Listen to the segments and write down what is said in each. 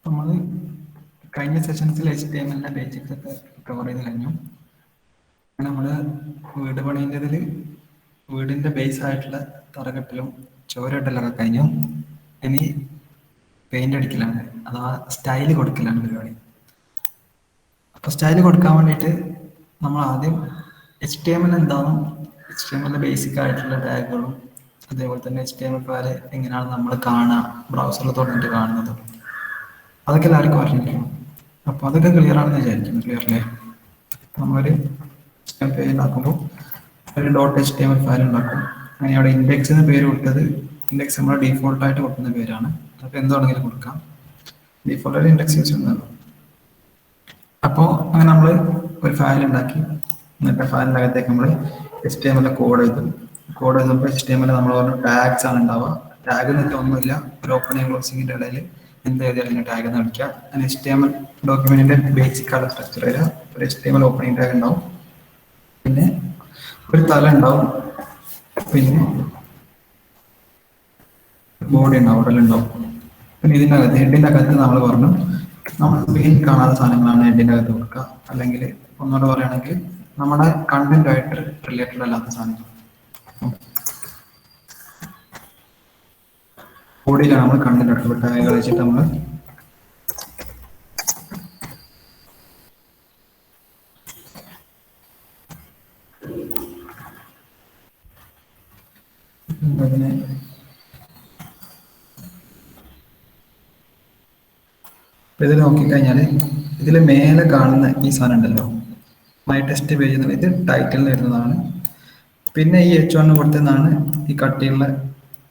നമ്മൾ കഴിഞ്ഞ സെഷൻസിൽ HTML basics ഒക്കെ കവർ ചെയ്ത് കഴിഞ്ഞു. അങ്ങനെ നമ്മൾ വീട് പണിയുന്നതിൽ വീടിന്റെ ബേസ് ആയിട്ടുള്ള തറകെട്ടലും ചുവരൊട്ടലൊക്കെ കഴിഞ്ഞു. ഇനി പെയിന്റ് അടിക്കലാണ്, അഥവാ സ്റ്റൈല് കൊടുക്കലാണ് പരിപാടി. അപ്പൊ സ്റ്റൈല് കൊടുക്കാൻ വേണ്ടിയിട്ട് നമ്മൾ ആദ്യം HTML എന്താണെന്നും HTML ബേസിക് ആയിട്ടുള്ള ടാഗുകളും അതേപോലെ തന്നെ HTML ഫയൽ എങ്ങനെയാണ് നമ്മൾ കാണുക, ബ്രൗസറിൽ തുറന്നിട്ട് കാണുന്നത്, അതൊക്കെ എല്ലാവർക്കും അറിഞ്ഞിരിക്കണം. അപ്പോൾ അതൊക്കെ ക്ലിയർ ആണെന്ന് വിചാരിക്കുന്നു. ക്ലിയർ അല്ലേ? നമ്മളൊരു പേജ് ഉണ്ടാക്കുമ്പോൾ ഒരു .html ഫയൽ ഉണ്ടാക്കും. അങ്ങനെ അവിടെ ഇൻഡെക്സ് എന്ന് പേര് കൊടുത്തത് ഇൻഡെക്സ് നമ്മൾ ഡീഫോൾട്ടായിട്ട് കൊടുക്കുന്ന പേരാണ്. അപ്പോൾ എന്താണെങ്കിലും കൊടുക്കാം. ഡീഫോൾട്ടായിട്ട് ഇൻഡെക്സ് യൂസ് ചെയ്യുന്നതാണ്. അപ്പോൾ അങ്ങനെ നമ്മൾ ഒരു ഫയൽ ഉണ്ടാക്കി, എന്നിട്ട് ഫയലിൻ്റെ അകത്തേക്ക് നമ്മൾ HTML കോഡ് എഴുതും. കോഡ് എഴുതുമ്പോൾ HTML നമ്മൾ പറഞ്ഞ ടാഗ്സ് ആണ് ഉണ്ടാവുക. ടാഗ് എന്നൊക്കെ ഒന്നുമില്ല, ഒരു ഓപ്പണിംഗ് ക്ലോസിങ്ങിൻ്റെ ഇടയിൽ എന്ത് എഴുതിയാലും ടാഗ് എന്ന് വിളിക്കുക. അങ്ങനെ HTML ഡോക്യുമെന്റിന്റെ ബേസിക് ആയിട്ടുള്ള സ്ട്രക്ചർ വരിക. ഒരു HTML ഓപ്പണിംഗ് ടാഗ് ഉണ്ടാവും, പിന്നെ ഒരു തല ഉണ്ടാവും, പിന്നെ ബോഡി ഉണ്ടാവും, ഉടലുണ്ടാവും. പിന്നെ ഇതിൻ്റെ അകത്ത് ഹെഡിൻ്റെ അകത്ത് നമ്മൾ പറഞ്ഞു നമ്മൾ സ്ക്രീൻ കാണാത്ത സാധനങ്ങളാണ് ഹെഡിൻ്റെ അകത്ത് കൊടുക്കുക. അല്ലെങ്കിൽ ഒന്നുകൂടെ പറയുകയാണെങ്കിൽ നമ്മുടെ കണ്ടന്റുമായിട്ട് റിലേറ്റഡ് അല്ലാത്ത സാധനങ്ങൾ ബോഡിയിലാണ് നമ്മൾ കണ്ടന്റ് എടുക്കുക. ടാഗുകൾ വെച്ചിട്ട് നമ്മൾ അതിനെ ഇതിൽ നോക്കിക്കഴിഞ്ഞാൽ ഇതിൽ മേലെ കാണുന്ന ഈ സാധനം ഉണ്ടല്ലോ, മൈ ടെസ്റ്റ് പേജ് എന്ന്, ഇത് ടൈറ്റിലിൽ വരുന്നതാണ്. പിന്നെ ഈ H1 കൊടുത്തതാണ് ഈ കട്ടിയുള്ള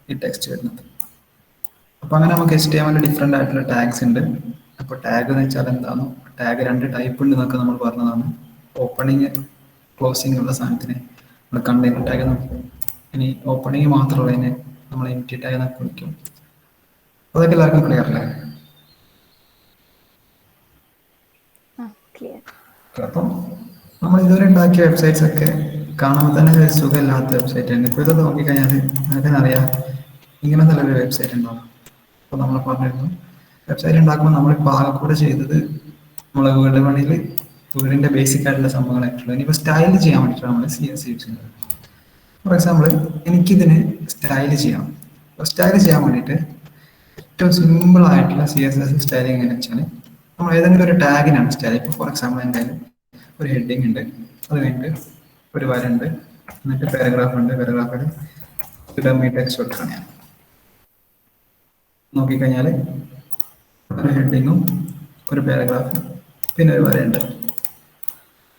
ഈ ടെക്സ്റ്റ് വരുന്നത്. അപ്പൊ അങ്ങനെ നമുക്ക് HTML ഡിഫറെന്റ് ആയിട്ടുള്ള ടാഗ്സ് ഉണ്ട്. അപ്പൊ ടാഗ് എന്ന് വെച്ചാൽ എന്താണോ, ടാഗ് രണ്ട് ടൈപ്പ് ഉണ്ട് എന്നൊക്കെ നമ്മൾ പറഞ്ഞതാണ്. ഓപ്പണിങ് ക്ലോസിങ് ഉള്ള സാധനത്തിന് നമ്മൾ കണ്ടെയ്നർ ടാഗ് നോക്കും. ഇനി ഓപ്പണിങ് മാത്രമുള്ളതിനെ നമ്മൾ എംപ്റ്റി ടാഗ് എന്നൊക്കെ വിളിക്കും. അതൊക്കെ എല്ലാവർക്കും ക്ലിയർ അല്ലേ? അപ്പം നമ്മൾ ഇതുവരെ ഉണ്ടാക്കിയ വെബ്സൈറ്റ്സ് ഒക്കെ കാണുമ്പോൾ തന്നെ ഒരു സുഖമില്ലാത്ത വെബ്സൈറ്റ് ആണ്. ഇപ്പോൾ ഇതൊക്കെ നോക്കിക്കഴിഞ്ഞാൽ നിങ്ങൾക്ക് അറിയാം ഇങ്ങനെ നല്ലൊരു വെബ്സൈറ്റ് ഉണ്ടാവും. അപ്പോൾ നമ്മൾ പറഞ്ഞിരുന്നു വെബ്സൈറ്റ് ഉണ്ടാക്കുമ്പോൾ നമ്മളിപ്പോൾ ആകെ കൂടെ ചെയ്തത് നമ്മളെ വീട് പണിയിൽ വീടിന്റെ ബേസിക് ആയിട്ടുള്ള സംഭവങ്ങളായിട്ടുള്ളത്. ഇനിയിപ്പോൾ സ്റ്റൈൽ ചെയ്യാൻ വേണ്ടിയിട്ടാണ് നമ്മൾ CSS യൂസ് ചെയ്യുന്നത്. ഫോർ എക്സാമ്പിൾ എനിക്കിതിന് സ്റ്റൈൽ ചെയ്യാം. അപ്പോൾ സ്റ്റൈൽ ചെയ്യാൻ വേണ്ടിയിട്ട് ഏറ്റവും സിമ്പിൾ ആയിട്ടുള്ള CSS സ്റ്റൈലിംഗ് എങ്ങനെയാണെന്ന് വെച്ചാൽ നമ്മൾ ഏതെങ്കിലും ഒരു ടാഗിനാണ് സ്റ്റൈൽ. ഇപ്പോൾ ഫോർ എക്സാമ്പിൾ എന്തായാലും ഒരു ഹെഡിങ് ഉണ്ട്, അത് കഴിഞ്ഞിട്ട് ഒരു വരണ്ട്, എന്നിട്ട് പാരഗ്രാഫ് ഉണ്ട്, പാരഗ്രാഫിൽ ഡമ്മി ടെക്സ്റ്റ് കൊടുക്കണം. ഞാൻ നോക്കിക്കഴിഞ്ഞാൽ ഒരു ഹെഡിങ്ങും ഒരു പാരഗ്രാഫും പിന്നെ ഒരു വരയുണ്ട്.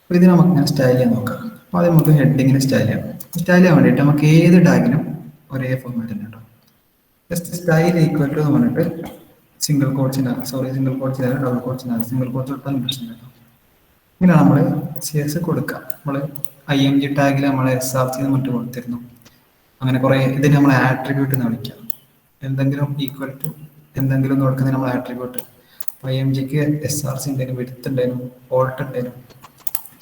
അപ്പോൾ ഇത് നമുക്ക് ഞാൻ സ്റ്റൈൽ ചെയ്യാൻ നോക്കാം. അപ്പോൾ ആദ്യം നമുക്ക് ഹെഡിങ്ങിന് സ്റ്റൈൽ ചെയ്യാം. സ്റ്റൈൽ ചെയ്യാൻ വേണ്ടിയിട്ട് നമുക്ക് ഏത് ടാഗിനും ഒരേ ഫോർമാറ്റ് തന്നെ കേട്ടോ. ജസ്റ്റ് സ്റ്റൈൽ ഈക്വൽ ടു എന്ന് പറഞ്ഞിട്ട് സിംഗിൾ കോട്ട്സിനാണ്, സിംഗിൾ കോട്ട്സിനാണ്, ഡബിൾ കോട്ട്സിനാണ്, സിംഗിൾ കോട്ട്സ് കൊടുത്താൽ പ്രശ്നം കേട്ടോ. ഇങ്ങനെയാണ് നമ്മൾ CSS കൊടുക്കുക. നമ്മൾ IMG ടാഗിൽ നമ്മൾ SRC എന്ന് മറ്റും കൊടുത്തിരുന്നു. അങ്ങനെ കുറെ ഇതിന് നമ്മൾ ആട്രിബ്യൂട്ട് എന്ന് വിളിക്കാം. എന്തെങ്കിലും ഈക്വൽ ടു എന്തെങ്കിലും കൊടുക്കുന്നതിന് നമ്മൾ ആട്രിബ്യൂട്ട്. IMGക്ക് SRC ഉണ്ടായിരുന്നു, വിഡ്ത്ത് ഉണ്ടായിരുന്നു, ഫോൾട്ട് ഉണ്ടായിരുന്നു.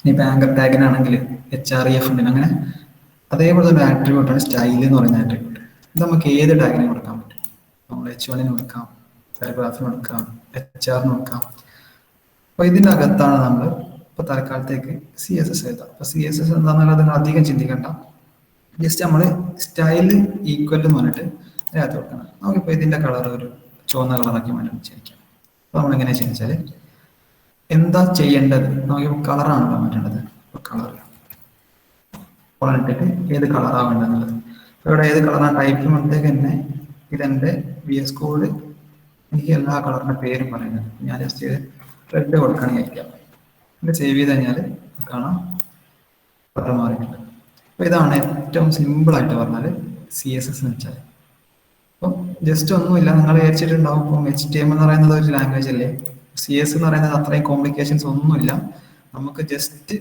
ഇനിയിപ്പോൾ ആങ്കർ ടാഗിനാണെങ്കിൽ HREF ഉണ്ട്. അങ്ങനെ അതേപോലെ തന്നെ ആട്രിബ്യൂട്ടാണ് സ്റ്റൈൽ എന്ന് പറയുന്ന ആട്രിബ്യൂട്ട്. ഇത് നമുക്ക് ഏത് ടാഗിനും കൊടുക്കാൻ പറ്റും. നമ്മൾ H1 കൊടുക്കാം, പാരഗ്രാഫിന് കൊടുക്കാം, HR കൊടുക്കാം. അപ്പോൾ ഇതിൻ്റെ അകത്താണ് നമ്മൾ ഇപ്പോൾ തൽക്കാലത്തേക്ക് CSS എഴുതാം. അപ്പോൾ CSS എന്താണെന്നുള്ളത് നിങ്ങൾ അധികം ചിന്തിക്കണ്ട. ജസ്റ്റ് നമ്മൾ സ്റ്റൈൽ ഈക്വൽ എന്ന് പറഞ്ഞിട്ട് അതിനകത്ത് കൊടുക്കണം. നമുക്കിപ്പോൾ ഇതിൻ്റെ കളർ ഒരു ചുവന്ന കളറാക്കി മാറ്റാൻ വിചാരിക്കാം. അപ്പോൾ നമ്മൾ എങ്ങനെയാ വെച്ചാൽ എന്താ ചെയ്യേണ്ടത്, നമുക്കിപ്പോൾ കളറാണല്ലോ മാറ്റേണ്ടത്. അപ്പോൾ കളർ ഇട്ടിട്ട് ഏത് കളറാണ് വേണ്ടതെന്നുള്ളത് ഇവിടെ ഏത് കളറാണ് ടൈപ്പ് ചെയ്യുമ്പോഴത്തേക്ക് തന്നെ ഇതെൻ്റെ VS കോഡ് എനിക്ക് എല്ലാ കളറിൻ്റെ പേരും പറയുന്നത്. ഞാൻ ജസ്റ്റ് റെഡ് കൊടുക്കണമെങ്കിൽ എന്നിട്ട് സേവ് ചെയ്ത് കഴിഞ്ഞാൽ കാണാം കളർ മാറിയിട്ടുണ്ട്. അപ്പോൾ ഇതാണ് ഏറ്റവും സിമ്പിളായിട്ട് പറഞ്ഞാൽ CSS എന്ന് വെച്ചാൽ. അപ്പം ജസ്റ്റ് ഒന്നുമില്ല, നിങ്ങൾ വിചാരിച്ചിട്ടുണ്ടാവും ഇപ്പം HTML എന്ന് പറയുന്നത് ഒരു ലാംഗ്വേജ് അല്ലേ, CS എന്ന് പറയുന്നത് അത്രയും കോംപ്ലിക്കേഷൻസ് ഒന്നുമില്ല. നമുക്ക് ജസ്റ്റ്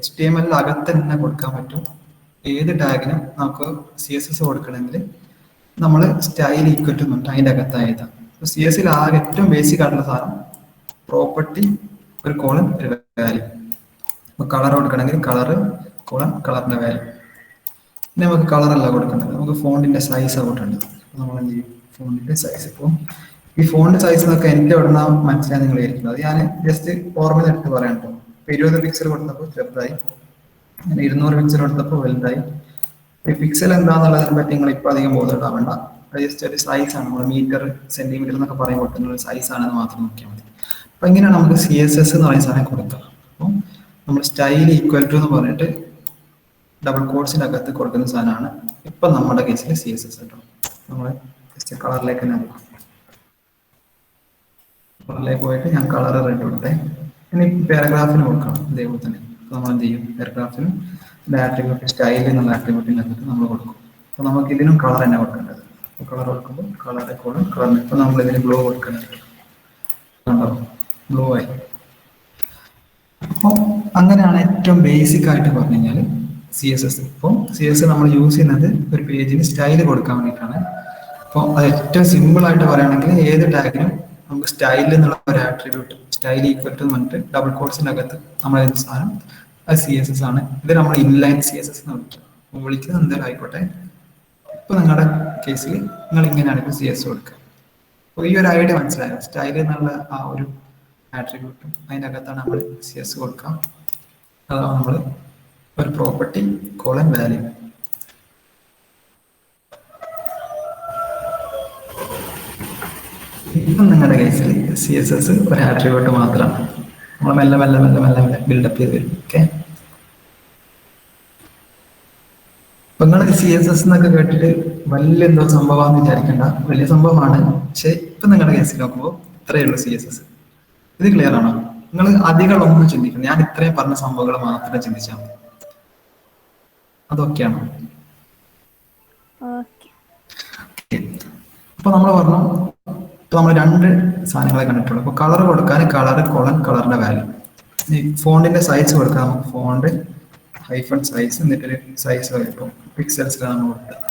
HTML അകത്ത് തന്നെ കൊടുക്കാൻ പറ്റും. ഏത് ടാഗിനും നമുക്ക് CSS കൊടുക്കണമെങ്കിൽ നമ്മൾ സ്റ്റൈൽ ഈക്വൽ ടു എന്നിട്ട് അതിൻ്റെ അകത്തായത്. CSS ആകെ ഏറ്റവും ബേസിക് ആയിട്ടുള്ള സാധനം പ്രോപ്പർട്ടി, ഒരു കോളൻ, ഒരു വാല്യൂ. അപ്പോൾ കളർ കൊടുക്കണമെങ്കിൽ കളർ കോളൻ, കളറിൻ്റെ വാല്യൂ. പിന്നെ നമുക്ക് കളറല്ല കൊടുക്കേണ്ടത്, നമുക്ക് ഫോണ്ടിൻ്റെ സൈസ് കൊടുക്കേണ്ടത്. അപ്പോൾ നമ്മൾ എന്ത് ചെയ്യും, ഫോണ്ടിൻ്റെ സൈസ് ഇപ്പോൾ ഈ ഫോണ്ട് സൈസ് എന്നൊക്കെ എനിക്ക് എവിടുന്ന മനസ്സിലായി നിങ്ങൾ ഇരിക്കുന്നത്. ഞാൻ ജസ്റ്റ് ഓർമ്മ എടുത്ത് പറയാം കേട്ടോ. 20 പിക്സൽ കൊടുത്തപ്പോൾ ചെറുതായി, 200 പിക്സൽ കൊടുത്തപ്പോൾ വലുതായി. ഈ പിക്സൽ എന്താണെന്നുള്ളതിനെ പറ്റി നിങ്ങൾ ഇപ്പൊ അധികം ബോധപ്പെടാവേണ്ട. അത് ജസ്റ്റ് ഒരു സൈസ് ആണ്. നമ്മൾ മീറ്റർ സെന്റിമീറ്റർ എന്നൊക്കെ പറയുമ്പോൾ നിങ്ങൾ സൈസ് ആണെന്ന് മാത്രം നോക്കിയാൽ മതി. അപ്പൊ ഇങ്ങനെയാണ് നമുക്ക് CSS എന്ന് പറയുന്ന സാധനം കൊടുക്കുക. അപ്പം നമ്മൾ സ്റ്റൈൽ ഈക്വൽ ടു എന്ന് പറഞ്ഞിട്ട് ഡബിൾ കോഡ്സിന്റെ അകത്ത് കൊടുക്കുന്ന സാധനമാണ് ഇപ്പൊ നമ്മുടെ കേസിൽ CSS കേട്ടോ. നമ്മൾ ജസ്റ്റ് കളറിലേക്ക് തന്നെ പോകാം. കളറിലേക്ക് പോയിട്ട് ഞാൻ കളർ റെഡ് കൊടുത്തേ. ഇനി പാരഗ്രാഫിന് കൊടുക്കണം ഇതേപോലെ തന്നെ. നമ്മൾ എന്ത് ചെയ്യും, പാരഗ്രാഫിനും ആട്രിബ്യൂട്ട് സ്റ്റൈൽ എന്നുള്ള ആട്രിബ്യൂട്ടിൻ്റെ അകത്ത് നമ്മൾ കൊടുക്കും. അപ്പൊ നമുക്ക് ഇതിനും കളർ തന്നെ കൊടുക്കേണ്ടത്. കളർ കൊടുക്കുമ്പോൾ കളറെ കോളും കളറിന് ഇപ്പൊ നമ്മൾ ഇതിന് ബ്ലൂ കൊടുക്കേണ്ടത് കണ്ടോ, ബ്ലൂ ആയി. അപ്പോൾ അങ്ങനെയാണ് ഏറ്റവും ബേസിക് ആയിട്ട് പറഞ്ഞു കഴിഞ്ഞാൽ CSS. ഇപ്പോൾ CSS നമ്മൾ യൂസ് ചെയ്യുന്നത് ഒരു പേജിന് സ്റ്റൈൽ കൊടുക്കാൻ വേണ്ടിയിട്ടാണ്. അപ്പോൾ അത് ഏറ്റവും സിമ്പിൾ ആയിട്ട് പറയുകയാണെങ്കിൽ ഏത് ടാഗിനും നമുക്ക് സ്റ്റൈൽ എന്നുള്ള ഒരു ആട്രിബ്യൂട്ട് സ്റ്റൈൽ ഈക്വൽ ടു പറഞ്ഞിട്ട് ഡബിൾ കോഡ്സിന്റെ അകത്ത് നമ്മൾ സാധനം അത് CSS ആണ്. ഇത് നമ്മൾ ഇൻലൈൻ CSS എന്ന് വിളിക്കും. വിളിക്കുന്നത് എന്തായാലും ആയിക്കോട്ടെ. ഇപ്പൊ നിങ്ങളുടെ കേസിൽ നിങ്ങൾ ഇങ്ങനെയാണ് ഇപ്പോൾ CSS കൊടുക്കുക. അപ്പോൾ ഈ ഒരു ഐഡിയ മനസ്സിലായോ? സ്റ്റൈൽ എന്നുള്ള ആ ഒരു ആട്രിബ്യൂട്ടും അതിൻ്റെ അകത്താണ് നമ്മൾ CSS കൊടുക്കുക. അതാണ് നമ്മൾ ഒരു പ്രോപ്പർട്ടി കോളൻ വാല്യൂ. ഇപ്പം നിങ്ങളുടെ കേസിൽ CSS ഒരു ആട്രിബ്യൂട്ട് മാത്രമാണ്. നമ്മൾ മെല്ലെ മെല്ലെ മെല്ലെ മെല്ലെ മെല്ലെ ബിൽഡപ്പ് ചെയ്ത് വരും. ഓക്കെ, അപ്പൊ നിങ്ങൾ CSS എന്നൊക്കെ കേട്ടിട്ട് വലിയ എന്തോ സംഭവമാണെന്ന് വിചാരിക്കേണ്ട. വലിയ സംഭവമാണ്. പക്ഷെ ഇപ്പൊ നിങ്ങളുടെ കേസിൽ നോക്കുമ്പോൾ ഇത്രയേ ഉള്ളൂ CSS. ഇത് ക്ലിയർ ആണോ? നിങ്ങൾ അധികം ഒന്നും ചിന്തിക്കണം. ഞാൻ ഇത്രയും പറഞ്ഞ സംഭവങ്ങൾ മാത്രം ചിന്തിച്ചാൽ മതി. അതൊക്കെയാണോ? അപ്പൊ നമ്മൾ പറഞ്ഞു, ഇപ്പൊ നമ്മൾ രണ്ട് സാധനങ്ങളെ കണ്ടിട്ടുള്ളൂ. അപ്പൊ കളർ കൊടുക്കാൻ കളർ കോളൻ കളറിന്റെ വാല്യൂ. ഈ ഫോണ്ടിന്റെ സൈസ് കൊടുക്കാൻ നമുക്ക് ഫോണ്ട് ഹൈഫൺ സൈസ് എന്നിട്ടൊരു സൈസ് കിട്ടും പിക്സൽസിലാണ് നമ്മൾ കൊടുത്തത്.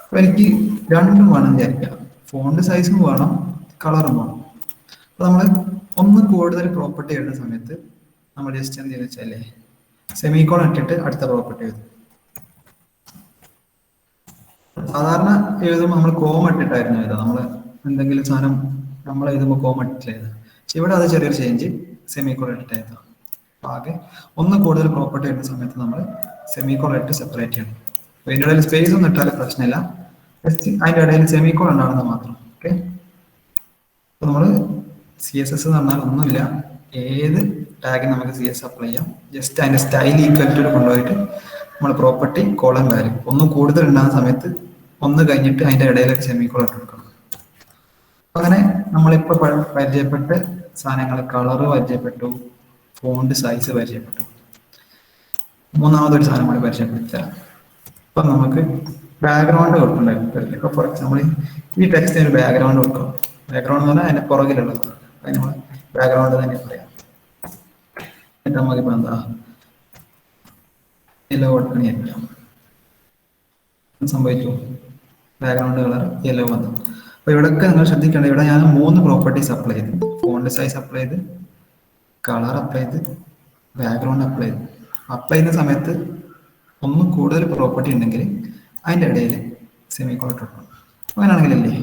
അപ്പൊ എനിക്ക് രണ്ടും വേണം വിചാരിക്കാം. ഫോണ്ട് സൈസും വേണം, കളറും വേണം. അപ്പൊ നമ്മൾ ഒന്ന് കൂടുതൽ പ്രോപ്പർട്ടി എഴുതുന്ന സമയത്ത് നമ്മൾ ജസ്റ്റ് എന്ത് ചെയ്യുന്ന വെച്ചാലേ സെമിക്കോൺ ഇട്ടിട്ട് അടുത്ത പ്രോപ്പർട്ടി എഴുതും. സാധാരണ എഴുതുമ്പോൾ നമ്മൾ കോമ ഇട്ടിട്ടായിരുന്നു എഴുതുക. നമ്മൾ എന്തെങ്കിലും സാധനം നമ്മൾ എഴുതുമ്പോൾ കോമ ഇട്ടില്ല എഴുതുക. പക്ഷെ ഇവിടെ അത് ചെറിയൊരു ചേഞ്ച്, സെമിക്കോൺ ഇട്ടിട്ട് എഴുതുക. ആകെ ഒന്ന് കൂടുതൽ പ്രോപ്പർട്ടി എഴുതുന്ന സമയത്ത് നമ്മൾ സെമിക്കോൺ ഇട്ട് സെപ്പറേറ്റ് ചെയ്യണം. അപ്പൊ അതിൻ്റെ ഇടയിൽ സ്പേസ് ഒന്നും ഇട്ടാലും പ്രശ്നമില്ല. ജസ്റ്റ് അതിൻ്റെ ഇടയിൽ സെമിക്കോൺ ഉണ്ടാകുന്നത് മാത്രം. ഓക്കെ, അപ്പൊ നമ്മൾ CSS എന്ന് പറഞ്ഞാൽ ഒന്നുമില്ല, ഏത് ടാഗിന് നമുക്ക് CSS അപ്ലൈ ചെയ്യാം. ജസ്റ്റ് അതിന്റെ സ്റ്റൈൽ ഈക്വൽ ടു കൊണ്ടുപോയിട്ട് നമ്മൾ പ്രോപ്പർട്ടി കോളൻ വാല്യൂ ഒന്ന് കൂടുതൽ ഉണ്ടാകുന്ന സമയത്ത് ഒന്ന് കഴിഞ്ഞിട്ട് അതിന്റെ ഇടയിലൊക്കെ സെമിക്കോളൻ ഇട്ട് കൊടുക്കണം. അങ്ങനെ നമ്മളിപ്പോ പരിചയപ്പെട്ട സാധനങ്ങൾ കളറ് പരിചയപ്പെട്ടു, ഫോണ്ട് സൈസ് പരിചയപ്പെട്ടു. മൂന്നാമതൊരു സാധനം കൂടി പരിചയപ്പെടുത്താം. ഇപ്പൊ നമുക്ക് ബാക്ക്ഗ്രൗണ്ട് കൊടുക്കണ്ടായിരുന്നു. ഇപ്പൊ ഫോർ എക്സാമ്പിൾ ഈ ടെക്സ്റ്റിന് ഒരു ബാക്ക്ഗ്രൗണ്ട് കൊടുക്കണം. ബാക്ക്ഗ്രൗണ്ട് എന്ന് പറഞ്ഞാൽ അതിന്റെ പുറകിലുള്ളത് അതിന് നമ്മൾ ബാക്ക്ഗ്രൗണ്ട് തന്നെ പറയാം. എന്നിട്ട് നമുക്കിപ്പോ എന്താ യെല്ലോ കൊടുക്കണേക്കാം. സംഭവിച്ചു, ബാക്ക്ഗ്രൗണ്ട് കളർ യെല്ലോ വന്നു. അപ്പൊ ഇവിടെയൊക്കെ നിങ്ങൾ ശ്രദ്ധിക്കേണ്ടത്, ഇവിടെ ഞാൻ 3 പ്രോപ്പർട്ടീസ് അപ്ലൈ ചെയ്തു. ഫോണ്ട് സൈസ് അപ്ലൈ ചെയ്ത്, കളർ അപ്ലൈ ചെയ്ത്, ബാക്ക്ഗ്രൗണ്ട് അപ്ലൈ ചെയ്തു. അപ്ലൈ ചെയ്യുന്ന സമയത്ത് ഒന്നും കൂടുതൽ പ്രോപ്പർട്ടി ഉണ്ടെങ്കിൽ അതിൻ്റെ ഇടയിൽ സെമിക്കോളൻ ഇട്ടിട്ടുണ്ട്. അങ്ങനെയാണെങ്കിലല്ലേ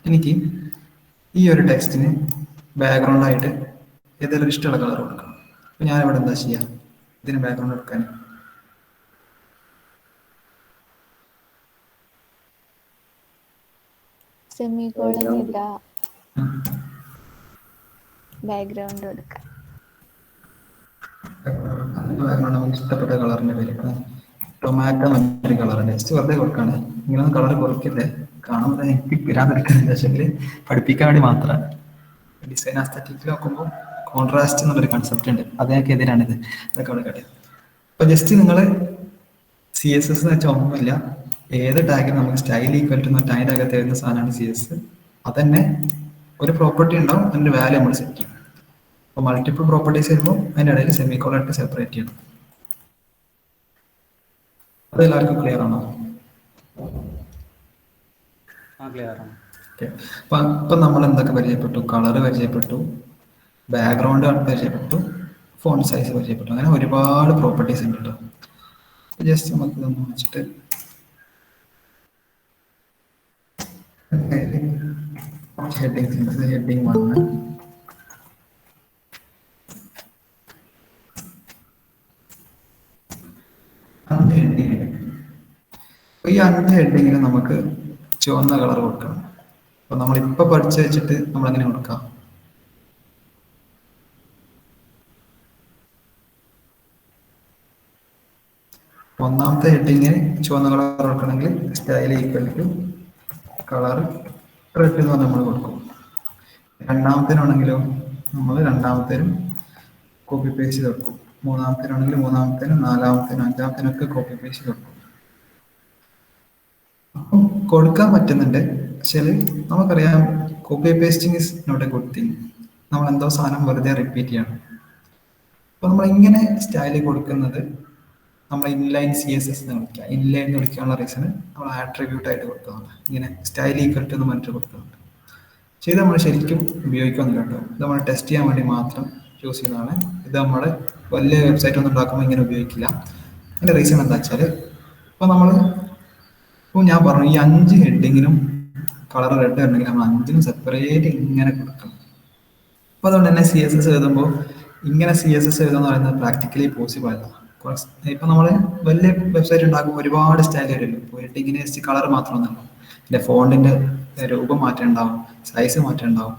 എനിക്ക് ഈ ഒരു ടെക്സ്റ്റിന് ബാക്ക്ഗ്രൗണ്ട് ആയിട്ട് ഏതെങ്കിലും ഇഷ്ടമുള്ള കളർ കൊടുക്കണം. അപ്പൊ ഞാൻ ഇവിടെ എന്താ ചെയ്യാ, ഇതിന് ബാക്ക്ഗ്രൗണ്ട് എടുക്കാൻ സെമിക്കോളൻ ഇല്ല, ബാക്ക്ഗ്രൗണ്ട് കൊടുക്കാം. നമുക്ക് ഇഷ്ടപ്പെട്ട കളറിന്റെ പേര് ടൊമാറ്റോ മറ്റൊരു കളറിന്റെ ജസ്റ്റ് വെറുതെ കൊടുക്കാണ്. ഇങ്ങനൊന്നും കളർ കുറയ്ക്കല്ലേ, കാണുമ്പോൾ എനിക്ക് പിരാതെടുക്കുന്നില്ല. പക്ഷേ പഠിപ്പിക്കാൻ വേണ്ടി മാത്രമാണ്. ഡിസൈൻ ആസ്തറ്റിക്സിൽ നോക്കുമ്പോൾ കോൺട്രാസ്റ്റ് എന്നുള്ളൊരു കൺസെപ്റ്റ് ഉണ്ട്, അതിനൊക്കെ എതിരാണിത്. അതൊക്കെ അവിടെ കാട്ടെ. അപ്പൊ ജസ്റ്റ് നിങ്ങൾ CSS എന്ന് വെച്ചാൽ ഒന്നുമില്ല, ഏത് ടാഗിനും നമുക്ക് സ്റ്റൈൽ ഈക്വൽ ടു അതിൻ്റെ അകത്ത് എഴുതുന്ന സാധനമാണ് CSS. അതന്നെ ഒരു പ്രോപ്പർട്ടി ഉണ്ടാവും, അതിന്റെ വാല്യൂ നമ്മൾ സെറ്റ് ചെയ്യും. അപ്പൊ മൾട്ടിപ്പിൾ പ്രോപ്പർട്ടീസ് വരുമ്പോൾ അതിൻ്റെ ഇടയിൽ സെമിക്കോളൻ ഇട്ട് സെപ്പറേറ്റ് ചെയ്യണം. അത് എല്ലാവർക്കും ക്ലിയർ ആണോ? അപ്പൊ നമ്മൾ എന്തൊക്കെ പരിചയപ്പെട്ടു? കളറ് പരിചയപ്പെട്ടു, ബാക്ക്ഗ്രൗണ്ട് പരിചയപ്പെട്ടു, ഫോണ്ട് സൈസ് പരിചയപ്പെട്ടു. അങ്ങനെ ഒരുപാട് പ്രോപ്പർട്ടീസ് ഉണ്ട് കേട്ടോ. ജസ്റ്റ് നമുക്ക് ഇതൊന്ന് വെച്ചിട്ട് ഹെഡിങ്സ് ഉണ്ട്. ഹെഡിങ് 1, അഞ്ച് ഹെഡിങ് ഉണ്ട്. ഈ 5 ഹെഡിങ്ങിന് നമുക്ക് ചുവന്ന കളർ കൊടുക്കണം. അപ്പൊ നമ്മളിപ്പോ പഠിച്ചു വെച്ചിട്ട് നമ്മൾ എങ്ങനെ കൊടുക്കാം? ഒന്നാമത്തെ ഹെഡിങ്ങിന് ചുവന്ന കളർ കൊടുക്കണമെങ്കിൽ style equal to colour red എന്ന് നമ്മൾ കൊടുക്കും. രണ്ടാമത്തേനാണെങ്കിലോ നമ്മൾ രണ്ടാമത്തേനും കോപ്പി പേസ്റ്റ് കൊടുക്കും. മൂന്നാമത്തേനാണെങ്കിൽ മൂന്നാമത്തേനും നാലാമത്തേനും അഞ്ചാമത്തേനൊക്കെ കോപ്പി പേസ്റ്റ് കൊടുക്കും. അപ്പം കൊടുക്കാൻ പറ്റുന്നുണ്ട്. പക്ഷേ നമുക്കറിയാം copy pasting is not a good thing. നമ്മൾ എന്തോ സാധനം വെറുതെ റിപ്പീറ്റ് ചെയ്യണം. അപ്പൊ നമ്മൾ ഇങ്ങനെ സ്റ്റൈല് കൊടുക്കുന്നത് നമ്മൾ ഇൻലൈൻ CSS എന്ന് വിളിക്കുക. ഇൻലൈൻ എന്ന് വിളിക്കാനുള്ള റീസണ് നമ്മൾ ആട്രിബ്യൂട്ട് ആയിട്ട് കൊടുക്കുന്നുണ്ട്. ഇങ്ങനെ സ്റ്റൈൽ ഈക്വൽ ടു എന്ന് പറഞ്ഞിട്ട് കൊടുക്കുന്നുണ്ട്. പക്ഷേ ഇത് നമ്മൾ ശരിക്കും ഉപയോഗിക്കുന്നില്ല കേട്ടോ. ഇത് നമ്മൾ ടെസ്റ്റ് ചെയ്യാൻ വേണ്ടി മാത്രം ചൂസ് ചെയ്യുന്നതാണ്. ഇത് നമ്മൾ വലിയ വെബ്സൈറ്റ് ഒന്നും ഉണ്ടാക്കുമ്പോൾ ഇങ്ങനെ ഉപയോഗിക്കില്ല. അതിന്റെ റീസൺ എന്താ വെച്ചാൽ ഇപ്പോൾ ഞാൻ പറഞ്ഞു ഈ 5 ഹെഡിങ്ങിനും കളർ റെഡ് ഉണ്ടെങ്കിൽ നമ്മൾ 5നും സെപ്പറേറ്റ് ഇങ്ങനെ കൊടുക്കണം. അപ്പോൾ അതുകൊണ്ട് തന്നെ CSS എഴുതുമ്പോൾ ഇങ്ങനെ CSS എഴുതുക എന്ന് പറയുന്നത് പ്രാക്ടിക്കലി പോസിബിൾ അല്ല. ഇപ്പൊ നമ്മൾ വലിയ വെബ്സൈറ്റ് ഉണ്ടാക്കുമ്പോൾ ഒരുപാട് സ്റ്റൈൽ വരുമല്ലോ. ഇപ്പോൾ ഹെഡിങ്ങിന് ജസ്റ്റ് കളർ മാത്രമൊന്നുമല്ല, ഇതിന്റെ ഫോണ്ടിന്റെ രൂപം മാറ്റം ഉണ്ടാവും, സൈസ് മാറ്റം ഉണ്ടാവും,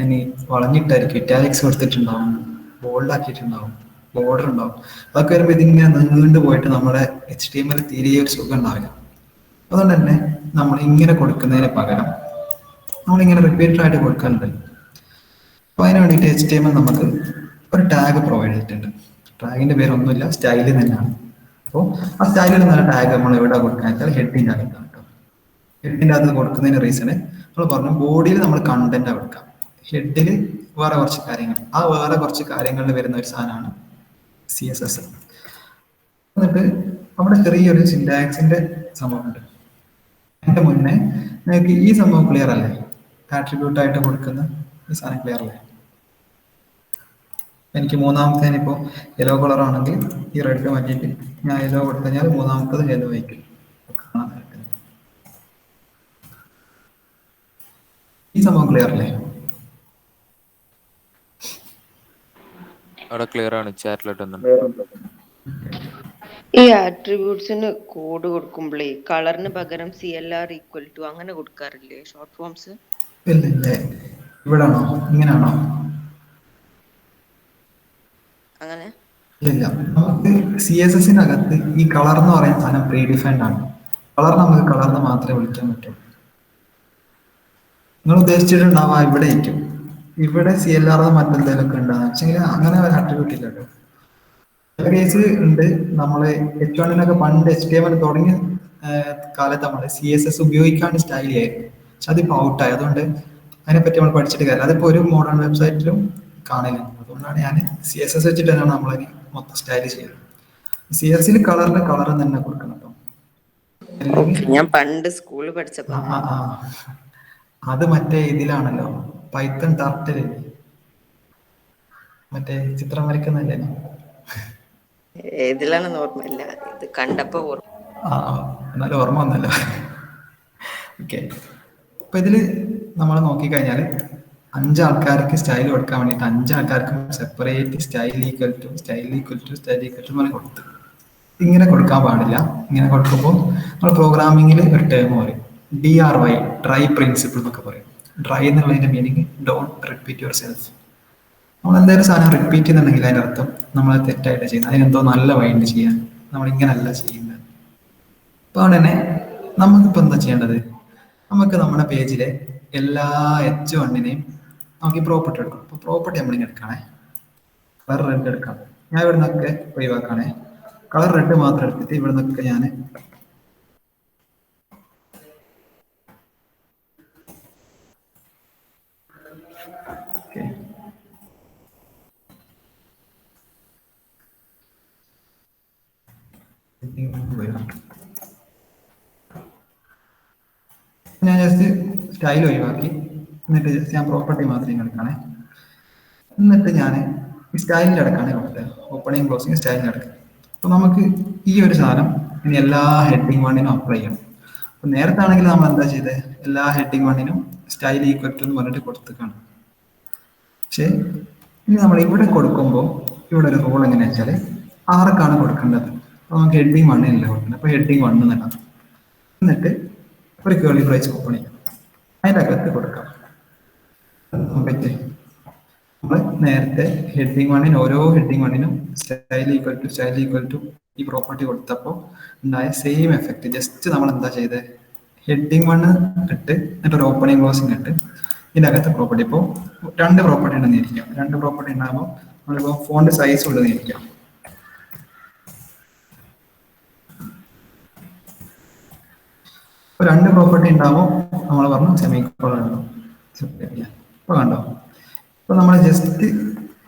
ഇനി വളഞ്ഞിട്ടായിരിക്കും, ഇറ്റാലിക്സ് കൊടുത്തിട്ടുണ്ടാവും, ബോൾഡ് ആക്കിയിട്ടുണ്ടാവും, ബോർഡർ ഉണ്ടാവും. അതൊക്കെ വരുമ്പോൾ ഇതിങ്ങനെ നീണ്ടു പോയിട്ട് നമ്മുടെ HTML തീരെ ഒരു സുഖം ഉണ്ടാവില്ല. അതുകൊണ്ട് തന്നെ നമ്മൾ ഇങ്ങനെ കൊടുക്കുന്നതിന് പകരം നമ്മളിങ്ങനെ റിപ്പീറ്റഡ് ആയിട്ട് കൊടുക്കാറുണ്ട്. അപ്പൊ അതിന് വേണ്ടിയിട്ട് HTML നമുക്ക് ഒരു ടാഗ് പ്രൊവൈഡ് ചെയ്തിട്ടുണ്ട്. ടാഗിന്റെ പേരൊന്നുമില്ല, സ്റ്റൈല് തന്നെയാണ്. അപ്പോൾ ആ സ്റ്റൈലിൽ നല്ല ടാഗ് നമ്മൾ എവിടെ കൊടുക്കാൻ വെച്ചാൽ ഹെഡിന്റെ അകത്താണ് കേട്ടോ. ഹെഡിന്റെ അകത്ത് കൊടുക്കുന്നതിന് റീസണ് നമ്മൾ പറഞ്ഞു ബോഡിയിൽ നമ്മൾ കണ്ടന്റ് കൊടുക്കാം, ഹെഡിൽ വേറെ കുറച്ച് കാര്യങ്ങൾ. ആ വേറെ കുറച്ച് കാര്യങ്ങളിൽ വരുന്ന ഒരു സാധനമാണ് CSS. എന്നിട്ട് അവിടെ ചെറിയൊരു സിന്റാക്സിന്റെ സംഭവമുണ്ട്. അതിന്റെ മുന്നേ നിങ്ങൾക്ക് ഈ സംഭവം ക്ലിയർ അല്ലേ? ആട്രിബ്യൂട്ട് ആയിട്ട് കൊടുക്കുന്ന ഈ സാധനം ക്ലിയർ അല്ലേ? എനിക്ക് മൂന്നാമത്തേന് ഇപ്പോൾ യെല്ലോ കളർ ആണെങ്കിൽ ഈ റെഡ് മാറ്റിയിട്ട് ഞാൻ യെല്ലോ കൊടുത്തു കഴിഞ്ഞാൽ മൂന്നാമത്തത് യെല്ലോ ആയിരിക്കും. ഈ സംഭവം ക്ലിയർ അല്ലേ? അവിടെ ക്ലിയർ ആണ്. ചാറ്റിലിട്ടുണ്ട്. ഈ ആട്രിബ്യൂട്ട്സിന് കോഡ് കൊടുക്കുമ്പോഴേ കളറിന് പകരം CLR ഈക്വൽ ടു അങ്ങനെ കൊടുക്കാറില്ലേ ഷോർട്ട് ഫോംസ്? ഇല്ല, ഇവിടാണോ ഇങ്ങനെയാണോ? അങ്ങനെ ഇല്ല, നമുക്ക് CSSനകത്ത് ഈ കളർ എന്ന് പറയുന്ന സാധനം പ്രീ ഡിഫൈൻഡ് ആണ്. കളർ നമുക്ക് കളറിന് മാത്രമേ വിളിക്കാൻ പറ്റുള്ളൂ. നിങ്ങൾ ഉദ്ദേശിച്ചിട്ടുണ്ടാവാ ഇവിടെ ആയിരിക്കും, ഇവിടെ CLR മറ്റെന്തെങ്കിലും ഒക്കെ ഉണ്ടാകുന്ന വെച്ചെങ്കിൽ അങ്ങനെ ഒരു ആട്രിബ്യൂട്ട് ഇല്ല കേട്ടോ. കേസ് ഉണ്ട്. നമ്മള് H1 പണ്ട് HTML തുടങ്ങിയ കാലത്ത് നമ്മൾ CSS ഉപയോഗിക്കാണ്ട് സ്റ്റൈൽ ആയിരുന്നു. പക്ഷെ അതിപ്പോ ഔട്ടായി. അതുകൊണ്ട് അതിനെപ്പറ്റി നമ്മൾ പഠിച്ചിട്ട് കാര്യമില്ല. അതിപ്പോ ഒരു മോഡേൺ വെബ്സൈറ്റിലും കാണില്ല. അതുകൊണ്ടാണ് ഞാൻ CSS വെച്ചിട്ട് തന്നെയാണ് നമ്മളതിന് മൊത്തം സ്റ്റൈൽ ചെയ്യുന്നത്. CSSൽ കളറിന്റെ കളർ തന്നെ കൊടുക്കണം കേട്ടോ. ഞാൻ പണ്ട് സ്കൂളിൽ പഠിച്ചപ്പോ അത് മറ്റേ ഇതിലാണല്ലോ, പൈത്തൺ ടർട്ടിൽ മറ്റേ ചിത്രം വരയ്ക്കുന്നല്ലേ? ഏതിലാണെന്ന് ഓർമ്മയില്ല, ഇത് കണ്ടപ്പോ എന്നാലും ഓർമ്മ വന്നല്ലോ. ഓക്കെ, അപ്പൊ ഇതില് നമ്മൾ നോക്കിക്കഴിഞ്ഞാൽ 5 ആൾക്കാർക്ക് സ്റ്റൈൽ കൊടുക്കാൻ വേണ്ടിയിട്ട് 5 ആൾക്കാർക്കും separate style equal to style equal to style equal to എന്ന് കൊടുത്തു. ഇങ്ങനെ കൊടുക്കാൻ പാടില്ല. ഇങ്ങനെ കൊടുക്കുമ്പോൾ നമ്മൾ പ്രോഗ്രാമിങ്ങിൽ ഒരു ടേം പറയും, DRY, ഡ്രൈ പ്രിൻസിപ്പിൾ എന്നൊക്കെ പറയും. ഡ്രൈ എന്നുള്ളതിന്റെ meaning don't repeat your self. നമ്മൾ എന്തെങ്കിലും സാധനം റിപ്പീറ്റ് ചെയ്യുന്നുണ്ടെങ്കിൽ അതിന്റെ അർത്ഥം നമ്മൾ തെറ്റായിട്ട് ചെയ്യുന്നത്, അതിനെന്തോ നല്ല വഴിയുണ്ട് ചെയ്യാൻ, നമ്മൾ ഇങ്ങനല്ല ചെയ്യുന്നത്. അപ്പൊ അതുകൊണ്ട് തന്നെ നമുക്കിപ്പോൾ എന്താ ചെയ്യേണ്ടത്? നമുക്ക് നമ്മുടെ പേജിലെ എല്ലാ H1നെയും നമുക്ക് ഈ പ്രോപ്പർട്ടി എടുക്കാം. അപ്പൊ പ്രോപ്പർട്ടി നമ്മളിങ്ങനെ എടുക്കണേ, കളർ റെഡ് എടുക്കാം. ഞാൻ ഇവിടെ നിന്നൊക്കെ ഒഴിവാക്കണേ, കളർ റെഡ് മാത്രം എടുത്തിട്ട് ഇവിടെ നിന്നൊക്കെ ഞാൻ ഞാൻ ജസ്റ്റ് സ്റ്റൈൽ ഒഴിവാക്കി. എന്നിട്ട് ജസ്റ്റ് ഞാൻ പ്രോപ്പർട്ടി മാത്രമേ എടുക്കണേ. എന്നിട്ട് ഞാൻ ഈ സ്റ്റൈലിൽ അടക്കാണ് കൊടുത്തത്, ഓപ്പണിങ് ക്ലോസിങ് സ്റ്റൈലിൽ അടക്കുക. അപ്പൊ നമുക്ക് ഈ ഒരു സാധനം ഇനി എല്ലാ ഹെഡിങ് 1നും അപ്ലൈ ചെയ്യണം. അപ്പൊ നേരത്തെ ആണെങ്കിൽ നമ്മൾ എന്താ ചെയ്തത്? എല്ലാ ഹെഡിങ് 1നും സ്റ്റൈൽ ഈക്വൽ ടു എന്ന് പറഞ്ഞിട്ട് കൊടുത്തേക്കാണ്. പക്ഷേ ഇനി നമ്മൾ ഇവിടെ കൊടുക്കുമ്പോൾ ഇവിടെ ഒരു റൂൾ എങ്ങനെയാ വെച്ചാൽ ആർക്കാണ് കൊടുക്കേണ്ടത്? അപ്പോൾ നമുക്ക് ഹെഡിങ് വണ്ണിനല്ലേ കൊടുക്കുന്നത്. അപ്പോൾ ഹെഡിങ് വണ്ണ് എന്നിടാം. എന്നിട്ട് ഒരു കേളി ബ്രേസ് ഓപ്പൺ ചെയ്യാം. അതിൻ്റെ അകത്ത് കൊടുക്കാം. പറ്റേ നമ്മൾ നേരത്തെ ഹെഡിങ് വണ്ണിന് ഓരോ ഹെഡിങ് വണ്ണിനും സ്റ്റൈൽ ഈക്വൽ ടു ഈ പ്രോപ്പർട്ടി കൊടുത്തപ്പോൾ ഉണ്ടായ സെയിം എഫക്റ്റ്. ജസ്റ്റ് നമ്മൾ എന്താ ചെയ്തത്? ഹെഡിങ് വണ്ണ് ഇട്ട് എന്നിട്ട് ഒരു ഓപ്പണിംഗ് ക്ലോസിംഗ് ഇട്ട് ഇതിൻ്റെ അകത്ത് പ്രോപ്പർട്ടി. ഇപ്പോൾ രണ്ട് പ്രോപ്പർട്ടി ഉണ്ടെന്ന് ഇരിക്കാം. രണ്ട് പ്രോപ്പർട്ടി ഉണ്ടാകുമ്പോൾ നമ്മളിപ്പോൾ ഫോണ്ട് സൈസ് ഉള്ളതെന്ന് ഇരിക്കാം. ഇപ്പോൾ രണ്ട് പ്രോപ്പർട്ടി ഉണ്ടാകുമ്പോൾ നമ്മൾ പറഞ്ഞു സെമിക്കോളൻ ഉണ്ടോ ഇപ്പോൾ കണ്ടോ. ഇപ്പോൾ നമ്മൾ ജസ്റ്റ്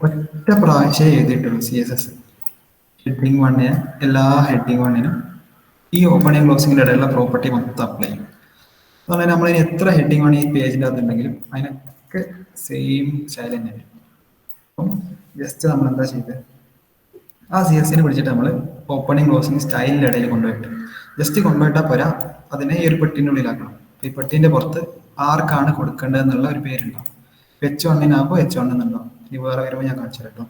ഒറ്റ പ്രാവശ്യം എഴുതിയിട്ടുള്ളൂ CSS ഹെഡിങ് വണ്ണിന്. എല്ലാ ഹെഡിങ് വണ്ണിനും ഈ ഓപ്പണിംഗ് ക്ലോസിങ്ങിൻ്റെ ഇടയിലുള്ള പ്രോപ്പർട്ടി മൊത്തം അപ്ലൈ ചെയ്യും. അതുപോലെ നമ്മൾ എത്ര ഹെഡിങ് വൺ ഈ പേജിൻ്റെ അകത്തുണ്ടെങ്കിലും അതിനൊക്കെ സെയിം സ്റ്റൈൽ തന്നെ വരും. അപ്പം ജസ്റ്റ് നമ്മൾ എന്താ ചെയ്തത്? ആ CSSനെ പിടിച്ചിട്ട് നമ്മൾ ഓപ്പണിംഗ് ക്ലോസിങ് സ്റ്റൈലിൻ്റെ ഇടയിൽ കൊണ്ടുപോയിട്ട് ജസ്റ്റ് കൊണ്ടുപോയിട്ടാൽ പോരാ, അതിനെ ഈ ഒരു പെട്ടിൻ്റെ ഉള്ളിലാക്കണം. ഈ പെട്ടിൻ്റെ പുറത്ത് ആർക്കാണ് കൊടുക്കേണ്ടത് എന്നുള്ള ഒരു പേരുണ്ടാവും. H1 H1 എന്നുണ്ടാവും. ഇനി വേറെ വരുമ്പോൾ ഞാൻ കാണിച്ചു കേട്ടോ.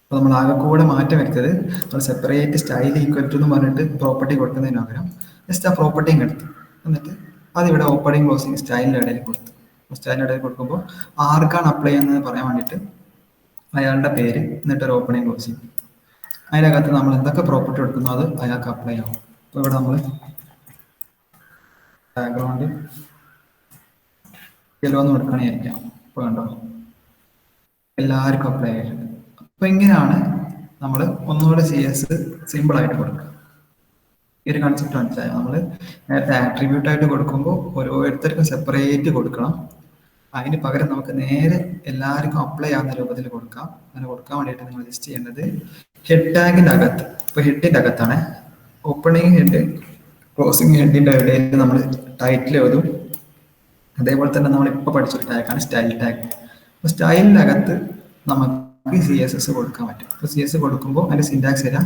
അപ്പോൾ നമ്മൾ ആകെ കൂടെ മാറ്റം വരുത്തത് നമ്മൾ സെപ്പറേറ്റ് സ്റ്റൈൽ ഈക്വൽ ടു എന്ന് പറഞ്ഞിട്ട് പ്രോപ്പർട്ടി കൊടുക്കുന്നതിന് പകരം ജസ്റ്റ് ആ പ്രോപ്പർട്ടിയും എടുത്തു എന്നിട്ട് അതിവിടെ ഓപ്പണിംഗ് ക്ലോസിങ് സ്റ്റൈലിൻ്റെ ഇടയിൽ കൊടുത്തു. സ്റ്റൈലിൻ്റെ ഇടയിൽ കൊടുക്കുമ്പോൾ ആർക്കാണ് അപ്ലൈ ചെയ്യുന്നത് പറയാൻ വേണ്ടിയിട്ട് അയാളുടെ പേര് എന്നിട്ട് ഒരു ഓപ്പണിംഗ് ക്ലോസിങ്. അതിനകത്ത് നമ്മൾ എന്തൊക്കെ പ്രോപ്പർട്ടി കൊടുക്കുന്നോ അത് അയാൾക്ക് അപ്ലൈ ആവും. അപ്പോൾ ഇവിടെ നമ്മൾ ബാക്ക്ഗ്രൗണ്ട് യെല്ലോ എന്ന് കൊടുക്കണേയിരിക്കാം. ഇപ്പോൾ കണ്ടോ എല്ലാവർക്കും അപ്ലൈ ആയിട്ടുണ്ട്. അപ്പോൾ ഇങ്ങനെയാണ് നമ്മൾ ഒന്നുകൂടെ CS സിമ്പിളായിട്ട് കൊടുക്കുക. ഈ ഒരു കൺസെപ്റ്റ് മനസ്സിലായോ? നമ്മൾ നേരത്തെ ആട്രിബ്യൂട്ട് ആയിട്ട് കൊടുക്കുമ്പോൾ ഓരോരുത്തർക്കും സെപ്പറേറ്റ് കൊടുക്കണം. അതിന് പകരം നമുക്ക് നേരെ എല്ലാവർക്കും അപ്ലൈ ആവുന്ന രൂപത്തിൽ കൊടുക്കാം. അങ്ങനെ കൊടുക്കാൻ വേണ്ടിയിട്ട് നിങ്ങൾ ജസ്റ്റ് ചെയ്യേണ്ടത് ഹെഡ് ടാഗിൻ്റെ അകത്ത്, ഇപ്പോൾ ഹെഡിൻ്റെ അകത്താണ് ഓപ്പണിംഗ് ഹെഡ് ക്ലോസിങ് ഹെഡിൻ്റെ ഇടയിൽ നമ്മൾ ടൈറ്റിൽ എഴുതും. അതേപോലെ തന്നെ നമ്മൾ ഇപ്പോൾ പഠിച്ചൊരു ടാഗാണ് സ്റ്റൈൽ ടാഗ്. അപ്പോൾ സ്റ്റൈലിൻ്റെ അകത്ത് നമുക്ക് CSS കൊടുക്കാൻ പറ്റും. അപ്പോൾ CS കൊടുക്കുമ്പോൾ അതിൻ്റെ സിൻടാക്സ് തരാം.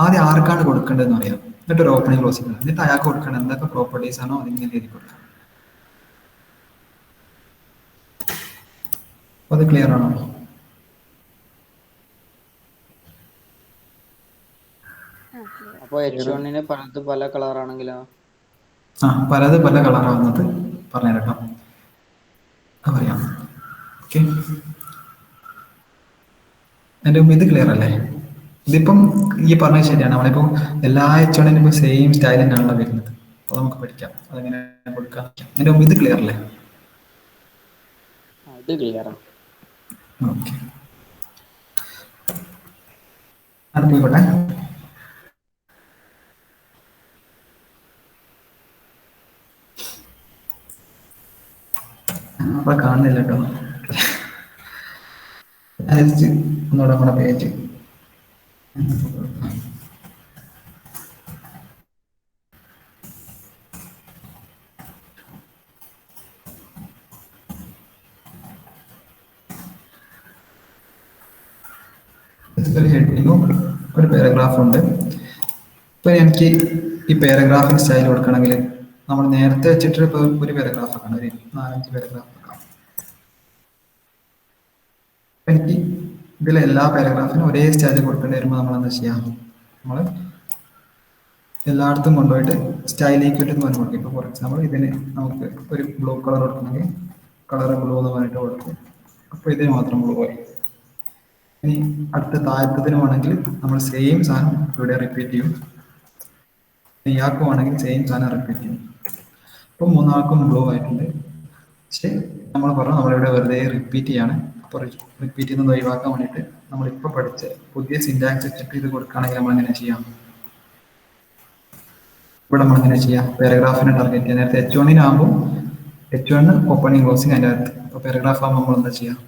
ആദ്യം ആർക്കാണ് കൊടുക്കേണ്ടതെന്ന് അറിയാം. എന്നിട്ട് ഒരു ഓപ്പണിംഗ് ക്ലോസിംഗ് ഉണ്ട്. എന്നിട്ട് അയാൾക്ക് കൊടുക്കണം എന്തൊക്കെ പ്രോപ്പർട്ടീസ് ആണോ അതിങ്ങനെ എഴുതി കൊടുക്കാം. അപ്പോൾ അത് ക്ലിയർ ആണോ? അപ്പോൾ H1 പലത് പല കളറാണെങ്കിലോ? പലത് പല കളറാവുന്നത് പറഞ്ഞുതരാം. പറയാം. ഓക്കെ, എൻ്റെ ഇത് ക്ലിയർ അല്ലേ? ഇതിപ്പം ഈ പറഞ്ഞത് ശരിയാണ്. നമ്മളിപ്പോൾ എല്ലാ H1 ഇപ്പോൾ സെയിം സ്റ്റൈൽ തന്നെയാണല്ലോ വരുന്നത്. അപ്പോൾ നമുക്ക് പഠിക്കാം അതെങ്ങനെ കൊടുക്കാം. എൻ്റെ ഇത് ക്ലിയർ അല്ലേ? അത് ക്ലിയറാണ്. ഓക്കെ, അടുത്തോട്ടെ. അപ്പോൾ കാണുന്നില്ല കേട്ടോ. ഒന്നുകൂടെ നമ്മുടെ പേജ് ഒരു ഹെഡിങ്ങും ഒരു പാരഗ്രാഫും ഉണ്ട്. ഇപ്പൊ എനിക്ക് ഈ പാരഗ്രാഫിന് സ്റ്റൈൽ കൊടുക്കണമെങ്കിൽ നമ്മൾ നേരത്തെ വെച്ചിട്ട് ഇപ്പോൾ ഒരു പാരഗ്രാഫ് ആക്കണം, ഒരു 4-5 പാരഗ്രാഫ് ആക്കാം. എനിക്ക് ഇതിലെ എല്ലാ പാരഗ്രാഫിനും ഒരേ സ്റ്റൈൽ കൊടുക്കേണ്ടി വരുമ്പോൾ നമ്മൾ എന്താ ചെയ്യാം? നമ്മൾ എല്ലായിടത്തും കൊണ്ടുപോയിട്ട് സ്റ്റൈൽ ഈക്വൽ എന്ന് പറഞ്ഞ് കൊടുക്കും. ഇപ്പോൾ ഫോർ എക്സാമ്പിൾ ഇതിന് നമുക്ക് ഒരു ബ്ലൂ കളർ കൊടുക്കണമെങ്കിൽ കളർ ബ്ലൂ എന്ന് പറഞ്ഞിട്ട് കൊടുക്കും. അപ്പോൾ ഇതിന് മാത്രം ബ്ലൂ ആയി. ഇനി അടുത്ത താഴത്തതിന് വേണമെങ്കിൽ നമ്മൾ സെയിം സാധനം ഇവിടെ റിപ്പീറ്റ് ചെയ്യും. ഇയാൾക്ക് വേണമെങ്കിൽ സെയിം സാധനം റിപ്പീറ്റ് ചെയ്യും. അപ്പോൾ മൂന്നാൾക്കും ബ്ലൂ ആയിട്ടുണ്ട്. പക്ഷേ നമ്മൾ പറഞ്ഞു നമ്മളിവിടെ വെറുതെ റിപ്പീറ്റ് ചെയ്യാണ്. അപ്പോൾ റിപ്പീറ്റ് ചെയ്യുന്നത് ഒഴിവാക്കാൻ വേണ്ടിയിട്ട് നമ്മളിപ്പോൾ പഠിച്ച പുതിയ സിൻടാക്സ് വെച്ചിട്ട് ഇത് കൊടുക്കുകയാണെങ്കിൽ നമ്മൾ എങ്ങനെ ചെയ്യാം? ഇവിടെ നമ്മൾ എങ്ങനെ ചെയ്യാം? പാരഗ്രാഫിനെ ടാർഗറ്റ് ചെയ്യാം. നേരത്തെ H1 ആകുമ്പോൾ H1 ഓപ്പണിംഗ് ക്ലോസിംഗ് അതിൻ്റെ അകത്ത്. അപ്പോൾ പാരഗ്രാഫ് ആകുമ്പോൾ നമ്മൾ എന്താ ചെയ്യാം?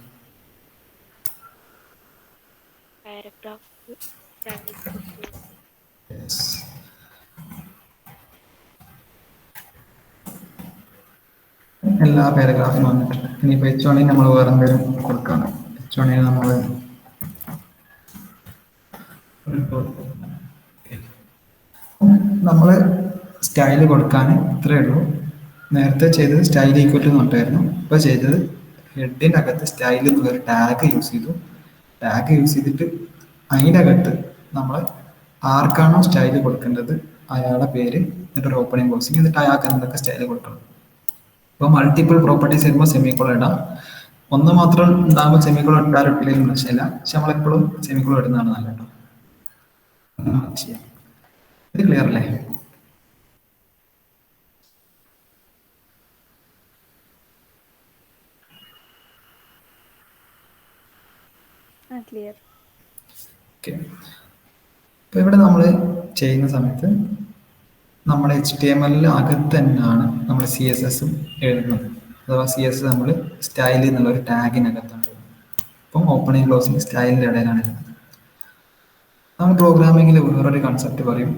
എല്ലാ പാരഗ്രാഫിനും വന്നിട്ടുണ്ട്. ഇനിയിപ്പോൾ H1 നമ്മൾ വേറെ എന്തെങ്കിലും കൊടുക്കണം. H1 നമ്മൾ സ്റ്റൈല് കൊടുക്കാൻ ഇത്രയേ ഉള്ളൂ. നേരത്തെ ചെയ്തത് സ്റ്റൈൽ ഈക്വൽ ടു എന്നിട്ടായിരുന്നു. ഇപ്പോൾ ചെയ്തത് ഹെഡിൻ്റെ അകത്ത് സ്റ്റൈൽ എന്നുള്ളൊരു ടാഗ് യൂസ് ചെയ്തു. ടാഗ് യൂസ് ചെയ്തിട്ട് അതിൻ്റെ അകത്ത് നമ്മൾ ആർക്കാണോ സ്റ്റൈൽ കൊടുക്കേണ്ടത് അയാളുടെ പേര്, എന്നിട്ട് ഒരു ഓപ്പണിംഗ് ക്ലോസിങ്, എന്നിട്ട് അയാൾക്ക് എന്തൊക്കെ സ്റ്റൈൽ കൊടുക്കണം. ഇപ്പോൾ മൾട്ടിപ്പിൾ പ്രോപ്പർട്ടീസ് വരുമ്പോൾ സെമിക്കോളൻ ഇടാം. ഒന്ന് മാത്രം ഉണ്ടാകുമ്പോൾ സെമിക്കോളൻ ഇട്ടാലും ഇട്ടില്ലെങ്കിലും പ്രശ്നമില്ല. പക്ഷെ നമ്മളെപ്പോഴും സെമിക്കോളൻ ഇടുന്നതാണ് നല്ല കേട്ടോ. ചെയ്യാം. ഇത് ക്ലിയർ അല്ലേ? ക്ലിയർ. ഓക്കെ. അപ്പോൾ ഇവിടെ നമ്മൾ ചെയ്യുന്ന സമയത്ത് നമ്മുടെ HTML അകത്ത് തന്നെയാണ് നമ്മൾ CSS എഴുതുന്നത്. അഥവാ CSS നമ്മൾ സ്റ്റൈൽ എന്നുള്ള ഒരു ടാഗിനകത്താണ് എഴുതുന്നത്. അപ്പം ഓപ്പണിംഗ് ക്ലോസിങ് സ്റ്റൈലിൻ്റെ ഇടയിലാണ് എഴുതുന്നത്. നമ്മൾ പ്രോഗ്രാമിങ്ങിൽ വേറൊരു കൺസെപ്റ്റ് പറയും,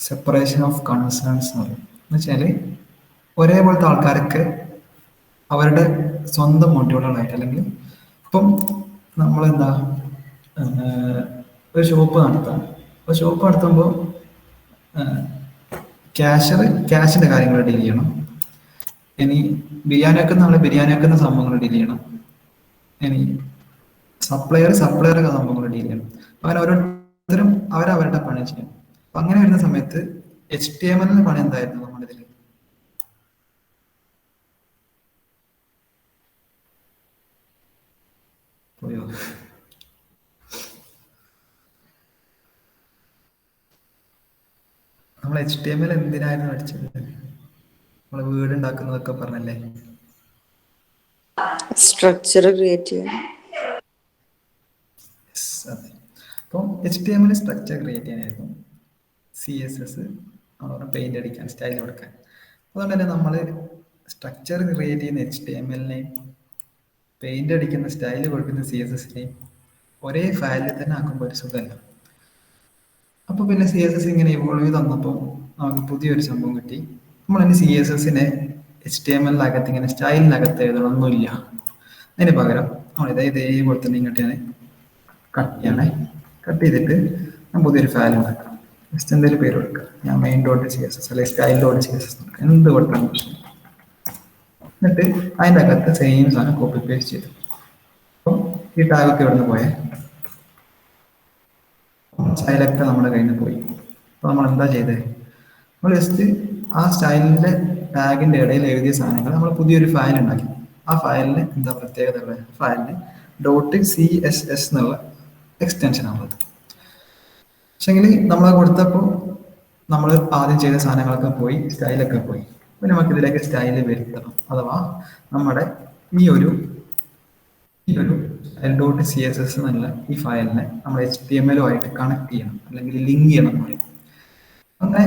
സെപ്പറേഷൻ ഓഫ് കൺസേൺസ് എന്ന് പറയും. എന്ന് വെച്ചാൽ ഒരേപോലത്തെ ആൾക്കാരൊക്കെ അവരുടെ സ്വന്തം മൊഡ്യൂളുകളായിട്ട്, അല്ലെങ്കിൽ ഇപ്പം നമ്മളെന്താ ഒരു ഷോപ്പ് നടത്താം. അപ്പോൾ ഷോപ്പ് നടത്തുമ്പോൾ ക്യാഷിൻ്റെ കാര്യങ്ങൾ ഡീൽ ചെയ്യണം. ഇനി ബിരിയാണി വെക്കുന്ന ആൾ ബിരിയാണി വെക്കുന്ന സംഭവങ്ങൾ ഡീൽ ചെയ്യണം. ഇനി സപ്ലയറുടെ സംഭവങ്ങൾ ഡീൽ ചെയ്യണം. അങ്ങനെ ഓരോരുത്തരും അവരവരുടെ പണി ചെയ്യണം. അപ്പം അങ്ങനെ വരുന്ന സമയത്ത് HTML പണി എന്തായിരുന്നു നമ്മുടെ ഇതിൽ? പോയോ? നമ്മൾ HTML എന്തിനായിരുന്നു പഠിച്ചത്? നമ്മൾ വീട് ഉണ്ടാക്കുന്നതൊക്കെ പറഞ്ഞല്ലേ? സ്ട്രക്ചർ ക്രിയേറ്റ് ചെയ്യണം. അതെ. അപ്പം HTML സ്ട്രക്ചർ ക്രിയേറ്റ് ചെയ്യാനായിരുന്നു, CSS പെയിന്റ് അടിക്കാൻ, സ്റ്റൈൽ കൊടുക്കാൻ. അതുകൊണ്ട് തന്നെ നമ്മൾ സ്ട്രക്ചർ ക്രിയേറ്റ് ചെയ്യുന്ന HTML-നെയും പെയിന്റ് അടിക്കുന്ന സ്റ്റൈൽ കൊടുക്കുന്ന CSS-നെയും ഒരേ ഫയലിൽ തന്നെ ആക്കുമ്പോൾ ഒരു സുഖമല്ല. അപ്പോൾ പിന്നെ CSS ഇങ്ങനെ ഇവോൾവ് ചെയ്ത് തന്നപ്പോൾ നമുക്ക് പുതിയൊരു സംഭവം കിട്ടി. നമ്മൾ ഇനി CSS-നെ HTML-അകത്ത് ഇങ്ങനെ സ്റ്റൈലിനകത്ത് എഴുതണമെന്നില്ല. അതിന് പകരം നമ്മൾ ഇതേപോലെ തന്നെ ഇങ്ങോട്ട് ഞാൻ കട്ട് ചെയ്യണേ. കട്ട് ചെയ്തിട്ട് ഞാൻ പുതിയൊരു ഫയൽ ഉണ്ടാക്കാം. ജസ്റ്റ് എന്തെങ്കിലും പേര് കൊടുക്കുക. ഞാൻ main.css അല്ലെങ്കിൽ style.css കൊടുക്കാം. എന്ത് കൊടുക്കാൻ പ്രശ്നം. എന്നിട്ട് അതിൻ്റെ അകത്ത് സെയിം സാധനം കോപ്പി പേസ്റ്റ് ചെയ്തു. അപ്പം ഈ ടാഗൊക്കെ ഇവിടെ നിന്ന് പോയേ, സ്റ്റൈലൊക്കെ നമ്മുടെ കയ്യിൽ നിന്ന് പോയി. അപ്പോൾ നമ്മൾ എന്താ ചെയ്തത്? നമ്മൾ ജസ്റ്റ് ആ സ്റ്റൈലിൻ്റെ ടാഗിൻ്റെ ഇടയിൽ എഴുതിയ സാധനങ്ങൾ നമ്മൾ പുതിയൊരു ഫയൽ ഉണ്ടാക്കി. ആ ഫയലിന് എന്താ പ്രത്യേകത ഉള്ളത്? ഫയലിന് .css എന്നുള്ള എക്സ്റ്റൻഷൻ ആണുള്ളത്. പക്ഷെങ്കിൽ നമ്മൾ കൊടുത്തപ്പോൾ നമ്മൾ ആദ്യം ചെയ്ത സാധനങ്ങളൊക്കെ പോയി, സ്റ്റൈലൊക്കെ പോയി. അപ്പോൾ നമുക്ക് ഇതിലേക്ക് സ്റ്റൈല് വരുത്തണം. അഥവാ നമ്മുടെ ഈ ഒരു .css എന്നുള്ള ഈ ഫയലിനെ നമ്മൾ HTML-ആയിട്ട് കണക്ട് ചെയ്യണം, അല്ലെങ്കിൽ ലിങ്ക് ചെയ്യണം എന്ന് പറയും. അങ്ങനെ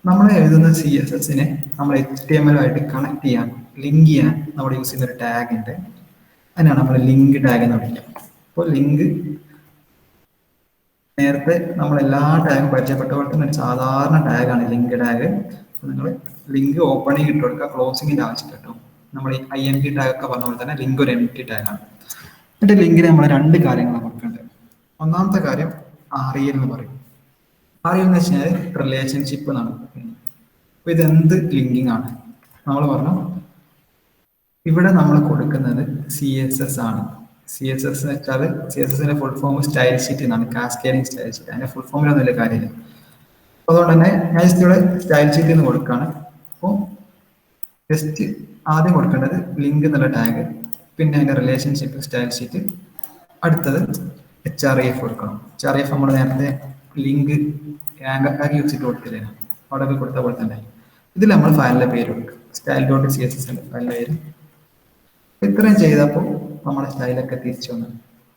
നമ്മൾ എഴുതുന്ന CSS-നെ നമ്മൾ HTML-ആയിട്ട് കണക്ട് ചെയ്യാൻ, ലിങ്ക് ചെയ്യാൻ നമ്മൾ യൂസ് ചെയ്യുന്ന ഒരു ടാഗ് ഉണ്ട്. അതിനാണ് നമ്മൾ ലിങ്ക് ടാഗ് എന്ന് വിളിക്കുക. അപ്പോൾ ലിങ്ക് നേരത്തെ നമ്മൾ എല്ലാ ടാഗും പരിചയപ്പെട്ട പോലെ തന്നെ ഒരു സാധാരണ ടാഗാണ് ലിങ്ക് ടാഗ്. നിങ്ങൾ ലിങ്ക് ഓപ്പണിംഗ് ഇട്ട് കൊടുക്കുക, ക്ലോസിങ്ങിൻ്റെ ആവശ്യം കേട്ടോ. നമ്മൾ ഈ IMP ടാഗ് ഒക്കെ പറഞ്ഞ പോലെ തന്നെ ലിങ്ക് ഒരു empty ടാഗാണ്. എന്നിട്ട് ലിങ്കിന് നമ്മൾ രണ്ട് കാര്യങ്ങളാണ് കൊടുക്കേണ്ടത്. ഒന്നാമത്തെ കാര്യം REL എന്ന് പറയും. REL എന്ന് വെച്ച് കഴിഞ്ഞാൽ റിലേഷൻഷിപ്പ് എന്നാണ്. അപ്പോൾ ഇതെന്ത് ലിങ്കിങ് ആണ്? നമ്മൾ പറഞ്ഞു ഇവിടെ നമ്മൾ കൊടുക്കുന്നത് CSS ആണ്. CSS എന്ന് വെച്ചാൽ CSS-ന്റെ ഫുൾ ഫോം സ്റ്റൈൽ ഷീറ്റ് എന്നാണ്, കാസ്കേഡിങ് സ്റ്റൈൽ ഷീറ്റ്. അതിന്റെ ഫുൾ ഫോമിലൊന്നും വലിയ കാര്യമില്ല. അതുകൊണ്ട് തന്നെ ഞാൻ ജസ്റ്റ് ഇവിടെ സ്റ്റൈൽ ഷീറ്റ് എന്ന് കൊടുക്കുകയാണ്. അപ്പോൾ ജസ്റ്റ് ആദ്യം കൊടുക്കേണ്ടത് ലിങ്ക് എന്നുള്ള ടാഗ്, പിന്നെ അതിന്റെ റിലേഷൻഷിപ്പ് സ്റ്റൈൽ ഷീറ്റ്, അടുത്തത് HREF കൊടുക്കണം. HREF നമ്മൾ നേരത്തെ ലിങ്ക് ആങ്കർ ടാഗ് യൂസ് ചെയ്ത് കൊടുത്തില്ലേ, അവിടെ കൊടുത്ത പോലെ തന്നെ ഇതിൽ നമ്മൾ ഫയലിന്റെ പേര് കൊടുക്കുക, style.css ഫയലിന്റെ പേര്. ഇത്രയും ചെയ്തപ്പോൾ നമ്മുടെ സ്റ്റൈലൊക്കെ തിരിച്ചു വന്നു.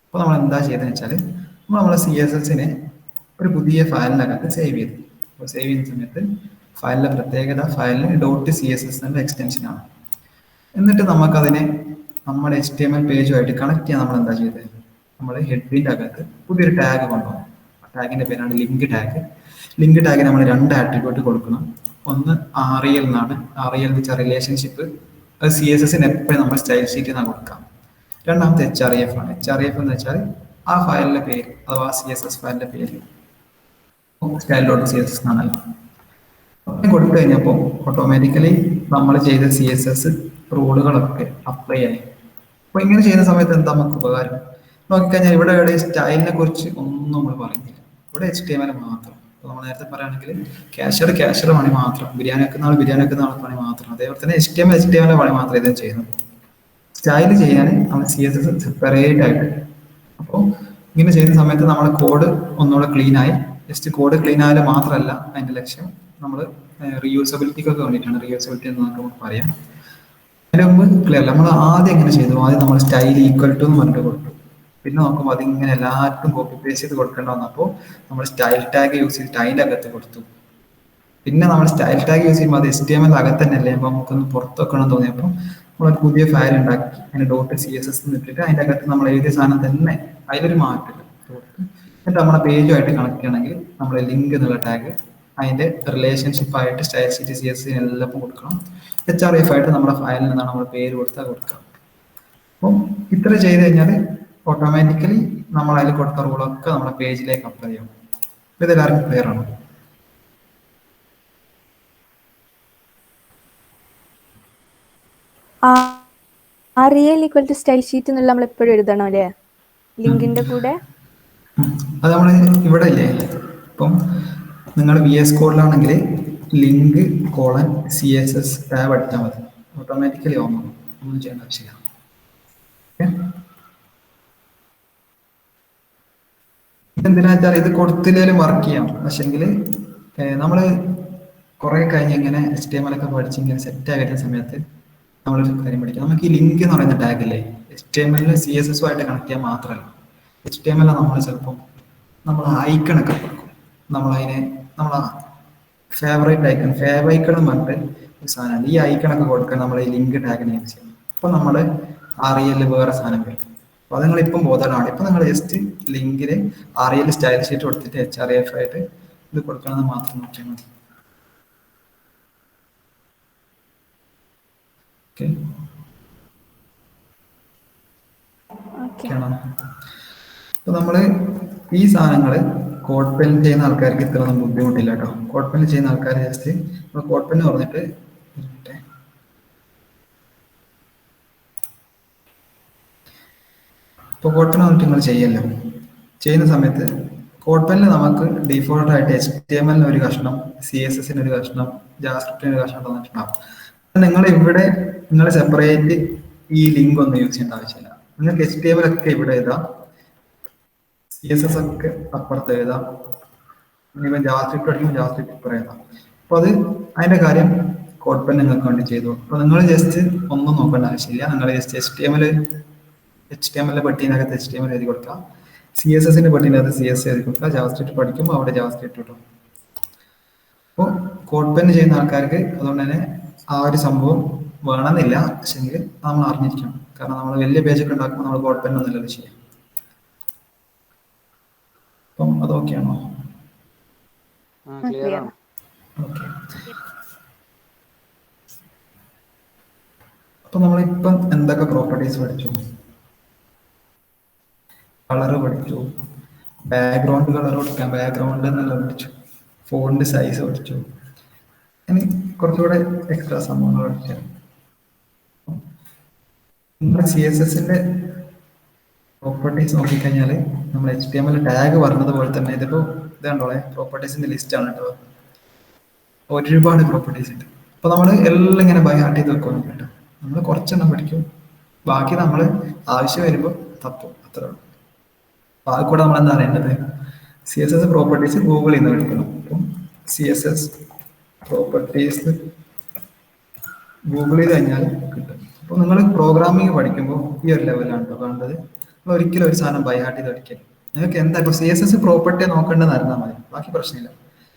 അപ്പോൾ നമ്മൾ എന്താ ചെയ്തതെന്ന് വെച്ചാൽ നമ്മളെ CSS-നെ ഒരു പുതിയ ഫയലിനകത്ത് സേവ് ചെയ്തു. അപ്പോൾ സേവ് ചെയ്യുന്ന സമയത്ത് ഫയലിന്റെ പ്രത്യേകത ഫയലിന് .css എന്ന എക്സ്റ്റൻഷനാണ്. എന്നിട്ട് നമുക്കതിനെ നമ്മുടെ HTML പേജുമായിട്ട് കണക്ട് ചെയ്യാൻ നമ്മൾ എന്താ ചെയ്തത്? നമ്മൾ ഹെഡിന്റെ അകത്ത് പുതിയൊരു ടാഗ് കൊണ്ടുപോകും. ടാഗിന്റെ പേരാണ് ലിങ്ക് ടാഗ്. ലിങ്ക് ടാഗിന് നമ്മൾ രണ്ട് ആട്രിബ്യൂട്ട് കൊടുക്കണം. ഒന്ന് REL എന്നാണ്. REL എന്ന് വെച്ചാൽ റിലേഷൻഷിപ്പ്. അത് CSS-ന് എപ്പോഴും നമ്മൾ സ്റ്റൈൽ ഷീറ്റ് എന്നാണ് കൊടുക്കാം. രണ്ടാമത്തെ HREF ആണ്. HREF എന്ന് വെച്ചാൽ ആ ഫയലിന്റെ പേര്, അഥവാ CSS ഫയലിന്റെ പേര് style.css എന്നാണല്ലോ. കൊടുത്തു കഴിഞ്ഞപ്പോൾ ഓട്ടോമാറ്റിക്കലി നമ്മൾ ചെയ്ത CSS റൂളുകളൊക്കെ അപ്ലൈ ആയി. അപ്പൊ ഇങ്ങനെ ചെയ്യുന്ന സമയത്ത് എന്താ നമുക്ക് ഉപകാരം നോക്കിക്കഴിഞ്ഞാൽ ഇവിടെ സ്റ്റൈലിനെ കുറിച്ച് ഒന്നും നമ്മൾ പറയുന്നില്ല. ഇവിടെ HTML മാത്രം. നമ്മൾ നേരത്തെ പറയുകയാണെങ്കിൽ ക്യാഷ്യർ പണി മാത്രം, ബിരിയാണി വെക്കുന്ന ആൾ ബിരിയാണി വെക്കുന്ന ആൾ പണി മാത്രം, അതേപോലെ തന്നെ HTML പണി മാത്രം ഇത് ചെയ്യുന്നത്. സ്റ്റൈൽ ചെയ്യാൻ നമ്മൾ CSS സെപ്പറേറ്റ് ആയിട്ട്. അപ്പോൾ ഇങ്ങനെ ചെയ്യുന്ന സമയത്ത് നമ്മുടെ കോഡ് ഒന്നുകൂടെ ക്ലീൻ ആയി. ജസ്റ്റ് കോഡ് ക്ലീൻ ആയാലും മാത്രമല്ല അതിന്റെ ലക്ഷ്യം നമ്മൾ റീയൂസബിലിറ്റിക്കൊക്കെ വേണ്ടിയിട്ടാണ്. റീയൂസബിലിറ്റി എന്ന് നമുക്ക് പറയാം. അതിന് മുമ്പ് ക്ലിയർ നമ്മൾ ആദ്യം എങ്ങനെ ചെയ്തു, ആദ്യം നമ്മൾ സ്റ്റൈൽ ഈക്വൽ ടു എന്ന് പറഞ്ഞിട്ട് കൊടുത്തു. പിന്നെ നോക്കുമ്പോൾ അതിങ്ങനെ എല്ലാവർക്കും കോപ്പി പേസ്റ്റ് ചെയ്ത് കൊടുക്കേണ്ട വന്നപ്പോൾ നമ്മൾ സ്റ്റൈൽ ടാഗ് യൂസ് ചെയ്തിട്ട് അതിൻ്റെ അകത്ത് കൊടുത്തു. പിന്നെ നമ്മൾ സ്റ്റൈൽ ടാഗ് യൂസ് ചെയ്യുമ്പോൾ അത് HTML അകത്ത് തന്നെ അല്ലേ, അപ്പോൾ നമുക്കൊന്ന് പുറത്ത് വെക്കണം തോന്നിയപ്പോൾ നമ്മളൊരു പുതിയ ഫയൽ ഉണ്ടാക്കി അതിന് .css ഇട്ടിട്ട് അതിൻ്റെ അകത്ത് നമ്മൾ എഴുതിയ സാധനം തന്നെ അതിലൊരു മാറ്റം എന്നിട്ട് നമ്മുടെ പേജുമായിട്ട് കണക്ട് ചെയ്യണമെങ്കിൽ നമ്മൾ ലിങ്ക് എന്നുള്ള ടാഗ് അതിന്റെ റിലേഷൻഷിപ്പ് ആയിട്ട് സ്റ്റൈൽ ഷീറ്റ് CSS എല്ലാം കൊടുക്കണം. HRF ആയിട്ട് നമ്മുടെ ഫയലിൽ നിന്നാണ് നമ്മൾ പേര് കൊടുത്താൽ കൊടുക്കാം. അപ്പം ഇത്ര ചെയ്ത് കഴിഞ്ഞാൽ ഓട്ടോമാറ്റിക്കലി നമ്മൾ അതിൽ കൊടുത്ത റൂളൊക്കെ നമ്മുടെ പേജിലേക്ക് അപ്ലൈ ചെയ്യും. ഇതെല്ലാവർക്കും ക്ലിയർ ആണ്? REL equal to style sheet എന്നുള്ള നമ്മൾ എപ്പോഴും എഴുതണം അല്ലേ ലിങ്കിന്റെ കൂടെ? അത് നമ്മൾ ഇവിടെ ഇല്ലേ, ഇപ്പം നിങ്ങൾ VS കോഡിലാണെങ്കിൽ ലിങ്ക് :CSS ടാബ് അടിച്ചാൽ മതി, ഓട്ടോമാറ്റിക്കലി ഓർമ്മ ഒന്നും ചെയ്യേണ്ട ആവശ്യമില്ല. ഇതെന്തിനാ വെച്ചാൽ ഇത് കൊടുത്തില്ലേലും വർക്ക് ചെയ്യാം. പക്ഷെങ്കിൽ നമ്മൾ കുറെ കഴിഞ്ഞ് ഇങ്ങനെ HTML ഒക്കെ പഠിച്ച് ഇങ്ങനെ സെറ്റ് ആകുന്ന സമയത്ത് നമ്മളൊരു കാര്യം പഠിക്കാം. നമുക്ക് ഈ ലിങ്ക് എന്ന് പറയുന്ന ടാഗ് അല്ലേ HTML CSS ആയിട്ട് കണക്ട് ചെയ്യാൻ മാത്രമല്ല, HTML നമ്മൾ ചിലപ്പോൾ നമ്മൾ ഐക്കണൊക്കെ കൊടുക്കും. നമ്മളതിനെ നമ്മളെ ഫേവറേറ്റ് ഐക്കൺ എന്ന് പറഞ്ഞിട്ട് ഒരു സാധനമാണ്. ഈ ഐക്കണൊക്കെ കൊടുക്കാൻ നമ്മൾ ഈ ലിങ്ക് ടാഗിനെ യൂസ് ചെയ്യും. അപ്പൊ നമ്മുടെ REL വേറെ സാധനം വരും. അപ്പൊ അത് നിങ്ങൾ ഇപ്പം ബോധമാണ്. ഇപ്പൊ നിങ്ങൾ ജസ്റ്റ് ലിങ്കിന് REL സ്റ്റൈൽ ഷീറ്റ് കൊടുത്തിട്ട് HRF ആയിട്ട് ഇത് കൊടുക്കണമെന്ന് മാത്രം നോക്കിയാൽ മതി. അപ്പൊ നമ്മള് ഈ സാധനങ്ങള് കോഡ് പെൻ ചെയ്യുന്ന ആൾക്കാർക്ക് ഇത്രയൊന്നും ബുദ്ധിമുട്ടില്ല കേട്ടോ. കോഡ് പെൻ ചെയ്യുന്ന ആൾക്കാർ ജസ്റ്റ് കോഡ് പെൻ പറഞ്ഞിട്ട് ഇപ്പൊ കോഡ് പെൻ വന്നിട്ട് നിങ്ങൾ ചെയ്യല്ലോ. ചെയ്യുന്ന സമയത്ത് കോഡ് പെനിൽ നമുക്ക് ഡീഫോൾട്ട് ആയിട്ട് HTML ഒരു കഷ്ണം, CSS ഒരു കഷ്ണം, JavaScript ഒരു കഷ്ണം തന്നിട്ടുണ്ടാവും. നിങ്ങൾ ഇവിടെ നിങ്ങൾ സെപ്പറേറ്റ് ഈ ലിങ്ക് ഒന്നും യൂസ് ചെയ്യേണ്ട ആവശ്യമില്ല. നിങ്ങൾക്ക് HTML ഒക്കെ ഇവിടെ എഴുതാം, CSS ഒക്കെ അപ്പുറത്ത് എഴുതാം, ഇനിയിപ്പം JavaScript അടിക്കുമ്പോൾ JavaScript ഇപ്പുറം എഴുതാം. അപ്പൊ അത് അതിന്റെ കാര്യം കോഡ് പെൻ നിങ്ങൾക്ക് വേണ്ടി ചെയ്തു. അപ്പൊ നിങ്ങൾ ജസ്റ്റ് ഒന്നും നോക്കേണ്ട ആവശ്യമില്ല. നിങ്ങൾ ജസ്റ്റ് HTML പട്ടിനകത്ത് HTML എഴുതി കൊടുക്കുക, CSS പട്ടിനകത്ത് CSS എഴുതി കൊടുക്കുക, JavaScript പഠിക്കുമ്പോൾ അവിടെ JavaScript കിട്ടും. അപ്പോൾ കോഡ് പെൻ ചെയ്യുന്ന ആൾക്കാർക്ക് അതുകൊണ്ട് തന്നെ ആ ഒരു സംഭവം വേണമെന്നില്ല, പക്ഷെങ്കിൽ നമ്മൾ അറിഞ്ഞിരിക്കണം. കാരണം നമ്മൾ വലിയ പേജൊക്കെ ഉണ്ടാക്കുമ്പോൾ നമ്മൾ കോഡ് പെൻ ഒന്നുമല്ലല്ലോ ചെയ്യാം. അപ്പം അത് ഓക്കെയാണോ? അപ്പൊ നമ്മളിപ്പം എന്തൊക്കെ പ്രോപ്പർട്ടീസ് പഠിച്ചു? കളർ പഠിച്ചു, ബാക്ക്ഗ്രൗണ്ട് കളർ കൊടുക്കാം, ബാക്ക്ഗ്രൗണ്ട് എന്നുള്ളത് പഠിച്ചു, ഫോണ്ട് സൈസ് പഠിച്ചു, ഇനി കുറച്ചുകൂടെ എക്സ്ട്രാ സംഭവങ്ങൾ പഠിച്ചു. നമ്മുടെ CSSന്റെ പ്രോപ്പർട്ടീസ് നോക്കിക്കഴിഞ്ഞാൽ നമ്മൾ HTML ടാഗ് പറഞ്ഞതുപോലെ തന്നെ ഇതിപ്പോ ഇതാണ്ടോളെ പ്രോപ്പർട്ടീസിന്റെ ലിസ്റ്റ് ആണ് കേട്ടോ. ഒരുപാട് പ്രോപ്പർട്ടീസ് ഉണ്ട്. അപ്പൊ നമ്മൾ എല്ലാം ഇങ്ങനെ ബൈ ഹാർട്ട് ചെയ്ത് വെക്കുന്നു കേട്ടോ. നമ്മൾ കുറച്ചെണ്ണം പഠിക്കും, ബാക്കി നമ്മൾ ആവശ്യം വരുമ്പോൾ തപ്പും, അത്രേ ഉള്ളൂ. അപ്പൊ അത് കൂടെ നമ്മൾ എന്താ അറിയേണ്ടത്? CSS പ്രോപ്പർട്ടീസ് ഗൂഗിളിൽ നിന്ന് പഠിക്കണം. അപ്പം CSS പ്രോപ്പർട്ടീസ് ഗൂഗിൾ ചെയ്ത് കഴിഞ്ഞാൽ കിട്ടും. അപ്പൊ നിങ്ങൾ പ്രോഗ്രാമിംഗ് പഠിക്കുമ്പോൾ ഈ ഒരു ലെവലാണ് കേട്ടോ വേണ്ടത്. നിങ്ങൾ ഒരിക്കലും ഒരു സാധനം ബൈ ഹാർട്ട് ചെയ്ത് പഠിക്കരുത്. നിങ്ങൾക്ക് എന്താ ഇപ്പൊ CSS പ്രോപ്പർട്ടി നോക്കേണ്ടതെന്ന് അറിഞ്ഞാൽ മതി, ബാക്കി പ്രശ്നമില്ല.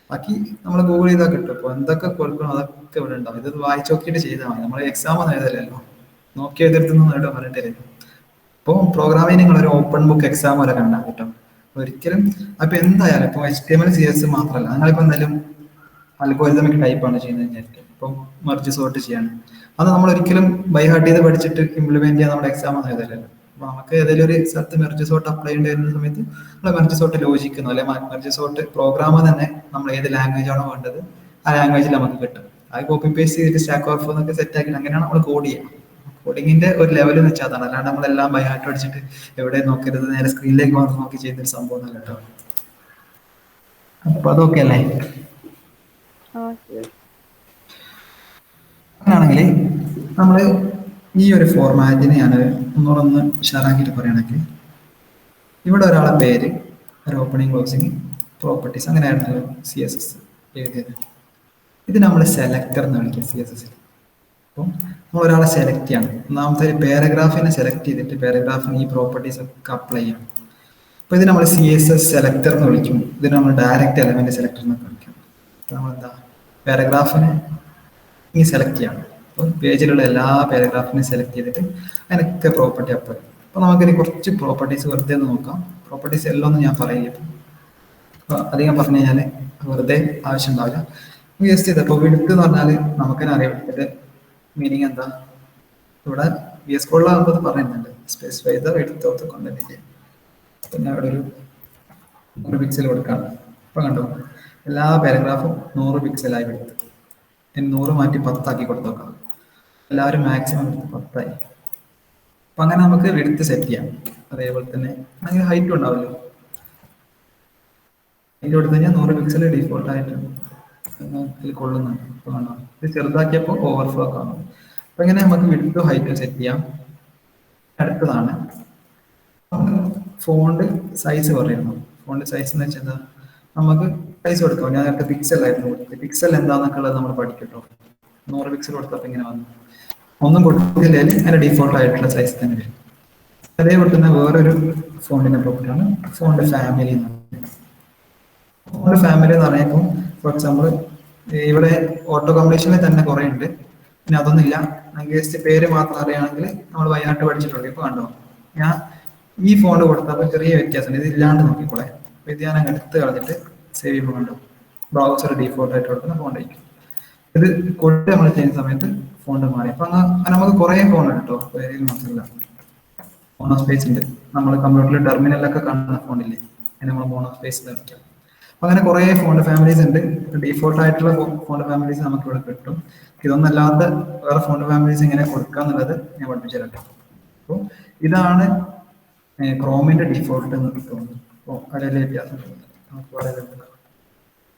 ബാക്കി നമ്മൾ ഗൂഗിൾ ചെയ്താൽ കിട്ടും. ഇപ്പോൾ എന്തൊക്കെ കൊടുക്കണം അതൊക്കെ ഇവിടെ ഉണ്ടാവും. ഇത് വായിച്ച് നോക്കിയിട്ട് ചെയ്താൽ മതി. നമ്മൾ എക്സാം ഒന്നും എഴുതല്ലോ, നോക്കി എതിർത്തുനിന്ന് നേടാൻ പറഞ്ഞിട്ടില്ല. ഇപ്പോൾ പ്രോഗ്രാമിംഗ് നിങ്ങൾ ഒരു ഓപ്പൺ ബുക്ക് എക്സാം വരെ കണ്ടാൽ കിട്ടും ഒരിക്കലും. അപ്പൊ എന്തായാലും ഇപ്പൊ HTML CSS മാത്രമല്ല, നിങ്ങളിപ്പോ എന്തായാലും അൽഗോരിതമിക് ടൈപ്പാണ് ചെയ്യുന്നത് വിചാരിക്കും. ഇപ്പം മർജ് സോർട്ട് ചെയ്യാണ്, അത് നമ്മൾ ഒരിക്കലും ബൈ ഹാർട്ട് ചെയ്ത് പഠിച്ചിട്ട് ഇംപ്ലിമെന്റ് ചെയ്യാൻ നമ്മുടെ എക്സാം ഒന്നും എഴുതല്ലോ. അപ്പൊ നമുക്ക് ഏതെങ്കിലും ഒരു സ്ഥലത്ത് മെർജ് സോർട്ട് അപ്ലൈ ചെയ്യേണ്ടി വരുന്ന സമയത്ത് നമ്മൾ മെർജ് സോർട്ട് ലോജിക്കുന്നു, അല്ലെ മെർജ് സോർട്ട് പ്രോഗ്രാമർ തന്നെ നമ്മൾ ഏത് ലാംഗ്വേജ് ആണോ വേണ്ടത് ആ ലാംഗ്വേജിൽ നമുക്ക് കിട്ടും. അത് കോപ്പി പേസ്റ്റ് ചെയ്തിട്ട് സ്റ്റാക്ക് ഓവർഫ്ലോ എന്നൊക്കെ സെറ്റ് ആക്കി അങ്ങനെയാണ് നമ്മൾ കോഡ് ചെയ്യുക. കോഡിങ്ങിന്റെ ഒരു ലെവൽ എന്ന് വെച്ചാൽ അതാണ്. അല്ലാണ്ട് നമ്മളെല്ലാം ബൈഹാർട്ട് അടിച്ചിട്ട് എവിടെ നോക്കരുത് നേരെ സ്ക്രീനിലേക്ക് മാത്രം നോക്കി ചെയ്യുന്നൊരു സംഭവം കേട്ടോ. അപ്പൊ അതൊക്കെ അല്ലേ. അങ്ങനെയാണെങ്കിൽ നമ്മൾ ഈ ഒരു ഫോർമാറ്റിന് ഞാൻ ഒന്നുകൂടെ ഉഷാറാക്കിയിട്ട് പറയുകയാണെങ്കിൽ ഇവിടെ ഒരാളെ പേര്, ഒരു ഓപ്പണിംഗ് ക്ലോസിങ്, പ്രോപ്പർട്ടീസ് അങ്ങനെയായിരുന്നു CSS എഴുതിയത്. ഇത് നമ്മൾ സെലക്ടർ എന്ന് വിളിക്കുക CSS. അപ്പം നമ്മൾ ഒരാളെ സെലക്ട് ചെയ്യണം. ഒന്നാമത്തെ ഒരു പാരഗ്രാഫിനെ സെലക്ട് ചെയ്തിട്ട് പാരഗ്രാഫിന് ഈ പ്രോപ്പർട്ടീസ് ഒക്കെ അപ്ലൈ ചെയ്യണം. അപ്പോൾ ഇത് നമ്മൾ CSS സെലക്ടർ എന്ന് വിളിക്കും. ഇതിന് നമ്മൾ ഡയറക്റ്റ് എലമെന്റ് സെലക്ടർ എന്നൊക്കെ വിളിക്കും. അപ്പോൾ നമ്മളെന്താ പാരഗ്രാഫിനെ ഈ സെലക്ട് ചെയ്യണം. അപ്പോൾ പേജിലുള്ള എല്ലാ പാരഗ്രാഫിനെയും സെലക്ട് ചെയ്തിട്ട് അതിനൊക്കെ പ്രോപ്പർട്ടി അപ്ലൈ ചെയ്യും. അപ്പോൾ നമുക്കിനി കുറച്ച് പ്രോപ്പർട്ടീസ് വെറുതെ ഒന്ന് നോക്കാം. പ്രോപ്പർട്ടീസ് എല്ലാം ഒന്നും ഞാൻ പറയില്ല. അപ്പോൾ അധികം പറഞ്ഞു കഴിഞ്ഞാൽ വെറുതെ ആവശ്യം ഉണ്ടാവില്ല. ജസ്റ്റ് ചെയ്ത് ഇപ്പോൾ വിഡ്ത്ത് എന്ന് പറഞ്ഞാൽ നമുക്ക് തന്നെ അറിയാം ഇതിന്റെ മീനിങ് എന്താ. ഇവിടെ VS Codeലാകുമ്പോൾ പറയുന്നുണ്ട് specify the width of the content. പിന്നെ അവിടെ ഒരു 100 പിക്സൽ കൊടുക്കാണ്. ഇപ്പം കണ്ടോ എല്ലാ പാരഗ്രാഫും 100 പിക്സലായി വിഡ്ത്ത്. 100 മാറ്റി 10 ആക്കി കൊടുത്തോക്കാം. എല്ലാവരും മാക്സിമം 10 ആയി. അപ്പം അങ്ങനെ നമുക്ക് വിഡ്ത്ത് സെറ്റ് ചെയ്യാം. അതേപോലെ തന്നെ അങ്ങനെ ഹൈറ്റും ഉണ്ടാവുമല്ലോ. ഹൈറ്റ് കൊടുത്തു കഴിഞ്ഞാൽ 100 പിക്സൽ ഡീഫോൾട്ട് ആയിട്ട് ഇതിൽ കൊള്ളുന്നുണ്ട്. ഇപ്പൊ കാണാം ഇത് ചെറുതാക്കിയപ്പോൾ ഓവർഫ്ലോ കാണും. അപ്പൊ ഇങ്ങനെ നമുക്ക് വിഡ്ത്തും ഹൈറ്റും സെറ്റ് ചെയ്യാം. അടുത്തതാണ് ഫോണ്ട് സൈസ് പറയുന്നു. ഫോണ്ട് സൈസ് എന്ന് വെച്ചാൽ നമുക്ക് സൈസ് കൊടുക്കാം. ഞാൻ നേരത്തെ പിക്സൽ ആയിരുന്നു കൊടുത്തത്. പിക്സൽ എന്താന്നൊക്കെ ഉള്ളത് നമ്മൾ പഠിക്കട്ടോ. 100 പിക്സൽ കൊടുത്തപ്പോൾ ഇങ്ങനെ വന്നു. ഒന്നും കൊടുത്തില്ലെങ്കിൽ അതിന്റെ ഡീഫോൾട്ട് ആയിട്ടുള്ള സൈസ് തന്നെ വരും. അതേപോലെ തന്നെ വേറൊരു ഫോണ്ടിന്റെ പ്രോപ്പർട്ടിയാണ് ഫോണ്ട് ഫാമിലി എന്ന് പറയുന്നത്. ഫോണ്ട് ഫാമിലി എന്ന് പറയുമ്പോൾ ഫോർ എക്സാമ്പിൾ ഇവിടെ ഓട്ടോ കംപ്ലീഷനിൽ തന്നെ കുറെ ഉണ്ട്. പിന്നെ അതൊന്നുമില്ല, ജസ്റ്റ് പേര് മാത്രം അറിയുകയാണെങ്കിൽ നമ്മൾ വയനാട്ട് പഠിച്ചിട്ടുണ്ട്. ഇപ്പൊ കണ്ടോ ഞാൻ ഈ ഫോണ്ട് കൊടുത്തപ്പോൾ ചെറിയ വ്യത്യാസമുണ്ട്. ഇത് ഇല്ലാണ്ട് നോക്കിക്കോളെ. അപ്പൊ ഇത് ഞാൻ എടുത്ത് കളഞ്ഞിട്ട് സേവ് ചെയ്യുമ്പോൾ കണ്ടോ ബ്രൗസർ ഡീഫോൾട്ട് ആയിട്ട് കൊടുക്കുന്ന ഫോണ്ട് ആയിരിക്കും. ഇത് കൊടുത്ത് നമ്മൾ ചെയ്യുന്ന സമയത്ത് ഫോണ്ട് മാറി. അപ്പൊ നമുക്ക് കുറെ ഫോൺ ഉണ്ട് കേട്ടോ. പേരിൽ മാത്രമല്ല മോണോസ്പേസ് ഉണ്ട്. നമ്മൾ കമ്പ്യൂട്ടറിൽ ടെർമിനലൊക്കെ കാണുന്ന ഫോണില്ലേ, അതിന് നമ്മൾ മോണോസ്പേസ് വയ്ക്കാം. അപ്പൊ അങ്ങനെ കുറെ ഫോണ്ട് ഫാമിലീസ് ഉണ്ട്. ഡീഫോൾട്ട് ആയിട്ടുള്ള ഫോണ്ട് ഫാമിലീസ് നമുക്ക് ഇവിടെ കിട്ടും. ഇതൊന്നല്ലാത്ത വേറെ ഫോണ്ട് ഫാമിലീസ് എങ്ങനെ കൊടുക്കാന്നുള്ളത് ഞാൻ പഠിപ്പിച്ചു തരാം. അപ്പോൾ ഇതാണ് ക്രോമിന്റെ ഡീഫോൾട്ട് എന്ന് കിട്ടുന്നത്. അപ്പോൾ അതിലെ വ്യത്യാസം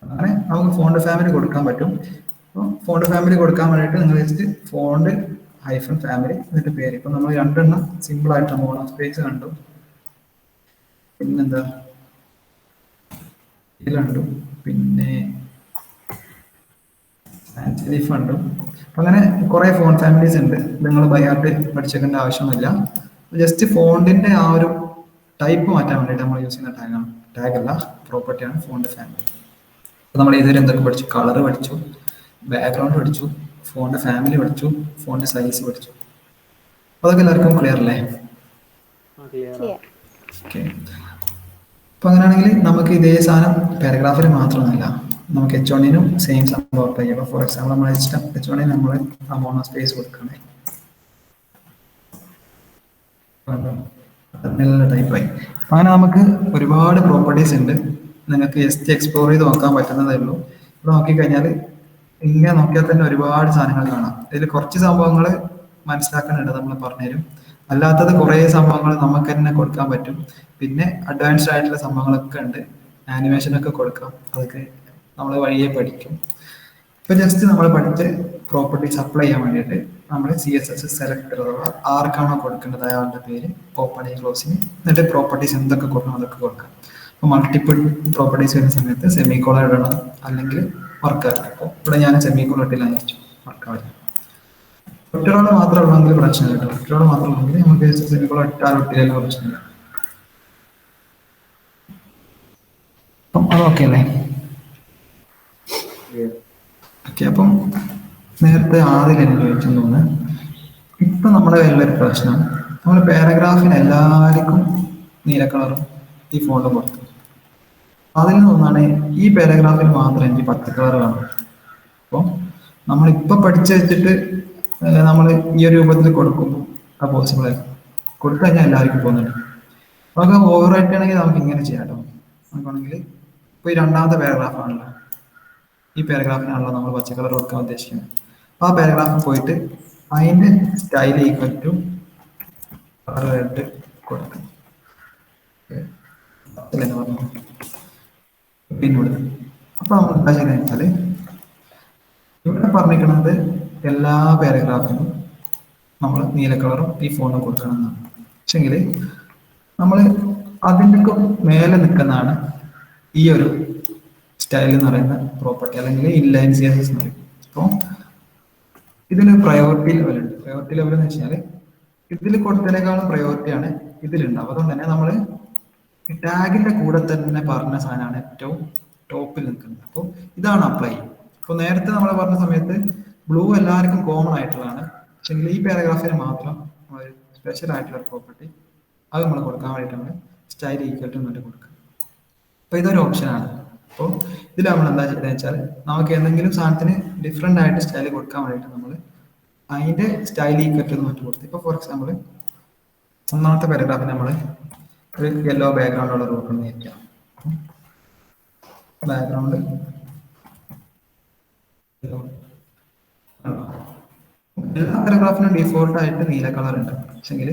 അങ്ങനെ നമുക്ക് ഫോണ്ട് ഫാമിലി കൊടുക്കാൻ പറ്റും. അപ്പോൾ ഫോണ്ട് ഫാമിലി കൊടുക്കാൻ വേണ്ടിയിട്ട് നിങ്ങൾ ജസ്റ്റ് ഫോണ്ട് ഹൈഫൺ ഫാമിലി എന്നിട്ട് പേര്. ഇപ്പൊ നമ്മൾ രണ്ടെണ്ണം സിമ്പിൾ ആയിട്ട് മോണോസ്പേസ് കണ്ടു, പിന്നെന്താ കണ്ടു, പിന്നെ കണ്ടു. അങ്ങനെ കുറെ ഫോണ്ട് ഫാമിലീസ് ഉണ്ട്. നിങ്ങൾ ബൈഹാർട്ട് പഠിച്ചേക്കേണ്ട ആവശ്യമൊന്നുമില്ല. ജസ്റ്റ് ഫോണ്ടിന്റെ ആ ഒരു ടൈപ്പ് മാറ്റാൻ വേണ്ടിയിട്ട് നമ്മൾ യൂസ് ചെയ്യുന്ന ടാഗാണ്. ടാഗ് അല്ല, പ്രോപ്പർട്ടിയാണ് ഫോണ്ട് ഫാമിലി. അപ്പൊ നമ്മൾ ഇതുവരെ എന്തൊക്കെ പഠിച്ചു? കളർ പഠിച്ചു, ബാക്ക്ഗ്രൗണ്ട് പഠിച്ചു, ഫോണ്ട് ഫാമിലി പഠിച്ചു, ഫോണ്ട് സൈസ് പഠിച്ചു. അതൊക്കെ എല്ലാവർക്കും ക്ലിയർ അല്ലേ? ഓക്കെ. അപ്പൊ അങ്ങനെയാണെങ്കിൽ നമുക്ക് ഇതേ സാധനം പാരഗ്രാഫിന് മാത്രമൊന്നുമില്ല, നമുക്ക് H1നും സെയിം സംഭവം അപ്ലൈ ചെയ്യാം. ഫോർ എക്സാമ്പിൾ നമ്മൾ H1 നമ്മൾ ആ മോണോസ്പേസ് കൊടുക്കണേ, നല്ല ടൈപ്പായി. അങ്ങനെ നമുക്ക് ഒരുപാട് പ്രോപ്പർട്ടീസ് ഉണ്ട്. നിങ്ങൾക്ക് ജസ്റ്റ് എക്സ്പ്ലോർ ചെയ്ത് നോക്കാൻ പറ്റുന്നതേ ഉള്ളൂ. ഇവിടെ നോക്കിക്കഴിഞ്ഞാൽ ഇങ്ങനെ നോക്കിയാൽ തന്നെ ഒരുപാട് സാധനങ്ങൾ കാണാം. ഇതിൽ കുറച്ച് സംഭവങ്ങൾ മനസ്സിലാക്കാനുണ്ട്, നമ്മൾ പറഞ്ഞുതരും. അല്ലാത്തത് കുറേ സംഭവങ്ങൾ നമുക്ക് തന്നെ കൊടുക്കാൻ പറ്റും. പിന്നെ അഡ്വാൻസ്ഡ് ആയിട്ടുള്ള സംഭവങ്ങളൊക്കെ ഉണ്ട്, ആനിമേഷനൊക്കെ കൊടുക്കാം. അതൊക്കെ നമ്മൾ വഴിയെ പഠിക്കും. ഇപ്പൊ ജസ്റ്റ് നമ്മൾ പഠിച്ച് പ്രോപ്പർട്ടീസ് അപ്ലൈ ചെയ്യാൻ വേണ്ടിയിട്ട് നമ്മൾ CSS സെലക്ടർ അഥവാ ആർക്കാണോ കൊടുക്കേണ്ടത് അയാളുടെ പേര്, ഓപ്പണിങ് ക്ലോസിങ്, എന്നിട്ട് പ്രോപ്പർട്ടീസ് എന്തൊക്കെ കൊടുക്കണം അതൊക്കെ കൊടുക്കാം. അപ്പോൾ മൾട്ടിപ്പിൾ പ്രോപ്പർട്ടീസ് വരുന്ന സമയത്ത് സെമിക്കോളൻ ഇടണം, അല്ലെങ്കിൽ വർക്കാവില്ല. അപ്പോൾ ഇവിടെ ഞാൻ സെമിക്കോളൻ ഇട്ടില്ല, വർക്കാവില്ല. ഒറ്റയോട് മാത്രം ഉള്ളെങ്കിൽ പ്രശ്നമില്ല കേട്ടോ. ഒറ്റയോട് മാത്രം ഉള്ളെങ്കിൽ നമുക്ക് സെമിക്കോളൻ ഇട്ടാലും ഇട്ടില്ലെങ്കിലും പ്രശ്നമില്ല. അപ്പം അതൊക്കെ അല്ലേ? ഓക്കെ. അപ്പം നേരത്തെ ആദ്യം എന്നെ ചോദിച്ചെന്ന് തോന്നുന്നു. ഇപ്പൊ നമ്മുടെ കയ്യിലൊരു പ്രശ്നം, നമ്മൾ പാരഗ്രാഫിന് എല്ലാവർക്കും നീല കളറും ഈ ഫോണ്ടും കൊടുത്തു. അതിൽ നിന്നാണ് ഈ പാരഗ്രാഫിന് മാത്രം എനിക്ക് 10 കളർ കാണും. അപ്പോൾ നമ്മളിപ്പോൾ പഠിച്ചു വെച്ചിട്ട് നമ്മൾ ഈ ഒരു രൂപത്തിൽ കൊടുക്കുമ്പോൾ അത് പോസിബിൾ ആയിരിക്കും. കൊടുത്തു കഴിഞ്ഞാൽ എല്ലാവർക്കും പോകുന്നുണ്ട്. നമുക്ക് ഓവറായിട്ടാണെങ്കിൽ നമുക്ക് ഇങ്ങനെ ചെയ്യാം കേട്ടോ. നമുക്കാണെങ്കിൽ ഇപ്പോൾ ഈ രണ്ടാമത്തെ പാരഗ്രാഫാണല്ലോ, ഈ പാരഗ്രാഫിനാണല്ലോ നമ്മൾ പച്ച കളർ കൊടുക്കാൻ ഉദ്ദേശിക്കുന്നത്. അപ്പോൾ ആ പാരഗ്രാഫ് പോയിട്ട് അതിൻ്റെ സ്റ്റൈൽ ഈക്വൽ ടു റെഡ് കൊടുക്കണം. പിന്നോട് അപ്പോൾ നമ്മൾ എന്താ ചെയ്യുന്നത് വെച്ചാൽ ഇവിടെ പറഞ്ഞിരിക്കുന്നത് എല്ലാ പാരഗ്രാഫിനും നമ്മൾ നീല കളറും ഈ ഫോണും കൊടുക്കണം എന്നാണ്. പക്ഷെങ്കിൽ നമ്മൾ അതിൻ്റെ മേലെ നിൽക്കുന്നതാണ് ഈ ഒരു സ്റ്റൈൽ എന്ന് പറയുന്ന പ്രോപ്പർട്ടി, അല്ലെങ്കിൽ ഇൻലൈൻ CSS എന്ന് പറയും. അപ്പോൾ ഇതിന് പ്രയോറിറ്റി ലെവൽ ഉണ്ട്. പ്രയോറിറ്റി ലെവൽ എന്ന് വെച്ചാൽ ഇതിൽ കൊടുത്തതിനേക്കാളും പ്രയോറിറ്റിയാണ് ഇതിലുണ്ടാവും. അതുകൊണ്ട് തന്നെ നമ്മൾ ടാഗിന്റെ കൂടെ തന്നെ പറഞ്ഞ സാധനമാണ് ഏറ്റവും ടോപ്പിൽ നിൽക്കുന്നത്. അപ്പോൾ ഇതാണ് അപ്ലൈ. അപ്പോൾ നേരത്തെ നമ്മൾ പറഞ്ഞ സമയത്ത് ബ്ലൂ എല്ലാവർക്കും കോമൺ ആയിട്ടുള്ളതാണ്. പക്ഷേ ഈ പാരഗ്രാഫിന് മാത്രം സ്പെഷ്യൽ ആയിട്ടുള്ള പ്രോപ്പർട്ടി അത് നമ്മൾ കൊടുക്കാൻ വേണ്ടിയിട്ട് നമ്മൾ സ്റ്റൈൽ ഈക്വൽ ടു എന്നിട്ട് കൊടുക്കുക. അപ്പോൾ ഇതൊരു ഓപ്ഷനാണ്. അപ്പോൾ ഇതിൽ നമ്മൾ എന്താ ചെയ്തതെന്ന് വെച്ചാൽ നമുക്ക് എന്തെങ്കിലും സാധനത്തിന് ഡിഫറെൻ്റ് ആയിട്ട് സ്റ്റൈൽ കൊടുക്കാൻ വേണ്ടിയിട്ട് നമ്മൾ അതിൻ്റെ സ്റ്റൈൽ ഈക്വൽ ടു എന്നിട്ട് കൊടുത്തു. ഇപ്പോൾ ഫോർ എക്സാമ്പിൾ ഒന്നാമത്തെ പാരഗ്രാഫിന് നമ്മൾ ഒരു യെല്ലോ ബാക്ക്ഗ്രൗണ്ട് ഉള്ള റൂട്ട് ഇരിക്കാം. ബാക്ക്ഗ്രൗണ്ട് എല്ലാ പാരഗ്രാഫിനും ഡിഫോൾട്ട് ആയിട്ട് നീല കളർ ഉണ്ട്. പക്ഷെങ്കിൽ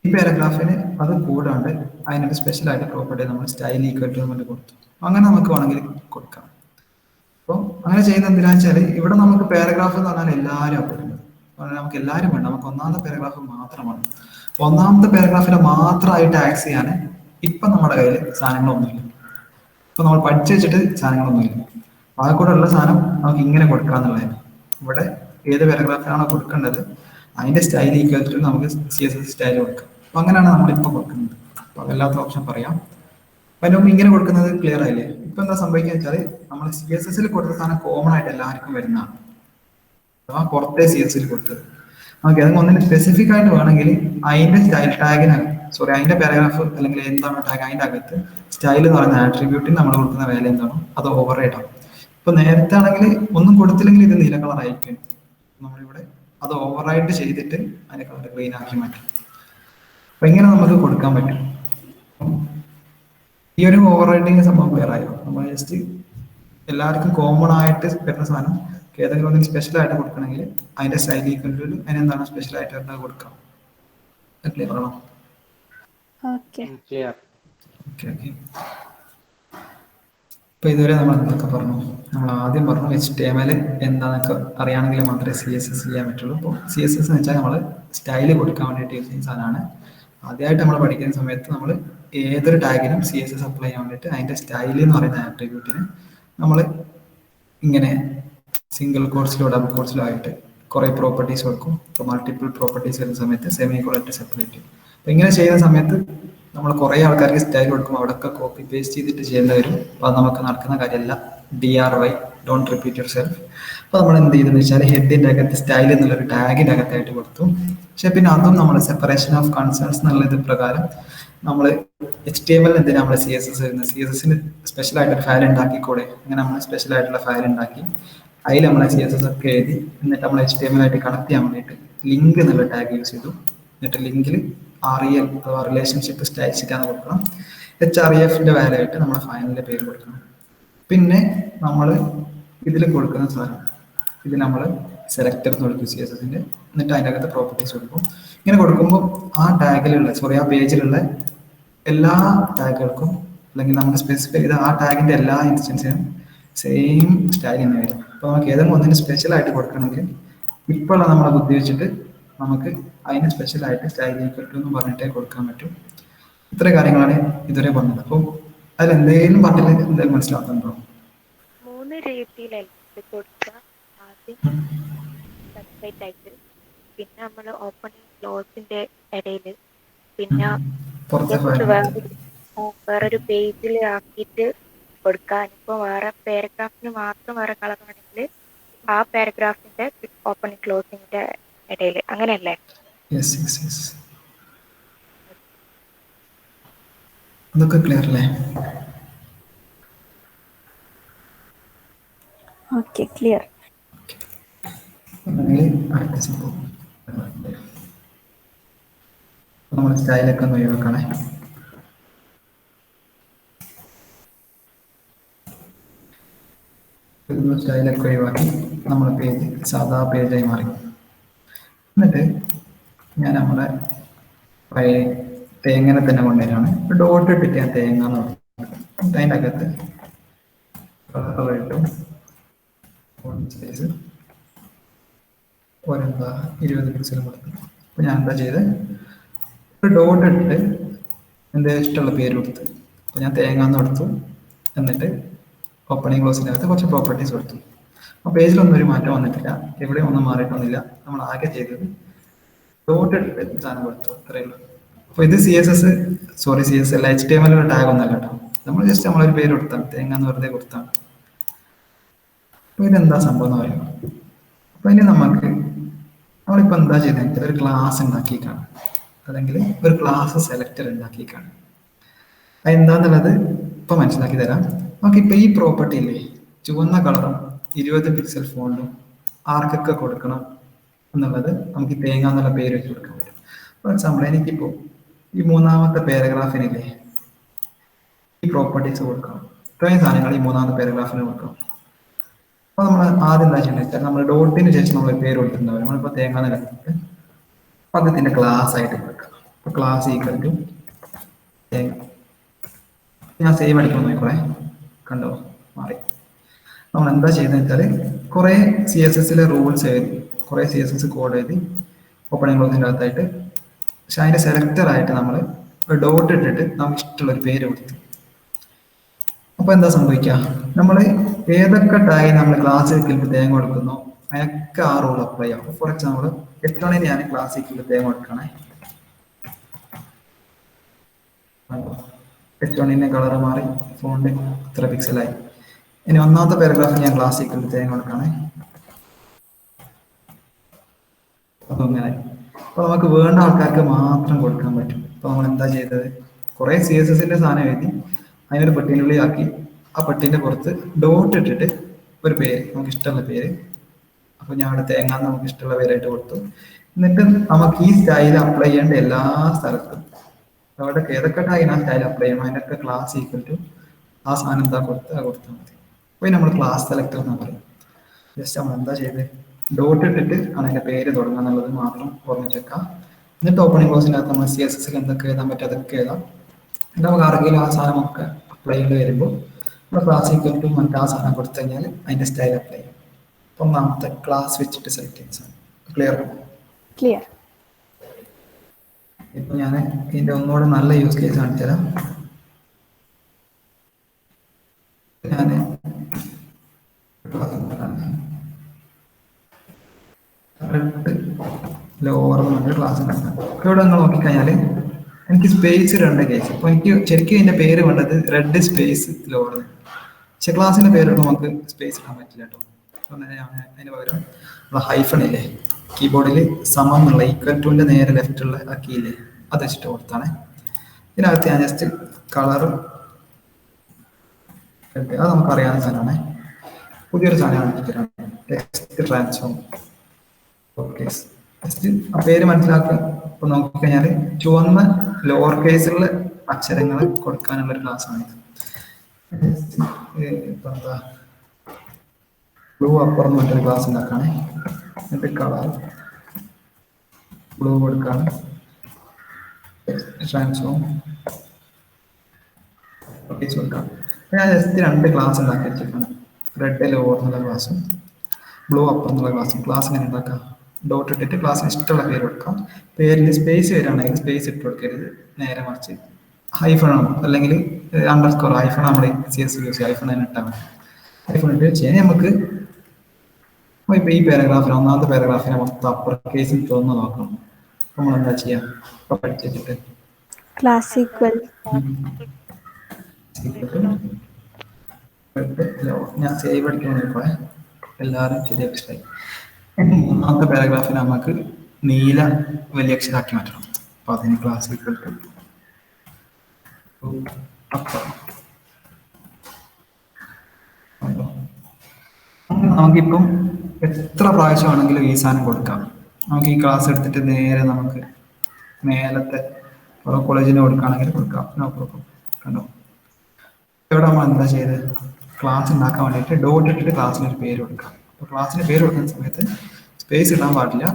ഈ പാരഗ്രാഫിന് അത് കൂടാണ്ട് അതിനൊരു സ്പെഷ്യൽ ആയിട്ട് പ്രോപ്പർട്ടി നമ്മൾ സ്റ്റൈൽ ഈക്വൽ ടു എന്ന് കൊടുത്തു. അങ്ങനെ നമുക്ക് വേണമെങ്കിൽ കൊടുക്കാം. അപ്പോൾ അങ്ങനെ ചെയ്യുന്നത് എന്തിനാണെന്ന് വെച്ചാൽ ഇവിടെ നമുക്ക് പാരഗ്രാഫ് എന്ന് പറഞ്ഞാൽ എല്ലാവരും അപ്പെടുന്നത്. നമുക്ക് എല്ലാവരും വേണ്ട, നമുക്ക് ഒന്നാമത്തെ പാരഗ്രാഫ് മാത്രമാണ്. ഒന്നാമത്തെ പാരഗ്രാഫിനെ മാത്രമായിട്ട് ആക്സ് ചെയ്യാൻ ഇപ്പം നമ്മുടെ കയ്യിൽ സാധനങ്ങളൊന്നുമില്ല. ഇപ്പം നമ്മൾ പഠിച്ചു വെച്ചിട്ട് സാധനങ്ങളൊന്നുമില്ല. ആ കൂടെ ഉള്ള സാധനം നമുക്ക് ഇങ്ങനെ കൊടുക്കാന്നുള്ളതാണ്. ഇവിടെ ഏത് പാരഗ്രാഫിനാണോ കൊടുക്കേണ്ടത് അതിന്റെ സ്റ്റൈൽ ഈക്വൽ ടു നമുക്ക് CSS സ്റ്റൈൽ കൊടുക്കാം. അപ്പൊ അങ്ങനെയാണ് നമ്മളിപ്പോൾ കൊടുക്കുന്നത്. അപ്പൊ അല്ലാത്ത ഓപ്ഷൻ പറയാം. അപ്പൊ അതിന് മുമ്പ് ഇങ്ങനെ കൊടുക്കുന്നത് ക്ലിയർ ആയില്ലേ? ഇപ്പൊ എന്താ സംഭവിക്കുക വെച്ചാൽ നമ്മൾ CSS കൊടുത്ത സാധനം കോമൺ ആയിട്ട് എല്ലാവർക്കും വരുന്നതാണ്. അഥവാ പുറത്തെ CSS കൊടുത്തത് നമുക്ക് ഏതെങ്കിലും ഒന്നിന് സ്പെസിഫിക് ആയിട്ട് വേണമെങ്കിൽ അതിന്റെ സ്റ്റൈൽ ടാഗിനകത്ത് അതിന്റെ പാരഗ്രാഫ് അല്ലെങ്കിൽ എന്താണ് ടാഗ് അതിന്റെ അകത്ത് സ്റ്റൈൽ എന്ന് പറയുന്ന ആട്രിബ്യൂട്ടിന് നമ്മൾ കൊടുക്കുന്ന വാല്യൂ എന്താണോ അത് ഓവർ റൈഡ് ആവും. ഇപ്പൊ നേരത്തെ ആണെങ്കിൽ ഒന്നും കൊടുത്തില്ലെങ്കിൽ ഇത് നീല കളർ ആയിരിക്കും. നമ്മളിവിടെ അത് ഓവർ റൈഡ് ചെയ്തിട്ട് അതിന്റെ കളർ ഗ്രീൻ ആക്കി മാറ്റും. അപ്പൊ ഇങ്ങനെ നമുക്ക് കൊടുക്കാൻ പറ്റും. ഈ ഒരു ഓവർ റൈഡിങ് സംഭവം ക്ലിയർ ആയോ? നമ്മൾ ജസ്റ്റ് എല്ലാവർക്കും കോമൺ ആയിട്ട് വരുന്ന സാധനം ഏതെങ്കിലും ഒന്നിന് സ്പെഷ്യൽ ആയിട്ട് കൊടുക്കണമെങ്കിൽ അതിന്റെ സ്റ്റൈൽ ഈക്വൽ ടു അതിനെന്താണ് സ്പെഷ്യൽ ആയിട്ട് വരുന്നത് കൊടുക്കാം. ക്ലിയർ ആണോ? ഓക്കെ. ക്ലിയർ. Okay okay. ഇപ്പൊ ഇതുവരെ നമ്മൾ എന്തൊക്കെ പറഞ്ഞു? നമ്മൾ ആദ്യം പറഞ്ഞു HTML എന്താണെന്നൊക്കെ അറിയാമെങ്കിൽ മാത്രമേ CSS ചെയ്യാൻ പറ്റുള്ളൂ. ഇപ്പോൾ CSS എന്ന് വെച്ചാൽ നമ്മൾ സ്റ്റൈല് കൊടുക്കാൻ വേണ്ടിയിട്ട് യൂസ് ചെയ്യുന്ന സാധനമാണ്. ആദ്യമായിട്ട് നമ്മൾ പഠിക്കുന്ന സമയത്ത് നമ്മൾ ഏതൊരു ടാഗിനും CSS അപ്ലൈ ചെയ്യാൻ വേണ്ടിയിട്ട് അതിന്റെ സ്റ്റൈൽ എന്ന് പറയുന്ന ആട്രിബ്യൂട്ടിന് നമ്മൾ ഇങ്ങനെ സിംഗിൾ കോഴ്സിലോ ഡബിൾ കോഴ്സിലോ ആയിട്ട് കുറെ പ്രോപ്പർട്ടീസ് കൊടുക്കും. ഇപ്പോൾ മൾട്ടിപ്പിൾ പ്രോപ്പർട്ടീസ് വരുന്ന സമയത്ത് സെമി കോളൻ സെപ്പറേറ്റ്. അപ്പൊ ഇങ്ങനെ ചെയ്യുന്ന സമയത്ത് നമ്മൾ കുറെ ആൾക്കാർക്ക് സ്റ്റൈൽ കൊടുക്കും, അവിടെയൊക്കെ കോപ്പി പേസ്റ്റ് ചെയ്തിട്ട് ചെയ്യേണ്ടി വരും. അപ്പൊ അത് നമുക്ക് നടക്കുന്ന കാര്യമല്ല. DRY don't repeat your self. അപ്പൊ നമ്മൾ എന്ത് ചെയ്തെന്ന് വെച്ചാൽ ഹെഡിന്റെ അകത്ത് സ്റ്റൈൽ എന്നുള്ളൊരു ടാഗിന്റെ അകത്തായിട്ട് കൊടുത്തു. പക്ഷെ പിന്നെ അതും നമ്മൾ സെപ്പറേഷൻ ഓഫ് കൺസേൺസ് എന്നുള്ള ഇത് പ്രകാരം നമ്മൾ HTML എന്തിനാ നമ്മൾ CSS വരുന്നത്? CSSന് സ്പെഷ്യൽ ആയിട്ട് ഒരു ഫയൽ ഉണ്ടാക്കിക്കൂടെ? അങ്ങനെ നമ്മൾ സ്പെഷ്യൽ ആയിട്ടുള്ള ഫയൽ ഉണ്ടാക്കി അതിൽ നമ്മൾ CSS ഒക്കെ എഴുതി എന്നിട്ട് നമ്മൾ HTML ആയിട്ട് കണക്ട് ചെയ്യാൻ വേണ്ടിയിട്ട് ലിങ്ക് എന്നുള്ള ടാഗ് യൂസ് ചെയ്തു. എന്നിട്ട് ലിങ്കിൽ REL അഥവാ റിലേഷൻഷിപ്പ് സ്റ്റൈൽ ഷീറ്റാണ് കൊടുക്കണം. HREFന്റെ വാല്യൂ ആയിട്ട് നമ്മുടെ ഫയലിന്റെ പേര് കൊടുക്കണം. പിന്നെ നമ്മൾ ഇതിൽ കൊടുക്കുന്ന സാധനം ഇത് നമ്മൾ സെലക്ടർ എന്ന് കൊടുക്കും CSSന്റെ. എന്നിട്ട് അതിൻ്റെ അകത്ത് പ്രോപ്പർട്ടീസ് കൊടുക്കും. ഇങ്ങനെ കൊടുക്കുമ്പോൾ ആ ടാഗിലുള്ള ആ പേജിലുള്ള എല്ലാ ടാഗുകൾക്കും അല്ലെങ്കിൽ നമ്മൾ സ്പെസിഫൈ ചെയ്ത ആ ടാഗിന്റെ എല്ലാ ഇൻസ്റ്റൻസിനും സെയിം സ്റ്റൈൽ തന്നെ വരും. അപ്പോൾ നമുക്ക് ഏതെങ്കിലും ഒന്നിന് സ്പെഷ്യൽ ആയിട്ട് കൊടുക്കണമെങ്കിൽ ഇപ്പോഴുള്ള നമ്മളെ ബുദ്ധി വെച്ചിട്ട് നമുക്ക് അതിന് സ്പെഷ്യൽ ആയിട്ട് സ്റ്റൈൽ ഈക്വൽ ടു എന്ന് പറഞ്ഞിട്ടേ കൊടുക്കാൻ പറ്റും. ഇത്ര കാര്യങ്ങളാണ് ഇതുവരെ പറഞ്ഞത്. അപ്പോൾ അതിൽ എന്തെങ്കിലും പറഞ്ഞില്ല എന്തെങ്കിലും മനസ്സിലാക്കുന്നുണ്ടോ? 3 രീതിയിലല്ല കൊടുക്കുക. ആദ്യം വെബ്സൈറ്റ് ആയിട്ട്, പിന്നെ നമ്മൾ ഓപ്പണിംഗ് ക്ലോസിന്റെ ഇടയിൽ, പിന്നെ വേറൊരു പേജിൽ ആക്കിയിട്ട് കൊടുക്കാൻ. ഇപ്പോൾ വേറെ പാരഗ്രാഫിന് മാത്രം വേറെ കളർ ആണെങ്കിൽ ആ പാരഗ്രാഫിന്റെ ഓപ്പണിംഗ് ക്ലോസിന്റെ ഇടയിൽ, അങ്ങനെയല്ലേ? അതൊക്കെ ക്ലിയർ അല്ലേ? Okay, clear. അടുത്ത സംഭവം നമ്മൾ സ്റ്റൈലൊക്കെ ഒന്ന് ഒഴിവാക്കണേ. സ്റ്റൈലൊക്കെ ഒഴിവാക്കി നമ്മുടെ പേജ് സാധാ പേജായി മാറി. എന്നിട്ട് ഞാൻ നമ്മുടെ പഴയ തേങ്ങനെ തന്നെ കൊണ്ടുവരാണ്. ഡോട്ട് ഇട്ടിട്ട് ഞാൻ തേങ്ങ എന്ന് പറഞ്ഞു. അതിൻ്റെ അകത്ത് കളറായിട്ടും സൈസ് ഒരെന്താ 20 പിക്സൽ കൊടുത്തു. അപ്പൊ ഞാൻ എന്താ ചെയ്ത് ഒരു ഡോട്ട് ഇട്ടിട്ട് എൻ്റെ ഇഷ്ടമുള്ള പേര് കൊടുത്തു. അപ്പൊ ഞാൻ തേങ്ങ എന്ന് കൊടുത്തു. എന്നിട്ട് ഓപ്പണിംഗ് ക്ലോസിൻ്റെ അകത്ത് കുറച്ച് പ്രോപ്പർട്ടീസ് കൊടുത്തു. ആ പേജിലൊന്നും ഒരു മാറ്റം വന്നിട്ടില്ല, എവിടെയും ഒന്നും മാറിയിട്ടൊന്നുമില്ല. നമ്മൾ ആകെ ചെയ്തത് ഡോട്ട് ഇട്ടിട്ട് സാധനം കൊടുത്തു, അത്രയേ ഉള്ളൂ. അപ്പൊ ഇത് CSS അല്ല, HTML ടാഗ് ഒന്നല്ല കേട്ടോ. നമ്മൾ ജസ്റ്റ് നമ്മളൊരു പേര് കൊടുത്താണ്, തേങ്ങ എന്ന് വെറുതെ കൊടുത്താണ്. അപ്പൊ ഇതെന്താ സംഭവം എന്ന് പറയുന്നത്. അപ്പൊ ഇനി നമ്മളിപ്പോ എന്താ ചെയ്തത്, ഒരു ക്ലാസ് ഉണ്ടാക്കിക്കാണ്, അല്ലെങ്കിൽ ഒരു ക്ലാസ് സെലക്ടർ ഉണ്ടാക്കിക്കാണ്. അതെന്താന്നുള്ളത് ഇപ്പൊ മനസ്സിലാക്കി തരാം. നമുക്ക് ഇപ്പൊ ഈ പ്രോപ്പർട്ടി ഇല്ലേ, ചുവന്ന കളറും 20 പിക്സൽ ഫോണ്ടും ആർക്കൊക്കെ കൊടുക്കണം എന്നുള്ളത് നമുക്ക് തേങ്ങ എന്നുള്ള പേര് വെച്ച് കൊടുക്കാൻ പറ്റും. ഫോർ എക്സാമ്പിൾ, എനിക്കിപ്പോ ഈ മൂന്നാമത്തെ പാരഗ്രാഫിനില്ലേ ഈ പ്രോപ്പർട്ടീസ് കൊടുക്കണം. ഇത്രയും സാധനങ്ങൾ ഈ മൂന്നാമത്തെ പാരഗ്രാഫിന് കൊടുക്കണം. അപ്പൊ നമ്മൾ ആദ്യം എന്താ ചെയ്യേണ്ടത് വെച്ചാൽ, നമ്മൾ ഡോട്ടിന് ശേഷം നമ്മൾ പേര് കൊടുത്തിട്ടുണ്ടാവും. നമ്മളിപ്പോ തേങ്ങ നിലനിർത്തിട്ട് പദ്ധത്തിന്റെ ക്ലാസ് ആയിട്ട് കൊടുക്കുക. അപ്പൊ ക്ലാസ് ഈക്വൽ ടു തേങ്ങ. ഞാൻ സേവ് അടിക്കണം നോക്കണേ, കണ്ടോ മാറി. നമ്മൾ എന്താ ചെയ്യുന്നത് വെച്ചാൽ, കുറെ CSS റൂൾസ് എഴുതി, കുറെ CSS കോഡ് എഴുതി ഓപ്പണിംഗ് ക്ലോസിൻ്റെ അകത്തായിട്ട്, പക്ഷെ അതിന്റെ സെലക്ടർ ആയിട്ട് നമ്മൾ ഒരു ഡോട്ട് ഇട്ടിട്ട് നമുക്ക് ഇഷ്ടമുള്ള ഒരു പേര് കൊടുത്തു. അപ്പൊ എന്താ സംഭവിക്കുക, നമ്മൾ ഏതൊക്കെ ടാഗ് നമ്മൾ ക്ലാസ് ഈക്വൽ തേങ്ങ കൊടുക്കുന്നോ അതിനൊക്കെ ആ റൂൾ അപ്ലൈ ആവും. ഫോർ എക്സാമ്പിൾ, H1 ഞാൻ ക്ലാസ് ഈക്വൽ തേങ്ങ കൊടുക്കണേ. H1 കളർ മാറി, ഫോണ്ട് ഇത്ര പിക്സലായി. ഇനി ഒന്നാമത്തെ പാരഗ്രാഫ് ഞാൻ ക്ലാസ് ഈക്വൽ തേങ്ങ കൊടുക്കണേ. അതങ്ങനെ. അപ്പൊ നമുക്ക് വേണ്ട ആൾക്കാർക്ക് മാത്രം കൊടുക്കാൻ പറ്റും. അപ്പൊ നമ്മൾ എന്താ ചെയ്തത്, കുറെ CSS സാധനം എഴുതി അതിനൊരു പെട്ടിനുള്ളിൽ ആക്കി, ആ പെട്ടിന്റെ പുറത്ത് ഡോട്ട് ഇട്ടിട്ട് ഒരു പേര്, നമുക്ക് ഇഷ്ടമുള്ള പേര്. അപ്പൊ ഞാൻ അവിടെ തേങ്ങ നമുക്ക് ഇഷ്ടമുള്ള പേരായിട്ട് കൊടുത്തു. എന്നിട്ട് നമുക്ക് ഈ സ്റ്റൈൽ അപ്ലൈ ചെയ്യേണ്ട എല്ലാ സ്ഥലത്തും അവിടെ ഏതൊക്കെ ടാഗിന് ആ സ്റ്റൈൽ അപ്ലൈ ചെയ്യണം അതിനൊക്കെ ക്ലാസ് ഈക്വൽ ടു ആ സാധനം എന്താ കൊടുത്താൽ മതി. അപ്പൊ നമ്മൾ ക്ലാസ് സെലക്ടർ എന്നാ പറയും. ജസ്റ്റ് നമ്മൾ എന്താ ചെയ്തത്, ഡോട്ട് ഇട്ടിട്ട് ആണ് അതിന്റെ പേര് തുടങ്ങുക എന്നുള്ളത് മാത്രം ഓർമ്മിച്ചേക്കാം. എന്നിട്ട് ഓപ്പണിംഗ് ക്ലോസിനകത്ത് നമ്മൾ CSS എന്തൊക്കെ എഴുതാൻ പറ്റും അതൊക്കെ എഴുതാം. എന്നിട്ട് നമുക്ക് ആർക്കെങ്കിലും ആ സാധനം ഒക്കെ അപ്ലൈ ചെയ്ത് വരുമ്പോൾ നമ്മുടെ ക്ലാസ് ഈക്വൽ ടു മറ്റേ ആ സാധനം കൊടുത്തു കഴിഞ്ഞാൽ അതിന്റെ സ്റ്റൈൽ അപ്ലൈ ചെയ്യും. അപ്പം ഒന്നാമത്തെ ക്ലാസ് വെച്ചിട്ട് സെലക്ട് ചെയ്യുന്ന സാധനം ക്ലിയർ. ഇപ്പൊ ഞാൻ ഇതിന്റെ ഒന്നുകൂടെ നല്ല യൂസ് കേസ് കാണിച്ചു തരാം. ഞാൻ ലോവർ ക്ലാസ് ഉണ്ടാക്കാം. ഇവിടെ നിങ്ങൾ നോക്കിക്കഴിഞ്ഞാൽ എനിക്ക് സ്പേസ് രണ്ട് കേസ്. ഇപ്പൊ എനിക്ക് ശരിക്കും ഇതിന്റെ പേര് വേണ്ടത് റെഡ് സ്പേസ് ലോവർ, പക്ഷെ ക്ലാസ്സിന്റെ പേര് നമുക്ക് സ്പേസ് ഇടാൻ പറ്റില്ല കേട്ടോ. അതിന് പകരം ഹൈഫൺ ഇല്ലേ കീബോർഡിൽ സമം എന്നുള്ള ഈക്വൽ ടുവിന്റെ നേരെ ലെഫ്റ്റ് ഉള്ള ആ കീയില്ലേ അത് വെച്ചിട്ട് കൊടുത്താണ്. ഇതിനകത്ത് ഞാൻ ജസ്റ്റ് കളർ അത് നമുക്കറിയാവുന്ന സാധനമാണ്. പുതിയൊരു സാധനമാണ് ടെക്സ്റ്റ് ട്രാൻസ്ഫോം. ഓക്കെ, ജസ്റ്റ് ആ പേര് മനസ്സിലാക്കുക. ഇപ്പൊ നോക്കിക്കഴിഞ്ഞാൽ ചുവന്ന ലോവർ കേസിലുള്ള അക്ഷരങ്ങൾ കൊടുക്കാനുള്ള ഒരു ക്ലാസ് ആണ്. ഇപ്പൊ എന്താ ബ്ലൂ അപ്പർ എന്ന് പറഞ്ഞൊരു ക്ലാസ് ഉണ്ടാക്കാണ്. എന്നിട്ട് കളർ ബ്ലൂ കൊടുക്കാണ്, ട്രാൻസ്ഫോം കൊടുക്കാം. ഞാൻ ജസ്റ്റ് രണ്ട് ക്ലാസ് ഉണ്ടാക്കി വെച്ചിട്ടാണ്, റെഡ് ലോവർ എന്നുള്ള ക്ലാസ്സും ബ്ലൂ അപ്പർ എന്നുള്ള ക്ലാസ്സും. ക്ലാസ് ഇങ്ങനെ ഉണ്ടാക്കാം, ഡോട്ട് ഇട്ടിട്ട് ക്ലാസ്സിന് ഇഷ്ടമുള്ള പേര് കൊടുക്കാം. പേരിൽ സ്പേസ് വരികയാണെങ്കിൽ സ്പേസ് ഇട്ട് കൊടുക്കരുത്, നേരെ മറിച്ച് ഹൈഫണോ അല്ലെങ്കിൽ അണ്ടർസ്കോർ ഹൈഫൺ നമ്മൾ CSS യൂസ് ചെയ്യും, ഹൈഫൺ തന്നെ ഇട്ടാൽ മതി. ഹൈഫൺ ഇട്ട് വെച്ച് കഴിഞ്ഞാൽ നമുക്ക് ഇപ്പൊ ഈ പാരഗ്രാഫിന് ഒന്നാമത്തെ പാരഗ്രാഫിനെ മൊത്തം അപ്പർ കേസിൽ തുറന്ന് നോക്കണം. നമ്മൾ എന്താ ചെയ്യാ, ഇപ്പൊ പഠിച്ചിട്ട് ക്ലാസ് ഈക്വൽ ഞാൻ സേവ് അടിക്കണ എല്ലാവരും ശരിയാക്കി ഇഷ്ടമായി. മൂന്നാമത്തെ പാരഗ്രാഫിനെ നമുക്ക് നീല വലിയ അക്ഷരാക്കി മാറ്റണം. അപ്പൊ അതിന് ക്ലാസ് ഈക്വൽ ടു നമുക്കിപ്പം എത്ര പ്രാവശ്യമാണെങ്കിലും ഈ സാധനം കൊടുക്കാം. നമുക്ക് ഈ ക്ലാസ് എടുത്തിട്ട് നേരെ നമുക്ക് മേലത്തെ കോളേജിന് കൊടുക്കുകയാണെങ്കിൽ കൊടുക്കാം. No problem. കണ്ടോ, ഇവിടെ നമ്മൾ എന്താ ചെയ്ത് ക്ലാസ് ഉണ്ടാക്കാൻ വേണ്ടിയിട്ട് ഡോട്ട് ഇട്ടിട്ട് ക്ലാസ്സിന് ഒരു പേര് കൊടുക്കാം. അപ്പോൾ ക്ലാസ്സിന് പേര് കൊടുക്കുന്ന സമയത്ത് സ്പേസ് ഇടാൻ പാടില്ല.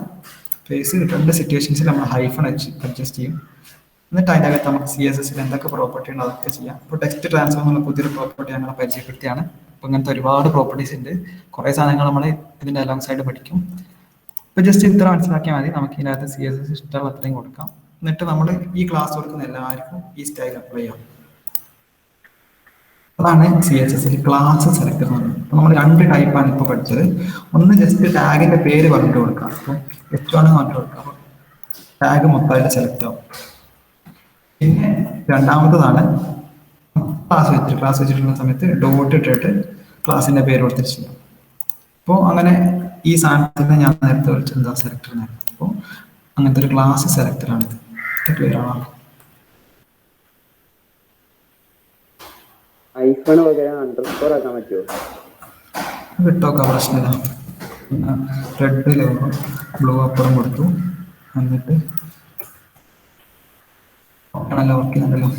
സ്പേസ് ഇടേണ്ട സിറ്റുവേഷൻസിൽ നമ്മൾ ഹൈഫൺ അഡ്ജസ്റ്റ് ചെയ്യും. എന്നിട്ട് അതിൻ്റെ അകത്ത് നമുക്ക് CSS എന്തൊക്കെ പ്രോപ്പർട്ടി ഉണ്ടോ അതൊക്കെ ചെയ്യാം. ഇപ്പോൾ ടെക്സ്റ്റ് ട്രാൻസ്ഫോം എന്നുള്ള പുതിയൊരു പ്രോപ്പർട്ടി ഞങ്ങളെ പരിചയപ്പെടുത്തിയാണ്. അപ്പോൾ ഇങ്ങനത്തെ ഒരുപാട് പ്രോപ്പർട്ടീസ് ഉണ്ട്. കുറേ സാധനങ്ങൾ നമ്മൾ ഇതിൻ്റെ അലോങ് സൈഡ് പഠിക്കും. ഇപ്പോൾ ജസ്റ്റ് ഇത്ര മനസ്സിലാക്കിയാൽ മതി. നമുക്ക് ഇതിനകത്ത് CSS ഇഷ്ടമുള്ള അത്രയും കൊടുക്കാം. എന്നിട്ട് നമ്മൾ ഈ ക്ലാസ് കൊടുക്കുന്ന എല്ലാവർക്കും ഈ സ്റ്റൈൽ അപ്ലൈ ചെയ്യാം. അതാണ് CSS ക്ലാസ് സെലക്ടർ എന്ന് പറയുന്നത്. അപ്പോൾ നമ്മൾ 2 ടൈപ്പാണ് ഇപ്പോൾ പഠിച്ചത്. ഒന്ന് ജസ്റ്റ് ടാഗിന്റെ പേര് പറഞ്ഞിട്ട് കൊടുക്കാം. അപ്പോൾ H1 എന്ന് പറഞ്ഞിട്ട് കൊടുക്കാം. അപ്പോൾ ടാഗ് മൊത്തമായിട്ട് സെലക്ട് ആവും. പിന്നെ രണ്ടാമത്തതാണ് ക്ലാസ് വെച്ചിട്ടുള്ള സമയത്ത് ഡോട്ട് ഇട്ടിട്ട് ക്ലാസിന്റെ പേര് കൊടുത്തിട്ട് ചെയ്യാം. അപ്പോൾ അങ്ങനെ ഈ സാധനത്തിന് ഞാൻ നേരത്തെ വിളിച്ചത് എന്താ സെലക്ടർ എന്നായിരുന്നു. അപ്പോൾ അങ്ങനത്തെ ഒരു ക്ലാസ് സെലക്ടറാണിത്. ക്ലിയർ ആണോ? ഐഫോൺ പകരം അണ്ടർസ്കോർ ആക്കാൻ പറ്റുമോ? വിട്ടോക്കാം, പ്രശ്നമില്ല. റെഡ് ലോഗോ ബ്ലൂ അപ്പുറം കൊടുത്തു. എന്നിട്ട് ആണല്ലോ വർക്ക് ചെയ്യുന്നുണ്ടല്ലോ.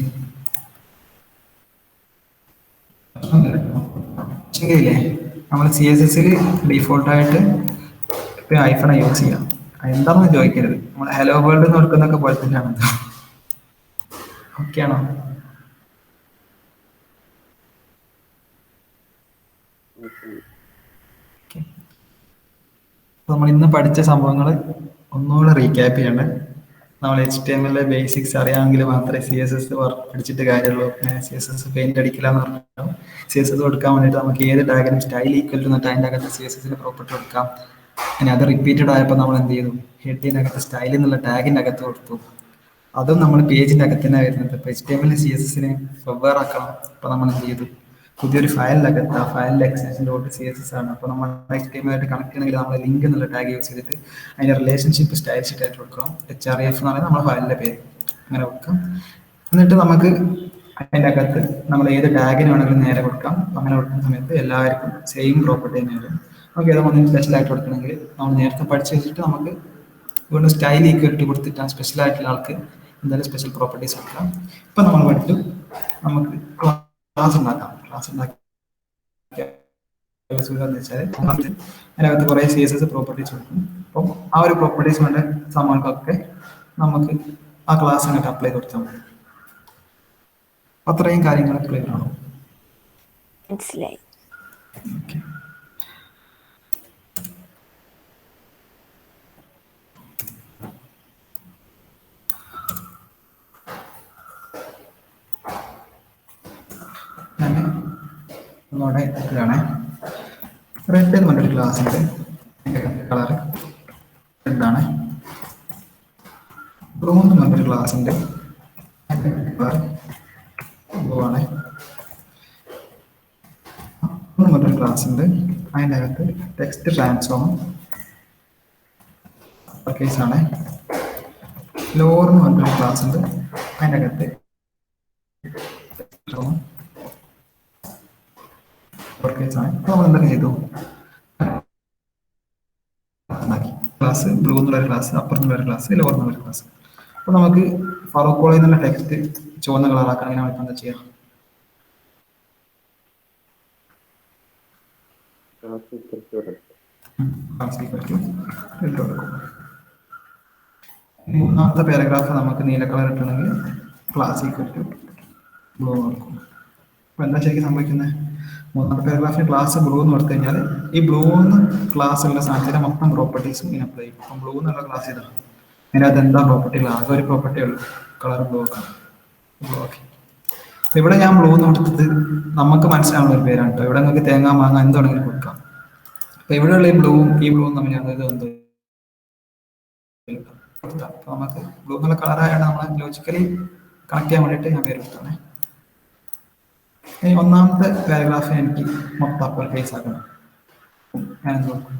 ശരിയല്ലേ? നമ്മൾ CSS ഡീഫോൾട്ടായിട്ട് ഐഫോൺ യൂസ് ചെയ്യാം. എന്താണെന്ന് ചോദിക്കരുത്. നമ്മൾ ഹലോ വേൾഡ് എന്ന് കൊടുക്കുന്നൊക്കെ പോലെ തന്നെയാണ്. ഓക്കെ ആണോ? നമ്മൾ ഇന്ന് പഠിച്ച സംഭവങ്ങൾ ഒന്നുകൂടെ റീക്യാപ്പ് ചെയ്യണ്ടേ. നമ്മൾ HTML ബേസിക്സ് അറിയാമെങ്കിൽ മാത്രമേ CSS പഠിച്ചിട്ട് കാര്യമുള്ളൂ. CSS പെയിന്റ് അടിക്കില്ലെന്ന് പറഞ്ഞു. CSS കൊടുക്കാൻ വേണ്ടിയിട്ട് നമുക്ക് ഏത് ടാഗിനും സ്റ്റൈൽ ഈക്വൽ ടു എന്നിട്ട് അതിൻ്റെ അകത്ത് CSS പ്രോപ്പർട്ടി കൊടുക്കാം. ഇനി അത് റിപ്പീറ്റഡ് ആയപ്പോൾ നമ്മൾ എന്ത് ചെയ്തു? ഹെഡിനകത്ത് സ്റ്റൈൽ എന്നുള്ള ടാഗിൻ്റെ അകത്ത് കൊടുത്തു. അതും നമ്മൾ പേജിൻ്റെ അകത്ത് തന്നെ വരുന്നത്. ഇപ്പോൾ HTML CSS വെവ്വേറെ ആക്കണം. അപ്പോൾ നമ്മൾ എന്ത് ചെയ്തു? പുതിയൊരു ഫയലിനകത്ത് ആ ഫയലിൻ്റെ എക്സ്റ്റൻഷൻ .css ആണ്. അപ്പോൾ നമ്മൾ HTML ആയിട്ട് കണക്ട് ചെയ്യണമെങ്കിൽ നമ്മൾ ലിങ്ക് എന്നുള്ള ടാഗ് യൂസ് ചെയ്തിട്ട് അതിൻ്റെ റിലേഷൻഷിപ്പ് സ്റ്റൈൽ ഷീറ്റ് ആയിട്ട് കൊടുക്കണം. HREF എന്ന് പറയുന്നത് നമ്മുടെ ഫയലിൻ്റെ പേര്. അങ്ങനെ കൊടുക്കാം. എന്നിട്ട് നമുക്ക് അതിൻ്റെ അകത്ത് നമ്മൾ ഏത് ടാഗിന് വേണമെങ്കിലും നേരെ കൊടുക്കാം. അങ്ങനെ കൊടുക്കുന്ന സമയത്ത് എല്ലാവർക്കും സെയിം പ്രോപ്പർട്ടി തന്നെയാണ്. നമുക്ക് ഏതോ ഒന്നിന് സ്പെഷ്യൽ ആയിട്ട് കൊടുക്കണമെങ്കിൽ നമ്മൾ നേരത്തെ പഠിച്ചു വെച്ചിട്ട് നമുക്ക് വീണ്ടും സ്റ്റൈൽ ഈക്വലിറ്റി കൊടുത്തിട്ടാണ് സ്പെഷ്യൽ ആയിട്ടുള്ള ആൾക്ക് എന്തായാലും സ്പെഷ്യൽ പ്രോപ്പർട്ടീസ് കൊടുക്കാം. ഇപ്പം നമ്മൾ പഠിച്ചു നമുക്ക് ക്ലാസ് ഉണ്ടാക്കാം. ക്ലാസ് ഉണ്ടാക്കി അതിനകത്ത് കുറേ CSS പ്രോപ്പർട്ടീസ് കൊടുക്കും. അപ്പം ആ ഒരു പ്രോപ്പർട്ടീസ് വേണ്ട സംഭവങ്ങൾക്കൊക്കെ നമുക്ക് ആ ക്ലാസ് അങ്ങോട്ട് അപ്ലൈ കൊടുത്താൽ മതി. അത്രയും കാര്യങ്ങൾ ക്ലിയർ ആണോ? മനസ്സിലായി. ഓക്കെ. ഒന്നുകൂടെ ഇതാണ് റെഡ് എന്ന് പറഞ്ഞൊരു ക്ലാസ് ഉണ്ട്. കളർ റെഡാണ്. ബ്ലൂ എന്ന് പറഞ്ഞൊരു ക്ലാസ് ഉണ്ട്. ബ്ലൂ ആണ്. പറഞ്ഞൊരു ക്ലാസ് ഉണ്ട്. അതിൻ്റെ അകത്ത് ടെക്സ്റ്റ് ട്രാൻസ്ഫോം കേസ് ആണ്. ലോർ എന്ന് പറഞ്ഞൊരു ക്ലാസ് ഉണ്ട്. അതിൻ്റെ അകത്ത് നമ്മൾ എന്തൊക്കെ ചെയ്തു? ക്ലാസ് ബ്ലൂ എന്നുള്ള ക്ലാസ്, അപ്പുറത്തുള്ള ഒരു ക്ലാസ്, ലോവർ എന്നുള്ള ക്ലാസ്. അപ്പൊ നമുക്ക് ഫറൂഖ് കോളേജ് എന്നുള്ള ടെക്സ്റ്റ് ചുവന്ന കളറാക്കാൻ നമുക്ക് എന്താ ചെയ്യാം? മൂന്നാമത്തെ പാരഗ്രാഫ് നമുക്ക് നീല കളർ ഇട്ടണമെങ്കിൽ ക്ലാസ് ഈക്വൽ ടു ബ്ലൂ കൊടുക്കും. അപ്പൊ എന്താ ശരിക്കും സംഭവിക്കുന്നത്? മൂന്നാമത്തെ പാരഗ്രാഫിന് ക്ലാസ് ബ്ലൂ എന്ന് കൊടുത്തു കഴിഞ്ഞാൽ ഈ ബ്ലൂ എന്ന് ക്ലാസ് ഉള്ള സാധനത്തിന്റെ മൊത്തം പ്രോപ്പർട്ടീസും ഇങ്ങനെ അപ്ലൈ ചെയ്യും. അപ്പം ബ്ലൂ എന്നുള്ള ക്ലാസ് ഇതാണ്. അതിനകത്ത് എന്താ പ്രോപ്പർട്ടികൾ? ആകെ ഒരു പ്രോപ്പർട്ടി ഉള്ളൂ, കളർ ബ്ലൂ ഒക്കെ. ഓക്കെ. ഇവിടെ ഞാൻ ബ്ലൂ എന്ന് കൊടുത്തത് നമുക്ക് മനസ്സിലാവുന്ന ഒരു പേരാണ് കേട്ടോ. ഇവിടെ നിങ്ങൾക്ക് തേങ്ങ മാങ്ങ എന്താണെങ്കിലും കൊടുക്കാം. അപ്പൊ ഇവിടെയുള്ള ഈ ബ്ലൂവും തമ്മിൽ എന്തോ അപ്പൊ നമുക്ക് ബ്ലൂ എന്നുള്ള കളറായാണ് നമ്മളെ ലോജിക്കലി കണക്ട് ചെയ്യാൻ വേണ്ടിയിട്ട് ഞാൻ പേര് കൊടുത്താണ്. ഇനി ഒന്നാമത്തെ പാരഗ്രാഫ് എനിക്ക് മൊത്തം അപ്പർ കേസ് ആക്കണം. ഞാൻ എന്ത് കൊടുക്കും?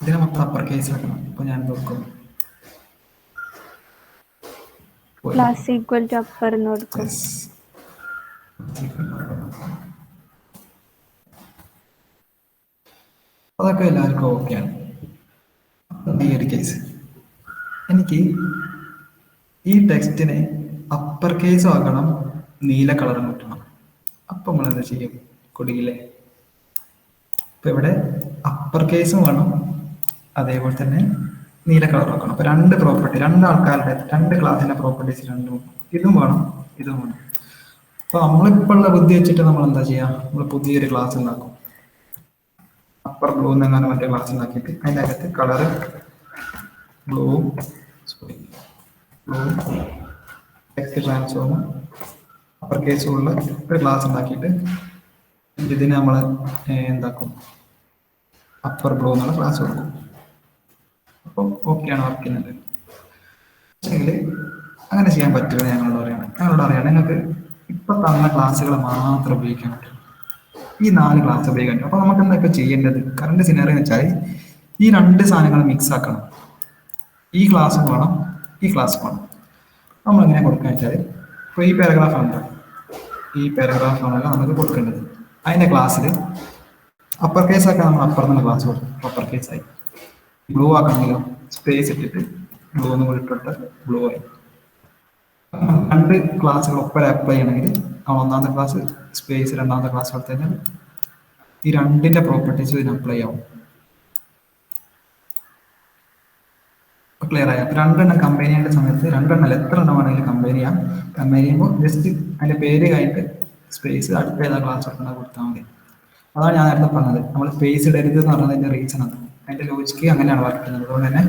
ഇതിനെ മൊത്തം അപ്പർ കേസ് ആക്കണം. അപ്പൊ ഞാൻ എന്ത് കൊടുക്കും? ക്ലാസ് ഈക്വൽ ടു അപ്പർ എന്ന് കൊടുക്കും. അതൊക്കെ എല്ലാവർക്കും ഓക്കെയാണ്. ഈ ഒരു കേസ് എനിക്ക് ഈ ടെക്സ്റ്റിനെ അപ്പർ കേസും ആക്കണം, നീല കളറും കിട്ടണം. അപ്പം നമ്മൾ എന്താ ചെയ്യും? കൊടുക്കില്ലേ? ഇപ്പൊ ഇവിടെ അപ്പർ കേസും വേണം, അതേപോലെ തന്നെ നീല കളർ വെക്കണം. അപ്പൊ രണ്ട് പ്രോപ്പർട്ടി, രണ്ടാൾക്കാരുടെ രണ്ട് ക്ലാസ്സിന്റെ പ്രോപ്പർട്ടീസ് രണ്ടും വേണം. ഇതും വേണം, ഇതും വേണം. അപ്പൊ നമ്മളിപ്പോൾ ഉള്ള ബുദ്ധി വെച്ചിട്ട് നമ്മൾ എന്താ ചെയ്യാ? നമ്മൾ പുതിയൊരു ക്ലാസ് ഉണ്ടാക്കും. അപ്പർ ബ്ലൂ എന്നാണ് മറ്റേ ക്ലാസ് ഉണ്ടാക്കിയിട്ട് അതിൻ്റെ അകത്ത് colour blue, sorry blue text transform upper കേസുള്ള ഒരു ക്ലാസ് ഉണ്ടാക്കിയിട്ട് ഇതിന് നമ്മൾ എന്താക്കും? അപ്പർ ബ്ലൂ എന്നുള്ള ക്ലാസ് കൊടുക്കും. അപ്പോൾ ഓക്കെയാണ് വർക്ക് ചെയ്യുന്നത്. പക്ഷേങ്കിൽ അങ്ങനെ ചെയ്യാൻ പറ്റില്ല. ഞങ്ങളോട് അറിയണം നിങ്ങൾക്ക് ഇപ്പൊ തന്ന ക്ലാസ്സുകൾ മാത്രം ഉപയോഗിക്കാൻ പറ്റും. ഈ 4 ക്ലാസ് ഉപയോഗിക്കാൻ പറ്റും. അപ്പൊ നമുക്ക് എന്താ ഇപ്പൊ ചെയ്യേണ്ടത്? കറണ്ട് സിനാറിയോ എന്ന് വെച്ചാൽ ഈ രണ്ട് സാധനങ്ങൾ മിക്സ് ആക്കണം. ഈ ക്ലാസ്സും വേണം, ഈ ക്ലാസ്സും വേണം. നമ്മൾ എങ്ങനെ കൊടുക്കുക വെച്ചാൽ ഇപ്പോൾ ഈ പാരഗ്രാഫ് ആണ്, ഈ പാരഗ്രാഫ് ആണല്ലോ നമുക്ക് കൊടുക്കേണ്ടത്. അതിന്റെ ക്ലാസ്സിൽ അപ്പർ കേസ് ആക്കാൻ നമ്മൾ അപ്പുറത്തുള്ള ക്ലാസ് കൊടുക്കും, അപ്പർ കേസ് ആയി. ബ്ലൂ ആക്കണമെങ്കിലോ സ്പേസ് ഇട്ടിട്ട് ബ്ലൂ എന്ന് കൂടി ഇട്ടിട്ട് ബ്ലൂ ആയി. രണ്ട് ക്ലാസ്സുകൾ ഒപ്പം അപ്ലൈ ചെയ്യണമെങ്കിൽ നമ്മൾ ഒന്നാമത്തെ ക്ലാസ് സ്പേസ്, രണ്ടാമത്തെ ക്ലാസ് കൊടുത്തു കഴിഞ്ഞാൽ ഈ രണ്ടിന്റെ പ്രോപ്പർട്ടീസ് ഇതിന് അപ്ലൈ ആവും. ക്ലിയർ ആയി? അപ്പൊ രണ്ടെണ്ണം കമ്പൈൻ ചെയ്യേണ്ട സമയത്ത് രണ്ടെണ്ണം എത്ര എണ്ണം വേണമെങ്കിലും കമ്പൈൻ ചെയ്യാം. കമ്പൈൻ ചെയ്യുമ്പോൾ ജസ്റ്റ് അതിന്റെ പേര് കഴിഞ്ഞിട്ട് സ്പേസ് അടുത്ത ഏതാ ക്ലാസ് കൊടുക്കുന്നത് കൊടുത്താൽ മതി. അതാണ് ഞാൻ നേരത്തെ പറഞ്ഞത്, നമ്മൾ സ്പേസ് ഇടരുത് എന്ന് പറഞ്ഞതിന്റെ റീസൺ ആണ്. അതിന്റെ ലോജിക്ക് അങ്ങനെയാണ് വർക്ക് ചെയ്യുന്നത്. അതുകൊണ്ട് തന്നെ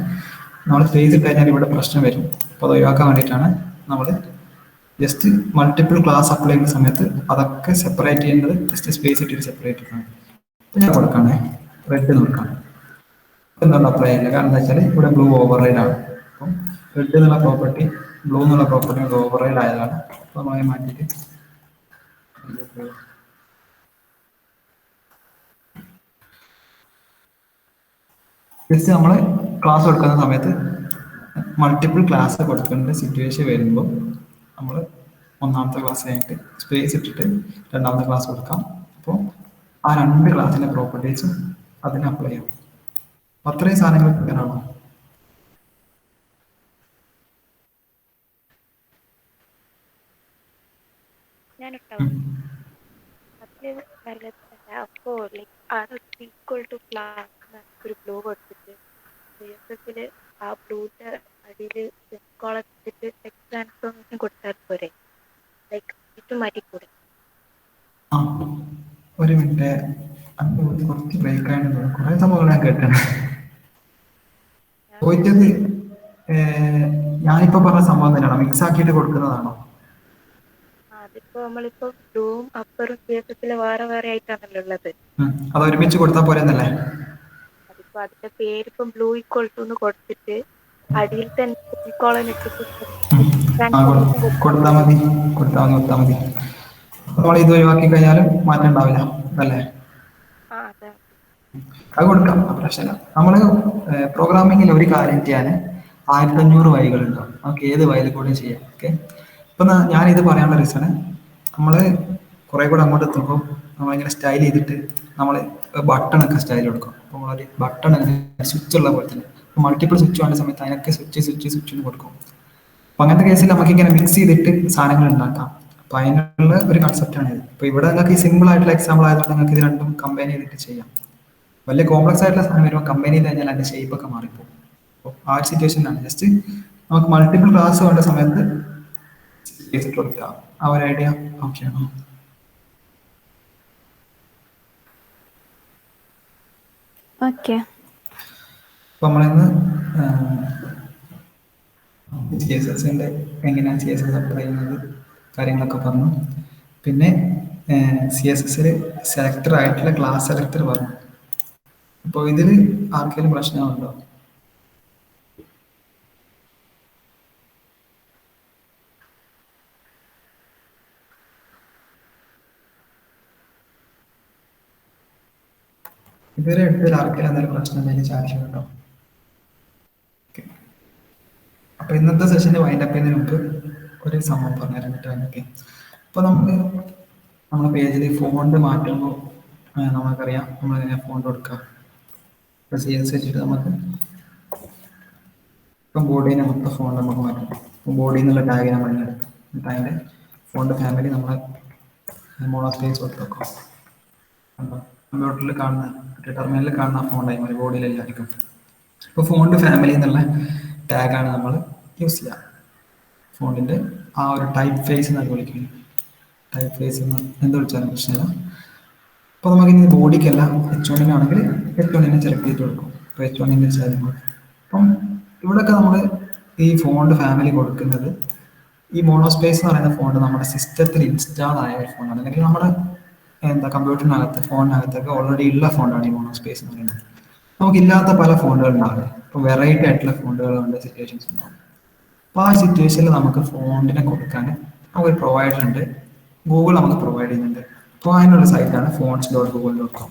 നമ്മൾ സ്പേസ് ഇട്ട് കഴിഞ്ഞാൽ ഇവിടെ പ്രശ്നം വരും. അപ്പോൾ അത് ഒഴിവാക്കാൻ വേണ്ടിയിട്ടാണ് നമ്മൾ ജസ്റ്റ് മൾട്ടിപ്പിൾ ക്ലാസ് അപ്ലൈ ചെയ്യുന്ന സമയത്ത് അതൊക്കെ സെപ്പറേറ്റ് ചെയ്യേണ്ടത് ജസ്റ്റ് സ്പേസ് ഇട്ടിട്ട് സെപ്പറേറ്റ് ചെയ്യണം. അപ്പോൾ ഞാൻ കൊടുക്കാണേ, റെഡ് കൊടുക്കാം. എന്തുകൊണ്ട് അപ്ലൈ ചെയ്യില്ല? കാരണം എന്താ വെച്ചാൽ ഇവിടെ ബ്ലൂ ഓവർറൈഡ് ആണ്. അപ്പം റെഡ് എന്നുള്ള പ്രോപ്പർട്ടി ബ്ലൂ എന്നുള്ള പ്രോപ്പർട്ടി ഓവർറൈഡ് ആയതാണ്. അപ്പോൾ നമ്മളെ മാറ്റിയിട്ട് ജസ്റ്റ് നമ്മൾ ക്ലാസ് കൊടുക്കുന്ന സമയത്ത് മൾട്ടിപ്പിൾ ക്ലാസ് കൊടുക്കേണ്ട സിറ്റുവേഷൻ വരുമ്പോൾ നമ്മൾ ഒന്നാമത്തെ ക്ലാസ് കഴിഞ്ഞിട്ട് സ്പേസ് ഇട്ടിട്ട് രണ്ടാമത്തെ ക്ലാസ് കൊടുക്കാം. അപ്പോൾ ആ രണ്ട് ക്ലാസ്സിന്റെ പ്രോപ്പർട്ടീസും അതിന് അപ്ലൈ ചെയ്യാം. അത്രയും സാധനങ്ങൾ ക്ലിയറാണോ? അപ്പോ അത് ഈക്വൽ ടു ക്ലാസ് ഒരു ബ്ലൂ കൊടുത്തിട്ട് CSS ആ ബ്ലൂന്റെ അടിയിൽ കോളം എടുത്തിട്ട് ടെക്സ്റ്റ് ട്രാൻസ്ഫോർമേഷൻ കൊടുത്താൽ പോരെ? ലൈക്ക് ഇത് മാറ്റിക്കൂടെ? ആ ഒരു മിനിറ്റ്, കുറച്ച് ബ്രേക്ക് ആയിട്ട് കുറെ സംഭവങ്ങൾ ഞാൻ കേട്ടാണ് ചോദിച്ചത്. ഞാനിപ്പോ പറഞ്ഞ സംഭവം തന്നെയാണോ? മിക്സ് ആക്കിയിട്ട് കൊടുക്കുന്നതാണോ? അതിപ്പോ നമ്മളിപ്പോ ബ്ലൂവും അപ്പറും CSS വേറെ വേറെ ആയിട്ടാണല്ലോ ഉള്ളത്. അത് ഒരുമിച്ച് കൊടുത്താൽ പോരെന്നല്ലേ? അതിപ്പോ അതിന്റെ പേരിപ്പം ബ്ലൂ ഈക്വൽ ടു എന്ന് കൊടുത്തിട്ട് അടിയിൽ തന്നെ കോളം ഇട്ടിട്ട് കൊടുത്താൽ മതി. നമ്മൾ ഇത് ഒഴിവാക്കി കഴിഞ്ഞാലും മാറ്റം ഉണ്ടാവില്ല അല്ലേ? അത് കൊടുക്കാം, പ്രശ്നമില്ല. നമ്മള് പ്രോഗ്രാമിങ്ങിൽ ഒരു കാര്യം ചെയ്യാൻ 1500 വരികളുണ്ടാവും. നമുക്ക് ഏത് വരിയിൽ കൂടെ ചെയ്യാം. ഓക്കെ, ഇപ്പൊ ഞാനിത് പറയാനുള്ള റീസണ്, നമ്മള് കുറെ കൂടെ അങ്ങോട്ട് എത്തുമ്പോൾ നമ്മളിങ്ങനെ സ്റ്റൈൽ ചെയ്തിട്ട് നമ്മൾ ബട്ടണൊക്കെ സ്റ്റൈൽ കൊടുക്കും. അപ്പോൾ നമ്മളൊരു ബട്ടൺ സ്വിച്ച് ഉള്ള പോലെ തന്നെ മൾട്ടിപ്പിൾ സ്വിച്ച് വേണ്ട സമയത്ത് അതിനൊക്കെ സ്വിച്ച് കൊടുക്കും. അപ്പൊ അങ്ങനത്തെ കേസിൽ നമുക്ക് ഇങ്ങനെ മിക്സ് ചെയ്തിട്ട് സാധനങ്ങൾ ഉണ്ടാക്കാം. അപ്പൊ അതിനുള്ള ഒരു കൺസെപ്റ്റാണ് ഇത്. ഇപ്പൊ ഇവിടെ നിങ്ങൾക്ക് ഈ സിമ്പിൾ ആയിട്ടുള്ള എക്സാമ്പിൾ ആയതുകൊണ്ട് നിങ്ങൾക്ക് ഇത് രണ്ടും കമ്പൈൻ ചെയ്തിട്ട് ചെയ്യാം. വലിയ കോംപ്ലക്സ് ആയിട്ടുള്ള സാധനം വരുമ്പോൾ കമ്പൈൻ ചെയ്ത് കഴിഞ്ഞാൽ അതിന്റെ ഷേപ്പ് ഒക്കെ മാറിപ്പോകും. അപ്പോൾ ആ ഒരു സിറ്റുവേഷനാണ്. ജസ്റ്റ് നമുക്ക് മൾട്ടിപ്പിൾ ക്ലാസ് വേണ്ട സമയത്ത് കൊടുക്കാം. ആ ഒരു ഐഡിയ ഓക്കെ ആണോ? ഓക്കെ. അപ്പൊ നമ്മളിന്ന് CSSന്റെ എങ്ങനെയാണ് CSS അപ്ലൈ ചെയ്യുന്നത് കാര്യങ്ങളൊക്കെ പറഞ്ഞു. പിന്നെ CSSൽ സെലക്ടർ ആയിട്ടുള്ള ക്ലാസ് സെലക്ടർ പറഞ്ഞു. അപ്പോൾ ഇതിൽ ആർക്കെങ്കിലും പ്രശ്നമുണ്ടോ? ഇതുവരെ എടുത്തതിൽ ആർക്കെങ്കിലും എന്തെങ്കിലും പ്രശ്നം എന്തെങ്കിലും ചാൻസ് ഉണ്ടോ? അപ്പൊ ഇന്നത്തെ സെഷന് വൈൻഡപ്പ് ചെയ്യുന്നതിന് മുമ്പ് ഒരു സംഭവം പറഞ്ഞുതരാൻ പറ്റും. അപ്പൊ നമ്മുടെ പേജിൽ ഫോണ്ട് മാറ്റുമ്പോൾ നമുക്കറിയാം നമ്മളെങ്ങനെ ഫോണ്ട് കൊടുക്കാം. CSS വെച്ചിട്ട് നമുക്ക് ഇപ്പം ബോഡീനെ മൊത്തം ഫോൺ നമുക്ക് മാറ്റാം. ഇപ്പം ബോഡി എന്നുള്ള ടാഗ് നമ്മൾ എടുക്കും. എന്നിട്ട് അതിൻ്റെ ഫോണിൻ്റെ ഫാമിലി നമ്മളെ മോണോസ്പേസ് കൊടുത്ത് വെക്കും. കമ്പ്യൂട്ടറിൽ കാണുന്ന ടെർമിനലിൽ കാണുന്ന ഫോൺ ടൈം ബോഡിയിലെല്ലായിരിക്കും. ഇപ്പോൾ ഫോണിൻ്റെ ഫാമിലി എന്നുള്ള ടാഗാണ് നമ്മൾ യൂസ് ചെയ്യുക. ഫോണിൻ്റെ ആ ഒരു ടൈപ്പ് ഫേസ് എന്നൊക്കെ വിളിക്കുന്നത്. ടൈപ്പ് ഫേസ് എന്ന് എന്ത് വിളിച്ചാലും പ്രശ്നമില്ല. അപ്പോൾ നമുക്ക് ഇനി ബോഡിക്കല്ല H1 ആണെങ്കിൽ H1 സെലക്ട് ചെയ്ത് കൊടുക്കും. ഇപ്പോൾ H1 വെച്ചാൽ അപ്പം ഇവിടെയൊക്കെ നമ്മൾ ഈ ഫോണിൻ്റെ ഫാമിലി കൊടുക്കുന്നത് ഈ മോണോസ്പേസ് എന്ന് പറയുന്ന ഫോൺ നമ്മുടെ സിസ്റ്റത്തിൽ ഇൻസ്റ്റാൾ ആയ ഒരു ഫോണാണ്. അല്ലെങ്കിൽ നമ്മുടെ കമ്പ്യൂട്ടറിനകത്ത് ഫോണിനകത്തൊക്കെ ഓൾറെഡി ഉള്ള ഫോണാണ് ഈ മോണോസ്പേസ് എന്ന് പറയുന്നത്. നമുക്കില്ലാത്ത പല ഫോണുകൾ ഉണ്ടാവില്ല. ഇപ്പോൾ വെറൈറ്റി ആയിട്ടുള്ള ഫോണുകളുണ്ട്, സിറ്റുവേഷൻസ് ഉണ്ടാവും. അപ്പോൾ ആ സിറ്റുവേഷനിൽ നമുക്ക് ഫോണിനെ കൊടുക്കാൻ നമുക്കൊരു പ്രൊവൈഡർ ഉണ്ട്. ഗൂഗിൾ നമുക്ക് പ്രൊവൈഡ് ചെയ്യുന്നുണ്ട്. അപ്പോൾ അതിനുള്ള സൈറ്റാണ് fonts.google.com.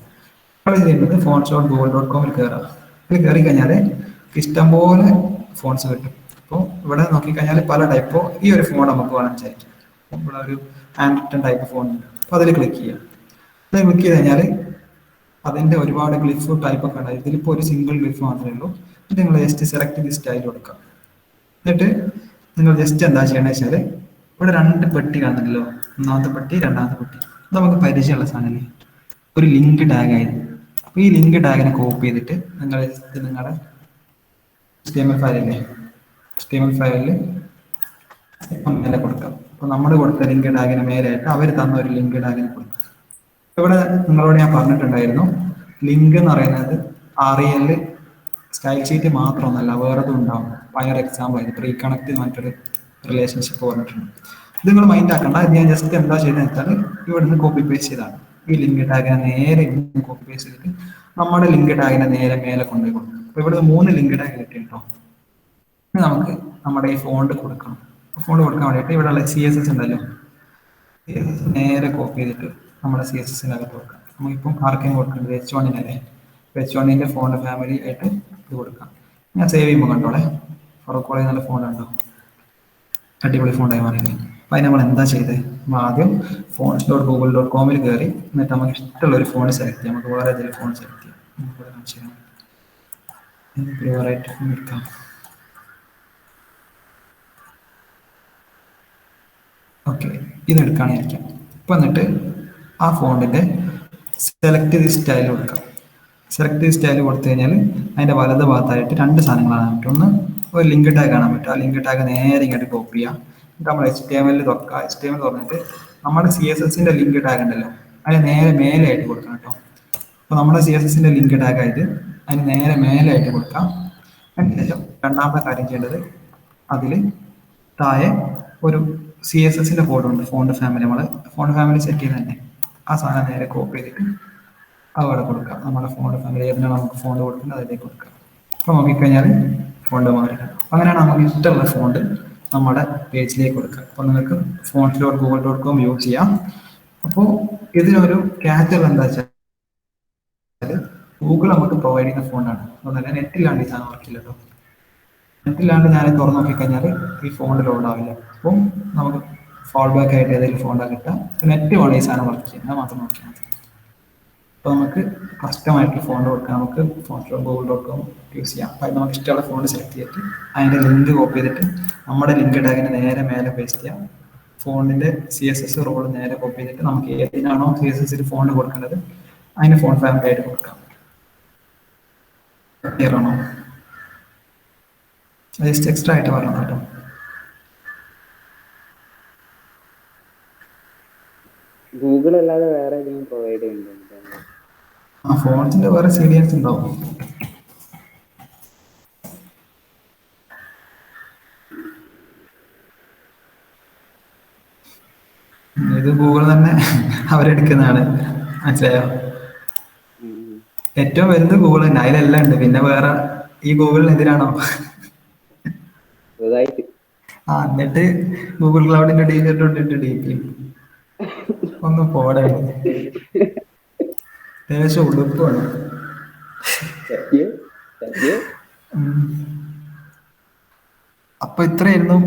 നമ്മൾ ചെയ്യുന്നത് fonts.google.com കയറാം. ഇതിൽ കയറി കഴിഞ്ഞാൽ ഇഷ്ടംപോലെ ഫോൺസ് കിട്ടും. അപ്പോൾ ഇവിടെ നോക്കിക്കഴിഞ്ഞാൽ പല ടൈപ്പോ ഈ ഒരു ഫോൺ നമുക്ക് വേണം വിചാരിക്കും. ഇവിടെ ഒരു ആൻഡ്രോയിഡ് ടൈപ്പ് ഫോൺ ഉണ്ട്. അപ്പോൾ അതിൽ ക്ലിക്ക് ചെയ്യാം. അതിൽ ക്ലിക്ക് ചെയ്ത് കഴിഞ്ഞാൽ അതിൻ്റെ ഒരുപാട് ഗ്ലിഫ് ടൈപ്പ് ഒക്കെ ഉണ്ടായി. ഇതിലിപ്പോൾ ഒരു സിംഗിൾ ഗ്ലിഫ് മാത്രമേ ഉള്ളൂ. എന്നിട്ട് നിങ്ങൾ ജസ്റ്റ് സെലക്ട് ചെയ്ത് സ്റ്റൈൽ കൊടുക്കാം. എന്നിട്ട് നിങ്ങൾ ജസ്റ്റ് എന്താ ചെയ്യണമെന്ന് വെച്ചാൽ ഇവിടെ 2 പെട്ടി കാണുന്നുണ്ടല്ലോ, ഒന്നാമത്തെ പെട്ടി രണ്ടാമത്തെ പെട്ടി. ഇത് നമുക്ക് പരിചയമുള്ള സാധനമല്ലേ, ഒരു ലിങ്ക് ടാഗ് ആയിരുന്നു. അപ്പോൾ ഈ ലിങ്ക് ടാഗിനെ കോപ്പി ചെയ്തിട്ട് നിങ്ങൾ നിങ്ങളുടെ HTML ഫയലില്ലേ, HTML ഫയലിൽ മേലെ കൊടുക്കാം. അപ്പോൾ നമ്മൾ കൊടുത്ത ലിങ്ക് ടാഗിന് മേലെയായിട്ട് അവർ തന്ന ഒരു ലിങ്ക് ടാഗിന് കൊടുക്കാം. ഇവിടെ നിങ്ങളോട് ഞാൻ പറഞ്ഞിട്ടുണ്ടായിരുന്നു, ലിങ്ക് എന്ന് പറയുന്നത് REL സ്റ്റൈൽ ഷീറ്റ് മാത്രമൊന്നല്ല, വേറെതും ഉണ്ടാവും. ഭയങ്കര എക്സാമ്പിൾ ആയിട്ട് പ്രീ കണക്ട് മറ്റൊരു റിലേഷൻഷിപ്പ് പറഞ്ഞിട്ടുണ്ട്. ഇത് നിങ്ങൾ മൈൻഡ് ആക്കണ്ട. ഇത് ഞാൻ ജസ്റ്റ് എന്താ ചെയ്തതെന്ന് വെച്ചാൽ ഇവിടുന്ന് കോപ്പി പേസ്റ്റ് ചെയ്താണ്. ഈ ലിങ്ക് ടാഗിനെ നേരെ കോപ്പി പേസ്റ്റ് ചെയ്തിട്ട് നമ്മുടെ ലിങ്ക് ടാഗിനെ നേരെ മേലെ കൊണ്ടുപോയി കൊടുക്കും. അപ്പോൾ ഇവിടെ 3 ലിങ്ക് ടാഗ് കിട്ടിയിട്ടോ. ഇനി നമുക്ക് നമ്മുടെ ഈ ഫോണ്ട് കൊടുക്കണം. ഫോണ്ട് കൊടുക്കാൻ വേണ്ടിയിട്ട് ഇവിടെയുള്ള CSS ഉണ്ടല്ലോ, CSS നേരെ കോപ്പി ചെയ്തിട്ട് നമ്മുടെ CSSനകത്ത് കൊടുക്കാം. നമുക്കിപ്പം ആർക്കെയും കൊടുക്കേണ്ടത് H1 H1 ഫോണ്ട് ഫാമിലി ആയിട്ട് ഇത് കൊടുക്കാം. ഞാൻ സേവ് ചെയ്യുമ്പോൾ കണ്ടോളെ, ഫറൂഖ് കോളേജ് നല്ല ഫോൺ ഉണ്ടോ, അടിപൊളി ഫോണ്ടായി മാറിയില്ലേ. അപ്പം അതിന് നമ്മൾ എന്താ ചെയ്തത്, നമ്മൾ ആദ്യം fonts.google.com കയറി എന്നിട്ട് നമുക്ക് ഇഷ്ടമുള്ള ഒരു ഫോൺ സെലക്ട് ചെയ്യാം. നമുക്ക് വേറെ ഏതെങ്കിലും ഫോൺ സെലക്ട് ചെയ്യാം. നമുക്കിവിടെ കാണിച്ചു തരാം. പ്യുവറായിട്ട് ഫോൺ എടുക്കാം. ഓക്കെ, ഇതെടുക്കുകയാണെന്നിരിക്കാം. ഇപ്പം എന്നിട്ട് ആ ഫോണിൻ്റെ സെലക്ട് ചെയ്ത് സ്റ്റൈൽ കൊടുക്കാം. സെലക്ട് ചെയ്ത് സ്റ്റൈൽ കൊടുത്തു കഴിഞ്ഞാൽ അതിൻ്റെ വലത് ഭാഗത്തായിട്ട് 2 സാധനങ്ങൾ കാണാൻ പറ്റും. ഒന്ന് ഒരു ലിങ്ക് ടാഗ് കാണാൻ പറ്റും. ആ ലിങ്ക് ടാഗ് നേരെ ഇങ്ങോട്ട് കോപ്പി ചെയ്യാം. എന്നിട്ട് നമ്മൾ HTML തുറക്കുക. HTML തുറന്നിട്ട് നമ്മുടെ CSSന്റെ ലിങ്ക് ടാഗ് ഉണ്ടല്ലോ അതിന് നേരെ മേലെയായിട്ട് കൊടുക്കണം കേട്ടോ. അപ്പോൾ നമ്മുടെ CSSന്റെ ലിങ്ക് ടാഗ് ആയിട്ട് അതിന് നേരെ മേലെയായിട്ട് കൊടുക്കാം. അതിനുശേഷം രണ്ടാമത്തെ കാര്യം ചെയ്യേണ്ടത്, അതിൽ താഴെ ഒരു CSSന്റെ കോഡുണ്ട്, ഫോണ്ട് ഫാമിലി. നമ്മൾ ഫോണ്ട് ഫാമിലി സെറ്റ് ചെയ്ത് തന്നെ ആ സാധനം നേരെ കോപ്പി ചെയ്തിട്ട് അവിടെ കൊടുക്കാം. നമ്മുടെ ഫോണ്ട് ഫാമിലി ഏതിനാണ് നമുക്ക് ഫോണ്ട് കൊടുക്കുന്നത് അതിലേക്ക് കൊടുക്കാം. അപ്പോൾ നോക്കിക്കഴിഞ്ഞാൽ ഫോണ്ട് മാറി. അങ്ങനെയാണ് നമുക്ക് ഇഷ്ടമുള്ള ഫോണ്ട് നമ്മുടെ പേജിലേക്ക് കൊടുക്കുക. അപ്പോൾ നിങ്ങൾക്ക് fonts.google.com യൂസ് ചെയ്യാം. അപ്പോൾ ഇതിനൊരു ക്യാച്ചുള്ള എന്താ വെച്ചാൽ ഗൂഗിൾ നമുക്ക് പ്രൊവൈഡ് ചെയ്യുന്ന ഫോണ്ടാണ്. അതുകൊണ്ട് നെറ്റിലാണ്ട് ഈ സാധനം വർക്കില്ല കേട്ടോ. നെറ്റിലാണ്ട് ഞാൻ തുറന്നു നോക്കിക്കഴിഞ്ഞാൽ ഈ ഫോണ്ട് ലോഡ് ആവില്ല. അപ്പം നമുക്ക് ഫാൾ ബാക്ക് ആയിട്ട് ഏതെങ്കിലും ഫോണ്ടാണ് കിട്ടുക. നെറ്റ് വേണം ഈ സാധനം വർക്ക് ചെയ്യുന്നത്, അത് മാത്രം നോക്കിയാൽ മതി. അപ്പോൾ നമുക്ക് കസ്റ്റമായിട്ട് ഫോണ്ട് കൊടുക്കാം. നമുക്ക് fonts.google.com യൂസ് ചെയ്യാം. അപ്പോൾ നമുക്ക് ഇഷ്ടമുള്ള ഫോണ്ട് സെലക്ട് ചെയ്തിട്ട് അതിൻ്റെ ലിങ്ക് കോപ്പി ചെയ്തിട്ട് നമ്മുടെ ലിങ്ക് ടാഗിന് നേരെ മേലെ പേസ്റ്റ് ചെയ്യാം. ഫോണിൻ്റെ CSS റോൾ നേരെ കോപ്പി ചെയ്തിട്ട് നമുക്ക് ഏതിനാണോ CSSൽ ഫോണ്ട് കൊടുക്കേണ്ടത് അതിന് ഫോണ്ട് ഫാമിലി ആയിട്ട് കൊടുക്കാം. ക്ലിയർ ആണോ? ജസ്റ്റ് എക്സ്ട്രാ ആയിട്ട് പറഞ്ഞു കേട്ടോ. ഗൂഗിൾ അല്ലാതെ വേറെ ഏതെങ്കിലും പ്രൊവൈഡ് ചെയ്യുന്നുണ്ടോ? ആ ഫോൺസിന്റെ വേറെ CDNs ഉണ്ടാവും. ഇത് ഗൂഗിൾ തന്നെ അവരെടുക്കുന്നതാണ്, മനസ്സിലായോ? ഏറ്റവും വലുത് ഗൂഗിൾ തന്നെ, അതിലെല്ലാം ഉണ്ട്. പിന്നെ വേറെ ഈ ഗൂഗിളിനെതിരാണോ? എന്നിട്ട് ഗൂഗിൾ ക്ലൗഡിന്റെ DP ഒന്ന് പോടെ, ദേശം ഉടുപ്പാണ്. അപ്പൊ ഇത്രയായിരുന്നു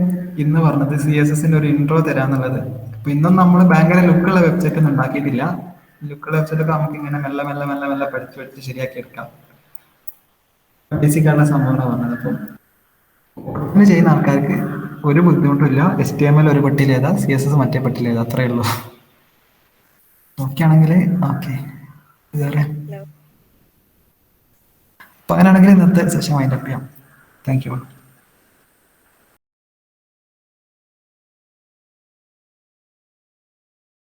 ഇന്ന് പറഞ്ഞത്, CSSന്റെ ഒരു ഇൻട്രോ തരാന്നുള്ളത്. അപ്പൊ ഇന്നും നമ്മൾ ഭയങ്കര ലുക്കുള്ള വെബ്സൈറ്റ് ഒന്നും ഉണ്ടാക്കിയിട്ടില്ല. ലുക്കുള്ള വെബ്സൈറ്റ് ഒക്കെ നമുക്ക് ഇങ്ങനെ മെല്ലെ മെല്ലെ മെല്ലെ മെല്ലെ പഠിച്ച് ശരിയാക്കി എടുക്കാം. ബേസിക് ആയിട്ടുള്ള സംഭവമാണ് പറഞ്ഞത്. അപ്പം അങ്ങനെ ചെയ്യുന്ന ആൾക്കാർക്ക് ഒരു ബുദ്ധിമുട്ടില്ല. HTML ഒരു പെട്ടിയിലേതാ, CSS മറ്റേ പെട്ടിയിലേതാ, അത്രേ ഉള്ളൂ. ഓക്കെ ആണെങ്കിൽ ഓക്കെ. വേറെ ഹലോ. അപ്പൊ അങ്ങനെയാണെങ്കിൽ ഇന്നത്തെ സെഷൻ വൈൻഡപ്പ് ചെയ്യാം. Thank you.